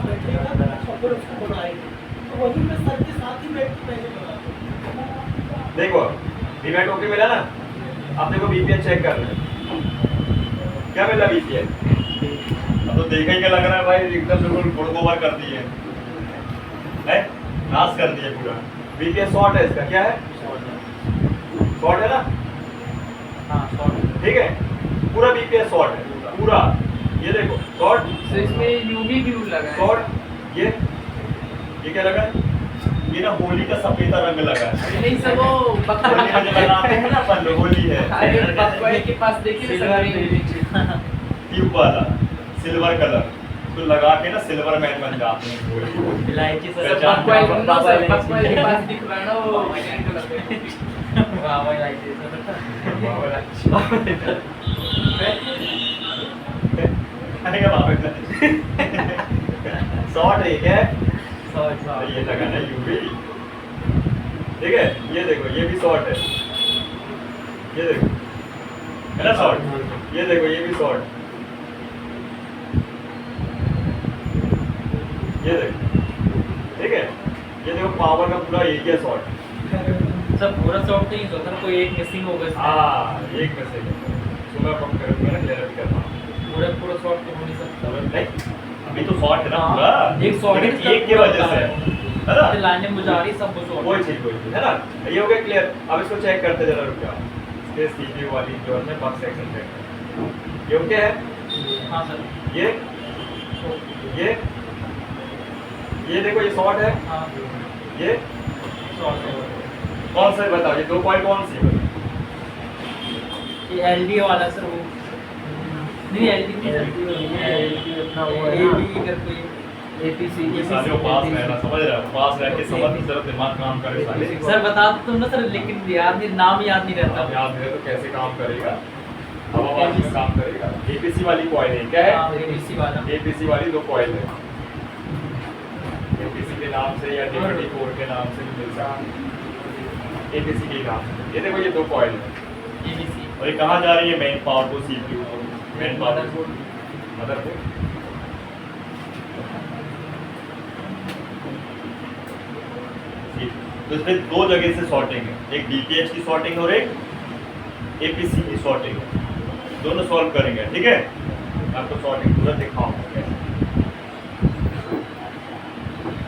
बैठेगा और फिर उसको बनाएंगे, तो वहीं पे सर के साथ ही बैठ के पहले बनाते हैं। देखो वीवेट ओके मिला ना, आप देखो बीपीएन चेक कर रहे हैं, क्या मिला बीपीएन? अब तो देखा ही क्या लग रहा है भाई, एकदम बिल्कुल गुड़ गोबर कर दिए है, नाश कर दिए पूरा। बीपीएन शॉर्ट है इसका, क्या है शॉर्ट है ना, हाँ शॉर्ट, ठीक है, पूरा बीपीएन शॉर्ट है पूरा। ये देखो शॉर्ट, तो इसमें यूवी ग्लू लगा है, शॉर्ट, ये क्या लगा है? ये ना होली का सफेदा रंग लगा है, नहीं सब वो होली में जो लगाते हैं ना अपन लोग, होली है अरे पकवान के पास देखिए ना ट्यूब वाला सिल्वर कलर तो लगा के ना सिल्वर मैन बन जाते हैं पूरे। इलायची से पहचान बकवाल में ना सर, बकवाल के पास दिख रहा है ना वो वाइट कलर पे। वाह वाह इलायची से अरे बाप रे शॉर्ट है क्या है? सॉरी अरे ये लगा ना यूवी, ठीक है ये देखो ये भी शॉर्ट है, ये देखो है ना शॉर्ट, ये देखो ये भी शॉर्ट, ये देखो ठीक है, ये देखो पावर का पूरा एक ही शॉर्ट। सब पूरा शॉट नहीं होता ना, कोई एक मिसिंग होगा इसमें। हाँ एक में से सुबह पंप करूंगा ना क्लियर भी करना पूरा शॉट तो हो नहीं सकता। नहीं अभी तो शॉर्ट है ना पूरा, एक short है, लेकिन एक की वजह से है ना, लाइनें बुझारी सब कुछ कोई चीज है ना, ये हो गया क्लियर। अब इसको चेक करते जरा रुक जाओ, इसके सीपीयू वाली जो है बग सेक्शन चेक, ये ओके है, हाँ सर। ये देखो ये शॉर्ट है, हाँ ये शॉट है। कौन सा है बताओ, ये 2 कॉइल कौन सी है? ये एलडी वाला सर वो नहीं, एलडी नहीं सर, अपना वो है ना एबी करके एपीसी ये सारे वो पास रहना, समझ रहे हो, पास रह के समझ नहीं जरा दिमाग काम करे साले। सर बता दो तुम ना सर, लेकिन याद नहीं, नाम याद नहीं रहता। अब याद है तो कैसे काम करेगा, हवाबाजी में काम करेगा। एपीसी वाली कॉइल है क्या है? एबीसी वाला एपीसी वाली 2 कॉइल है, एपीसी के नाम से या डीवीडी कोड के नाम से भी मिल सकता है, एपीसी के नाम से। ये देखो ये 2 कॉइल है, एबीसी और ये कहाँ जा रही है? मेन पावर को सीपीयू को, मेन पावर को मदरबोर्ड। तो इसमें 2 जगह से सॉर्टिंग है, एक डीटीएच की सॉर्टिंग और एक एपीसी की सॉर्टिंग, दोनों सॉल्व करेंगे ठीक है। आपको सॉर्टिंग पूरा दिखाऊंगा कैसे,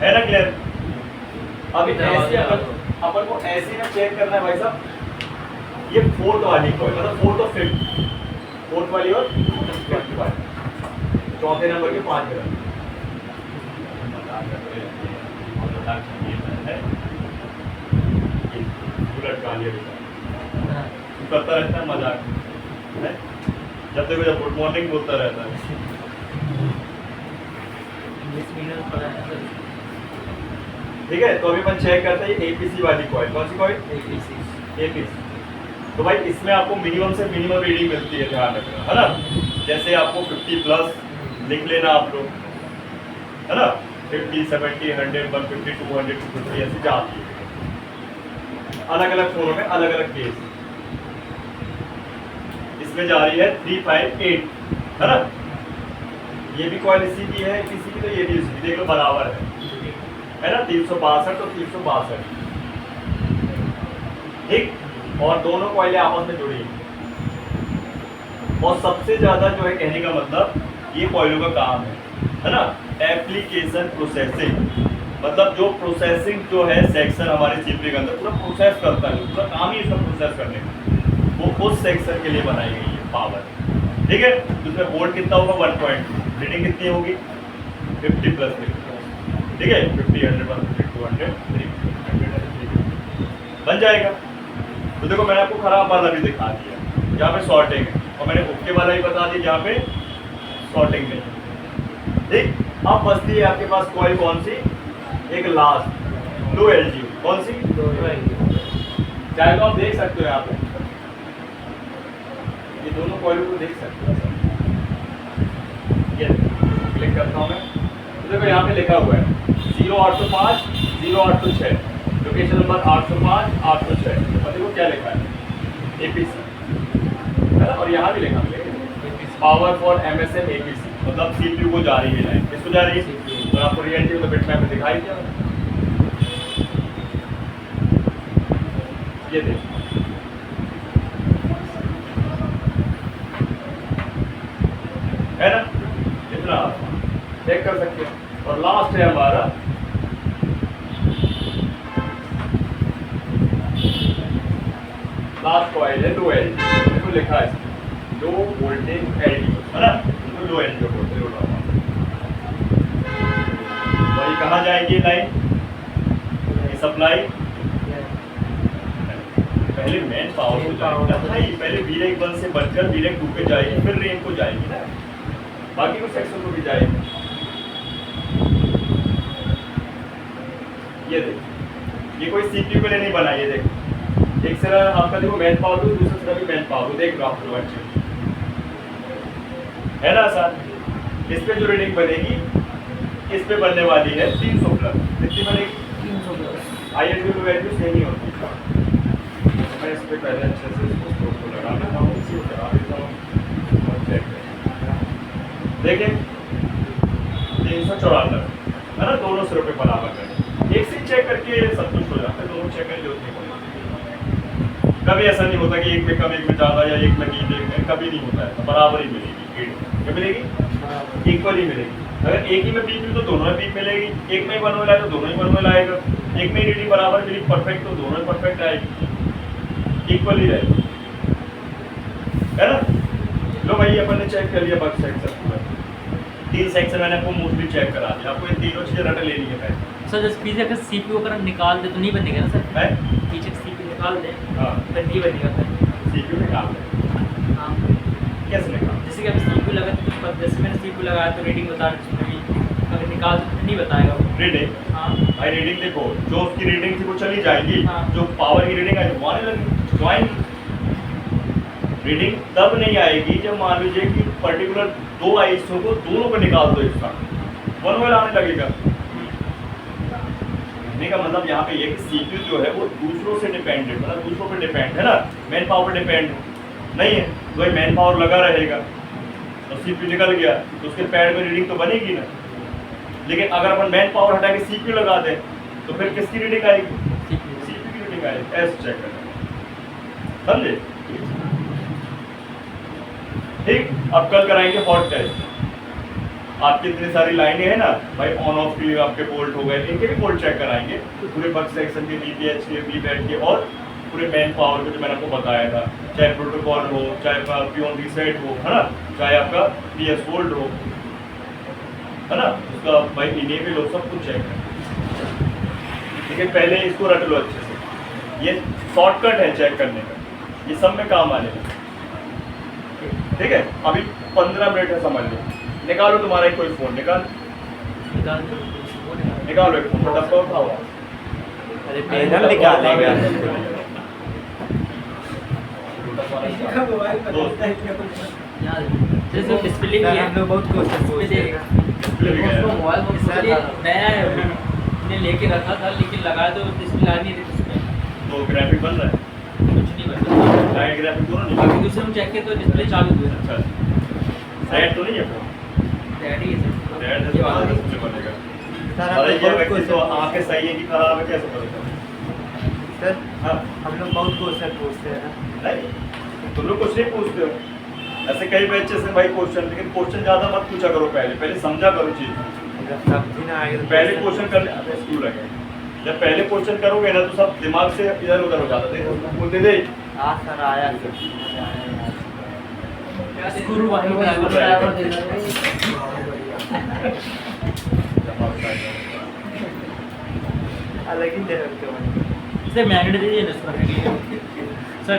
है ना क्लियर? अब ऐसे अपन को ऐसे ना चेक करना है भाई साहब, ये 4th वाली कॉइल मतलब 4th और 5th, 4th वाली और 5th वाली, चौथे नंबर के 5 ग्राम उलट गालियाँ करता रहता है मजाक है? जब देखो जब गुड मॉर्निंग बोलता रहता है। इंग्लिश मीडियम पढ़ा है सर। ठीक है, तो अभी अपन चेक करते हैं एपीसी वाली कॉइल, कौन सी कॉइल? ABC APC. तो भाई इसमें आपको मिनिमम से मिनिमम रीडिंग मिलती है, ध्यान रखना है ना। जैसे आपको 50 प्लस लिख लेना आप लोग, है ना, 50, 70, 100, 150, 200, 250 ऐसे जाती है। अलग अलग फोनों में अलग अलग केस, इसमें जा रही है 358, है ना। ये भी कॉइल इसी की है, किसी की, तो ये भी इसी की, देख लो बराबर है ना, 362 और 362 ठीक। और दोनों कॉइलें आपस में जुड़ी हैं। और सबसे ज्यादा जो है कहने का मतलब ये कॉइलों का काम है ना, एप्लीकेशन प्रोसेसिंग, मतलब जो प्रोसेसिंग जो है सेक्शन हमारे सीपीयू के अंदर पूरा प्रोसेस करता है, पूरा काम ही इसका प्रोसेस करने का, वो उस सेक्शन के लिए बनाई गई है पावर, ठीक है। उसमें वोल्ट कितना होगा 1.2, रीडिंग कितनी होगी 50 प्लस, ठीक है, 50, 100, 150, 200, 300 बन जाएगा। तो देखो मैंने आपको खराब वाला भी दिखा दिया, जहाँ पे शॉर्टिंग है, और मैंने ओके वाला भी बता दिया जहाँ पे शॉर्टिंग नहीं, ठीक। अब बचती है आपके पास कॉइल कौन सी, एक लास्ट लो एलजीयू, कौन सी? चाहे तो आप देख सकते हो यहाँ पे, ये दोनों कॉइलों को देख सकते हो, ये क्लिक करता हूँ मैं, तो देखो यहाँ पे लिखा हुआ है 0805 0806, लोकेशन नंबर 805 806, और देखो क्या लिखा है एपीसी, है ना। और यहाँ भी लिखा है पावर फॉर एमएसएम एपीसी, मतलब सीपीयू को जा रही है लाइन, किसको जा रही है? तो आपको रियलिटी में बिट मैप में दिखाई दिया, ये देखो है ना, इतना चेक कर सकते हो। और लास्ट है हमारा लास्ट कॉइल है लो एल, देखो लिखा है लो वोल्टेज एलडी, है ना, तो लो एल जो बोलते हैं। और ये कहाँ जाएगी लाइन, ये सप्लाई पहले मेन पावर को जाएगी ना भाई, पहले V1 से बढ़कर V2 पे जाएगी, फिर रेन को जाएगी ना, बाकी कुछ सेक्शन को भी जाएगी। ये देख, ये कोई सीपीयू के लिए नहीं बना, ये देख एक सिरा आपका देखो मैन पावर दो, दूसरा सिरा भी मैन पावर दो, देख लो आप लोग अच्छे है ना आसान। इस पे जो रीडिंग बनेगी इस पे बनने वाली है 300 प्लस, कितनी बनेगी 300 प्लस। आईएसबी की वैल्यू सेम ही होती है। मैं इस पे पहले अच्छे से इसको स्टोर को लगा लेता हूँ, इसी को चला देता हूँ और चेक करें। देखिए 394 है ना, दोनों सिरों पे बराबर करें, एक से चेक करके सब कुछ हो जाता है, दोनों चेक करके जरूरत नहीं पड़ेगी। कभी ऐसा नहीं होता कि एक में कम एक में ज़्यादा या एक में तीन एक में, कभी नहीं होता है, तो बराबर ही मिलेगी। क्या मिलेगी? इक्वल ही मिलेगी। अगर एक ही में पीक मिली तो दोनों में पीक मिलेगी, एक में ही वन लाए तो दोनों ही वन आएगा, एक में ही रीडिंग बराबर मिली परफेक्ट तो दोनों में परफेक्ट आएगी, इक्वल ही रहेगी, है ना। लो भाई अपन ने चेक कर लिया बग सेक्शन पूरा, 3 सेक्शन मैंने आपको मोस्टली चेक करा दिया, आपको ये तीनों चीज़ें रट लेनी है पहले। सर जैसे पीछे अगर सीपीयू अगर हम निकाल दे तो नहीं बनेगा ना सर? है पीछे सीपीयू निकाल दे हाँ, तो नहीं बनेगा सर। सीपीयू निकाल दे, हाँ कैसे निकाल? जैसे कि अब सीपीयू लगा तो जैसे मैंने सीपीयू लगाया तो रीडिंग बता रही उसमें भी, अगर निकाल दे तो नहीं बताएगा वो। रीडिंग हाँ भाई, रीडिंग देखो जो उसकी रीडिंग थी वो चली जाएगी, हाँ। जो पावर की रीडिंग आई वो आने लगी, ज्वाइन। रीडिंग तब नहीं आएगी जब मान लीजिए कि पर्टिकुलर 2 आईसीओ को दोनों को निकाल दो एक साथ, वन वेल आने लगेगा। कहने का मतलब यहाँ पे ये कि सीपीयू जो है वो दूसरों से डिपेंडेंट, मतलब दूसरों पे डिपेंड है ना, मैन पावर पे डिपेंड नहीं है, तो भाई मैन पावर लगा रहेगा तो सीपीयू निकल गया तो उसके पैड में रीडिंग तो बनेगी ना। लेकिन अगर अपन मैन पावर हटा के सीपीयू लगा दें तो फिर किसकी रीडिंग आएगी? सीपीयू की रीडिंग आएगी। ऐसे चेक करना, समझे? ठीक, अब कल कराएंगे हॉट टेस्ट। आपकी इतनी सारी लाइनें हैं ना भाई, ऑन ऑफ के आपके बोल्ट हो गए, इनके भी बोल्ट चेक कराएंगे पूरे बग सेक्शन के, बीपीएच के, बीपैट के और पूरे मैन पावर के जो मैंने आपको बताया था, चाहे प्रोटोकॉल हो, चाहे पियोन रीसेट हो, है ना, चाहे आपका पीएस होल्ड हो, है ना, उसका भाई इनेबल हो, सब कुछ चेक करें। लेकिन पहले इसको रट लो अच्छे से, ये शॉर्टकट है चेक करने का, ये सब में काम आने लगा। ठीक है, अभी 15 मिनट है, समझ लो। निकालो तुम्हारा ही कोई फोन, निकालो एक फोन, डब्बा उठाओ। अरे पेनल निकालेगा। मोबाइल बताता है क्या? जैसे डिस्प्ले भी है, हम लोग बहुत कोशिश डिस्प्ले डिस्प्ले भी गया। उसको मोबाइल फोन सर, नया है वो, मैंने लेके रखा था लेकिन लगाया तो डिस्प्ले आ नहीं रही उसमें, तो ग्राफिक बन रहा है, कुछ नहीं बना। लाइट ग्राफिक दोनों नहीं। अभी दूसरे में चेक किया तो डिस्प्ले चालू हुई। अच्छा, सेट तो नहीं है फोन, डैडी है सर, सेट है तो बाद में डिस्प्ले बनेगा। सर हम अरे लोग ये बहुत व्यक्ति तो क्वेश्चन आंखें सही है कि खराब है, कैसे पता? सर हाँ हम लोग बहुत क्वेश्चन पूछते हैं ना। नहीं, तुम लोग कुछ नहीं पूछते हो, ऐसे कई बच्चे से भाई क्वेश्चन, लेकिन क्वेश्चन ज़्यादा मत पूछा करो, पहले समझा करो चीज़। अगर समझी ना आएगा तो पहले क्वेश्चन कर ले, स्कूल लगे जब पहले क्वेश्चन करोगे ना तो सब दिमाग से इधर उधर हो जाता है, बोलते थे हाँ सर आया सर। स्क्रू वाली ड्राइवर दे दो। अलग ही लेवल के बने। सर मैग्नेट दे दीजिए ना उसको। सर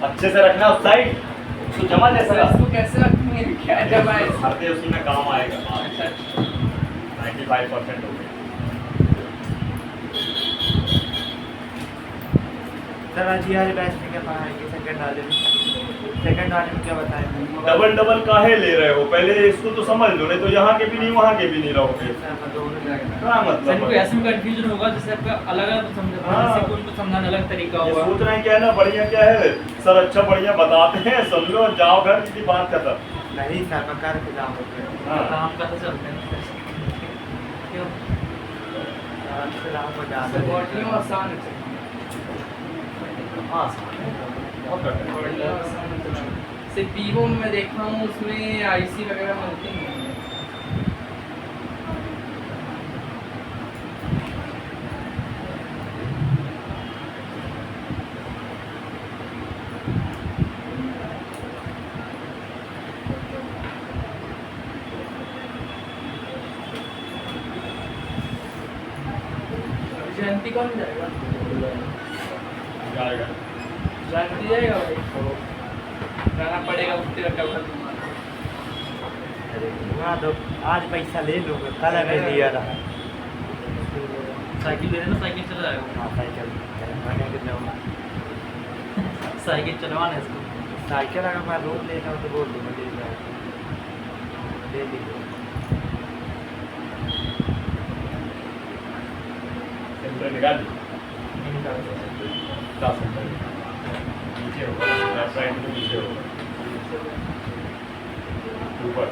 अच्छे से रखना उस साइड, तो जमा जैसा सर, इसको कैसे रखेंगे, क्या जब आए? हरते उसी में काम आएगा। अच्छा, 95% हो गया। सर आज ये वाले बैच में क्या पढ़ाएंगे? सेकंड वाले में, सेकंड वाले में क्या बताएंगे? डबल डबल काहे ले रहे हो? पहले इसको तो समझ लो, नहीं तो यहाँ के भी नहीं वहाँ के भी नहीं रहोगे। सर मैं दोनों जाएगा। क्या सर मतलब कोई है? ऐसे में कंफ्यूजन होगा जैसे आपका अलग अलग समझा, हाँ। जैसे कोई को समझाने अलग तरीका ये होगा। सोच रहे हैं क्या है ना, बढ़िया क्या है सर, अच्छा बढ़िया बताते हैं, समझो जाओ घर, किसी बात का था। नहीं सर मैं कर के जाऊँगा। हाँ। काम का तो चलते हैं क्यों? सर, बहुत ही आसान है। हाँ बहुत करते हैं। बढ़िया आसान है। सिर्फ वीवो में मैं देख रहा हूँ, उसमें आईसी वगैरह मिलती नहीं है। जयंती कौन जाएगा? जाएगा। जयंती जाएगा भाई, जाना पड़ेगा, उसके रखा हुआ। अरे वहाँ तो आज पैसा ले लूँगा, कल हमें लिया था। साइकिल दे देना, साइकिल चला जाएगा। हाँ साइकिल मैंने कितना हुआ साइकिल चलवाना है इसको। साइकिल अगर मैं रोड लेता हूँ तो बोल दूँगा ले जाओ, ले लीजिए। सेंटर निकाल दी नहीं निकाल सकते। सेंटर नीचे होगा, लेफ्ट साइड में नीचे होगा, ऊपर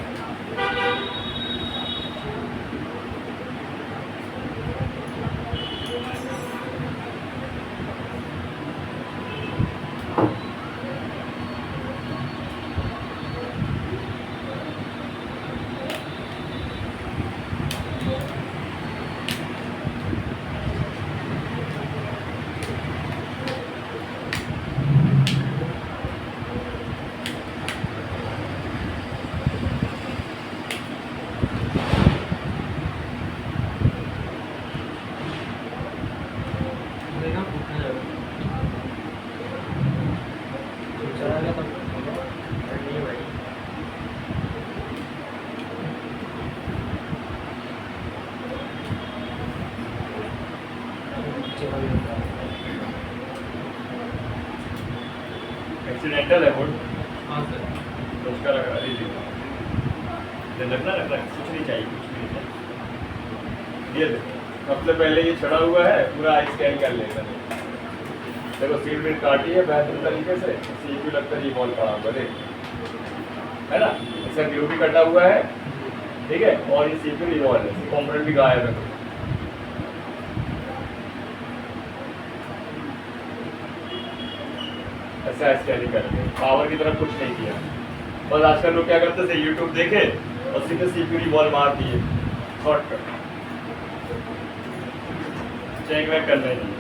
देखा पूछना जाएगा। चला गया तो नहीं भाई। एक्सीडेंटल है वुड हाँ सर। तो उसका लगा दे लगना कुछ नहीं चाहिए, कुछ नहीं चाहिए। ये देखो सबसे पहले ये चढ़ा हुआ है, पूरा आई स्कैन कर लेगा। देखो सीट बीट काटी है बेहतरीन तरीके से, CPU लगता है रिवॉल्व पड़ा हुआ देख, है ना, इसका ग्लू भी कटा हुआ है, ठीक है, और ये CPU रिवॉल्व है, कॉम्पोनेंट भी गायब है। ऐसा स्कैनिंग करके पावर की तरफ कुछ नहीं किया। बस आजकल लोग क्या करते थे, यूट्यूब देखे और सीधे CPU रिवॉल्व मार दिए, शॉर्टकट चेक वैक कर लेंगे।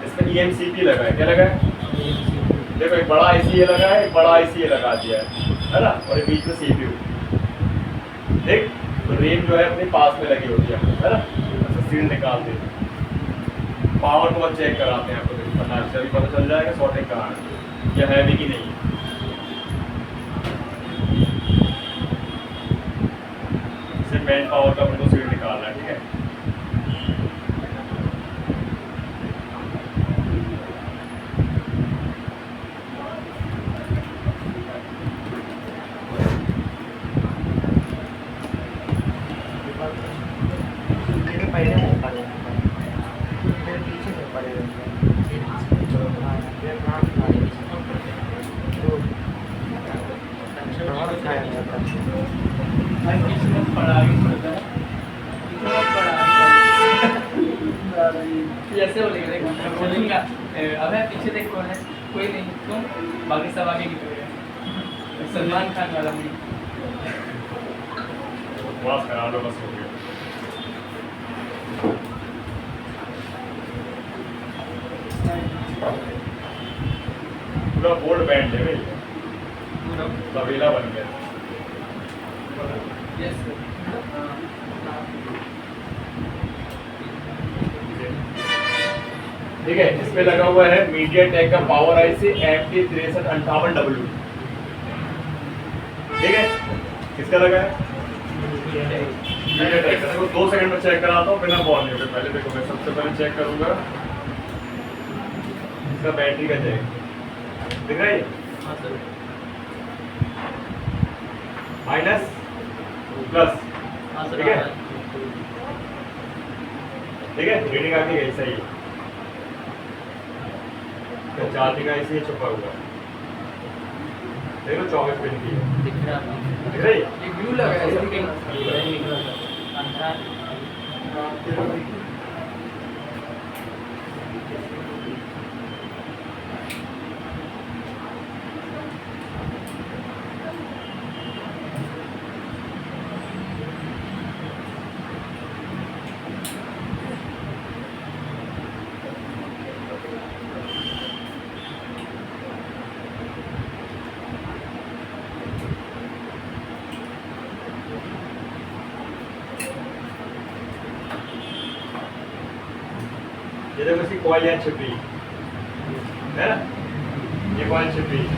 इसमें EMCP लगा है, क्या लगा है? देखो एक बड़ा ICA लगा है, एक बड़ा ICA लगा दिया है ना, और एक बीच में CPU। देख तो रेंज जो है अपने पास में लगी होती है ना, सीट निकाल दे। पावर को चेक कराते हैं आपको, पता चल जाएगा शॉर्टिंग कहाँ है, या है भी कि नहीं। सिर्फ मेन पावर का अपने को सीट निकालना है, ठीक है। मेरे पहले में पड़े, मेरे पीछे में पड़े रहते हैं। हाँ, मेरे नाम था तो बहुत खाया जाता है। भाई किस्मत पड़ा आगे पड़ता है, किस्मत पड़ा आगे। ऐसे बोलेगा, देखो मैं बोलूँगा अबे पीछे देख कौन है, कोई नहीं, तुम बाकी सब आगे निकल गए। सलमान खान वाला मूवी। बस करा लो, बस हो गया। पूरा बोर्ड बैंड है भाई, तबेला बन गया। Yes sir. ठीक है, इसमें लगा हुआ है मीडियाटेक का पावर IC MT6358W। ठीक है, किसका लगा है? मीडियाटेक का। 2 सेकंड में चेक कराता हूँ बिना बॉल नहीं। पहले देखो, मैं सबसे पहले चेक करूंगा इसका बैटरी का चेक। दिख रहा है हाँ सर। माइनस प्लस, हाँ सर। ठीक है, ठीक है, रीडिंग आती है सही है। चार्जिंग का इसी छुपा हुआ है, देखो 24 पिन की है, दिख रहा है। दिख रही है? ये ग्लू लगा है इसमें। अंधेरा ये देखो इसकी कॉइल यहाँ छिप रही है ना, ये कॉइल छिप रही है,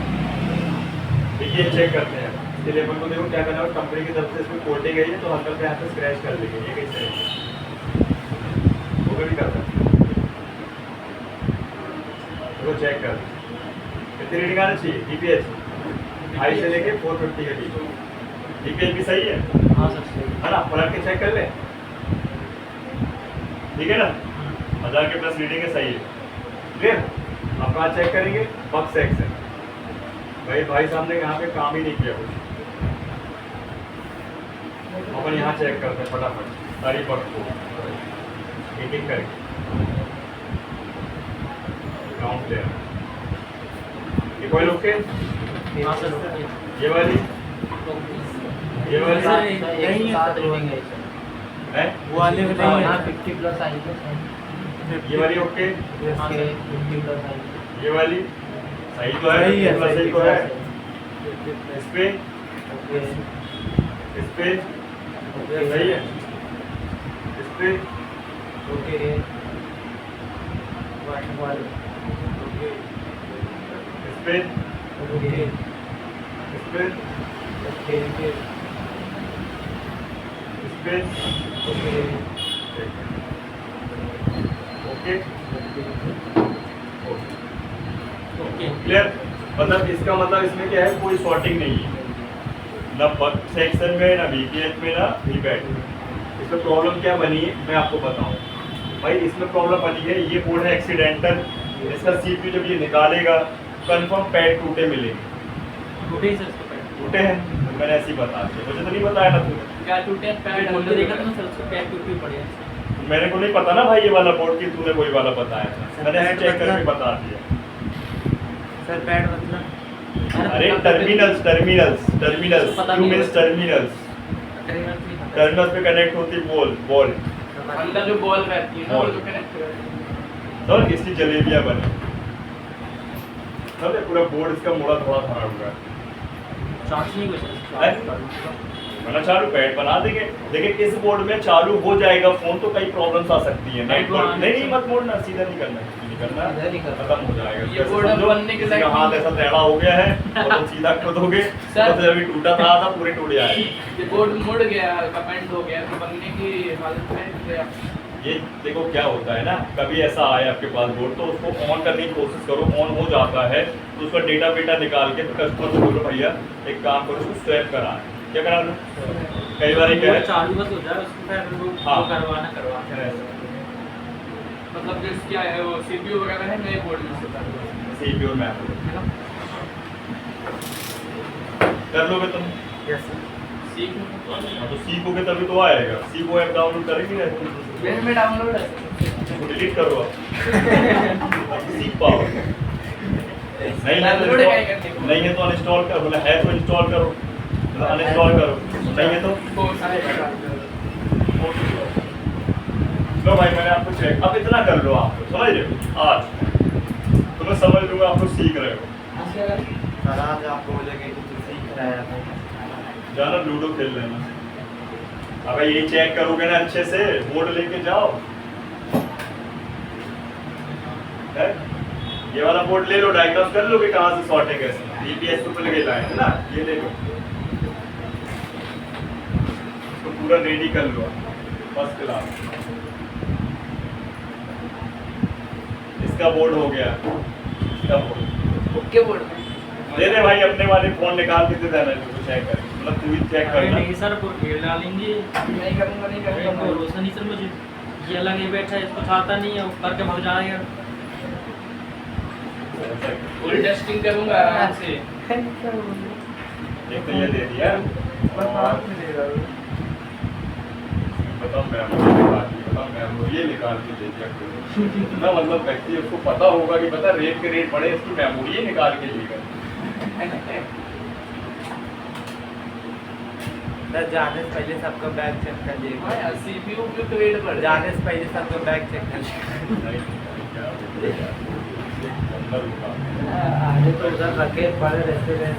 ये चेक करते हैं। इसके लिए अपन को देखो क्या करना है, कंपनी की तरफ से इसमें कोटिंग गई है तो हल्का से यहाँ पे स्क्रैच कर देंगे, ये कैसे है वो भी करता है। तो चेक कर कितनी रीडिंग आनी चाहिए, DPH हाई से लेके 450 के बीच। DPH भी सही है, हाँ सर सही है ना, पलट के चेक कर ले, ठीक है ना, 1000 के प्लस रीडिंग है, सही है, क्लियर। अब कहाँ चेक करेंगे, बग सेक्शन। भाई साहब ने यहाँ पे काम ही नहीं किया कुछ, अपन यहाँ चेक करते हैं फटाफट सारी बग को एक एक करके काउंट ले। ये कोई लोग के हाँ सर ओके। ये वाली सर नहीं है सात रीडिंग है सर। है, वो वाले में नहीं यहाँ है। 50 प्लस आई है ये वाली ओके, हाँ सर 50 प्लस आई है। ये वाली सही तो है, सही है, प्लस सही तो है। इस पे सही है, इस पे ओके इस पे इस पे इस पे ओके क्लियर। मतलब इसका मतलब इसमें क्या है, कोई शॉर्टिंग नहीं है, ना बग सेक्शन में, ना BPH में, ना VPAT। इसमें प्रॉब्लम क्या बनी है मैं आपको बताऊं भाई। इसमें प्रॉब्लम बनी है, ये बोर्ड है एक्सीडेंटल, इसका CPU जब ये निकालेगा कंफर्म पैड टूटे मिलेंगे। टूटे ही सर इसको पैड टूटे हैं, तो मैंने ऐसे ही बता दिया, मुझे तो नहीं बताया ना तूने, क्या टूटे पैड खोल के देखा था ना सर उसको पैड टूट भी पड़े हैं। मेरे को नहीं पता ना भाई ये वाला बोर्ड की, तूने वही वाला बताया था, मैंने ऐसे चेक करके बता दिया। सर पैड मतलब अरे टर्मिनल्स टर्मिनल्स टर्मिनल्स पता यू नहीं मींस है। टर्मिनल्स, टर्मिनल्स पे कनेक्ट होती बॉल अंदर जो बॉल रहती है ना वो जो कनेक्ट तो इसकी जलेबियां बने, समझे, पूरा बोर्ड इसका मोड़ा थोड़ा खराब हुआ है। चार्ज नहीं कुछ बना चालू पैड बना देंगे। देखिए इस बोर्ड में चालू हो जाएगा फोन तो कई प्रॉब्लम्स आ सकती है। नहीं मत मोड़ना, सीधा नहीं करना, नहीं करना, खत्म हो जाएगा। ये बोर्ड अब बनने के लायक हाथ ऐसा टेढ़ा हो गया है और तुम सीधा कर दोगे तो अभी टूटा था पूरे टूट जाएगा। ये बोर्ड मुड़ गया, हल्का बेंड हो गया, तो बनने की हालत में है। ये देखो क्या होता है ना, कभी ऐसा आए आपके पास बोर्ड तो उसको ऑन करने की कोशिश करो, ऑन हो जाता है तो उसका डेटा बेटा निकाल के कस्टमर को बोलो भैया एक काम करो उसको स्वैप करा, क्या करा लो। कई बार क्या है चालू बस हो जाए उसको फिर वो हाँ। करवाना मतलब जो इसकी वो CPU वगैरह है नए बोर्ड में से CPU और मैप कर लोगे तुम, सीख हाँ, तो सीखोगे तभी तो आएगा। सीखो ऐप डाउनलोड करेंगे ना, मेरे में डाउनलोड है इसको डिलीट करो आप सीख पाओ। नहीं है तो डाउनलोड है क्या करने को? नहीं है तो अनइंस्टॉल करो, मतलब है तो इंस्टॉल करो, अनइंस्टॉल करो, नहीं है तो वो सारे प्रकार लो भाई मैंने आपको चेक, अब इतना कर लो आप समझ रहे हो, आज तो मैं समझ लूंगा आप लोग सीख रहे हो। सर आज आप बोलेंगे कि तू सीख रहा है जाना लूडो खेल लेना। अगर ये चेक करोगे ना अच्छे से, बोर्ड लेके जाओ, है? ये वाला बोर्ड ले लो, डायग्राम कर लो कि कहाँ से शॉर्टिंग है, DPH पे लगे लाए है ना, ये ले लो, इसको पूरा रेडी कर लो फर्स्ट क्लास। इसका बोर्ड हो गया, इसका बोर्ड ओके बोर्ड में दे दे भाई, अपने वाले फोन निकाल के दे देना, इसको चेक कर, मतलब तू भी चेक अरे करना। नहीं सर पूरा खेल डालेंगे। नहीं करूँगा नहीं करूँगा भरोसा नहीं सर मुझे, ये अलग ही बैठा है, इसको छाता नहीं है, ऊपर के भाग जाएगा। फुल टेस्टिंग करूँगा आराम से। एक तो ये दे दिया, बताओ मेमोरी ये निकाल के दे दिया ना, मतलब व्यक्ति उसको पता होगा कि पता रेट के रेट बढ़े, इसकी मेमोरी ही निकाल के लेगा। सर जाने से पहले सबका बैग चेक कर लीजिएगा, हाँ यार CPU पे तो रेट बढ़ जाने से पहले सबका बैग चेक कर लीजिएगा। आगे तो उधर रखे बड़े रेस्टोरेंट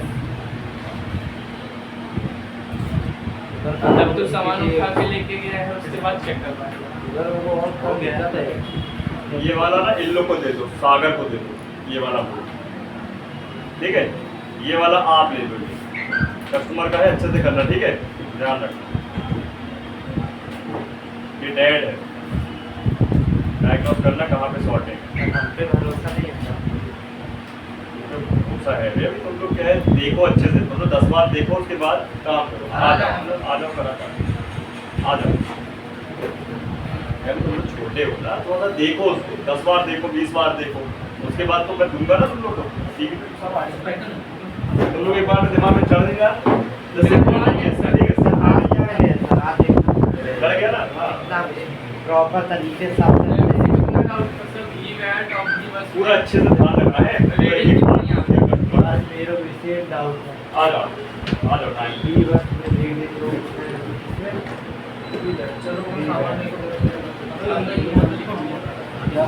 जब तू सामान उठा के लेके गया है उसके बाद चेक कर पाएगा। उधर वो और कम देता है। ये वाला ना इन लोग को दे दो, सागर को दे दो ये वाला बोर्ड, ठीक है। ये वाला आप ले लो, कस्टमर का है, अच्छे से करना, ठीक है, ध्यान रखना। ये डेड है, डायग्नोस करना कहाँ पे शॉर्ट है। हम पे भरोसा नहीं है। भरोसा है भैया, अभी तुम लोग क्या है, देखो अच्छे से, तुम लोग 10 बार देखो, उसके बाद काम करो। आ जाओ करा काम, आ जाओ। यार तुम लोग छोटे हो ना, थोड़ा सा देखो उसको, 10 बार देखो, 20 बार देखो, उसके बाद तो मैं दूंगा ना तुम लोग को, ठीक है। तुम लोग एक बार दिमाग में चढ़ देगा, जैसे कर गया ना, हाँ प्रॉपर तरीके से आपने पूरा अच्छे से ध्यान रखना है। पूरा एक बार आज मेरा विशेष डाउट है। आ जाओ टाइम। ये बस में देख देख लो चलो वो सामान नहीं या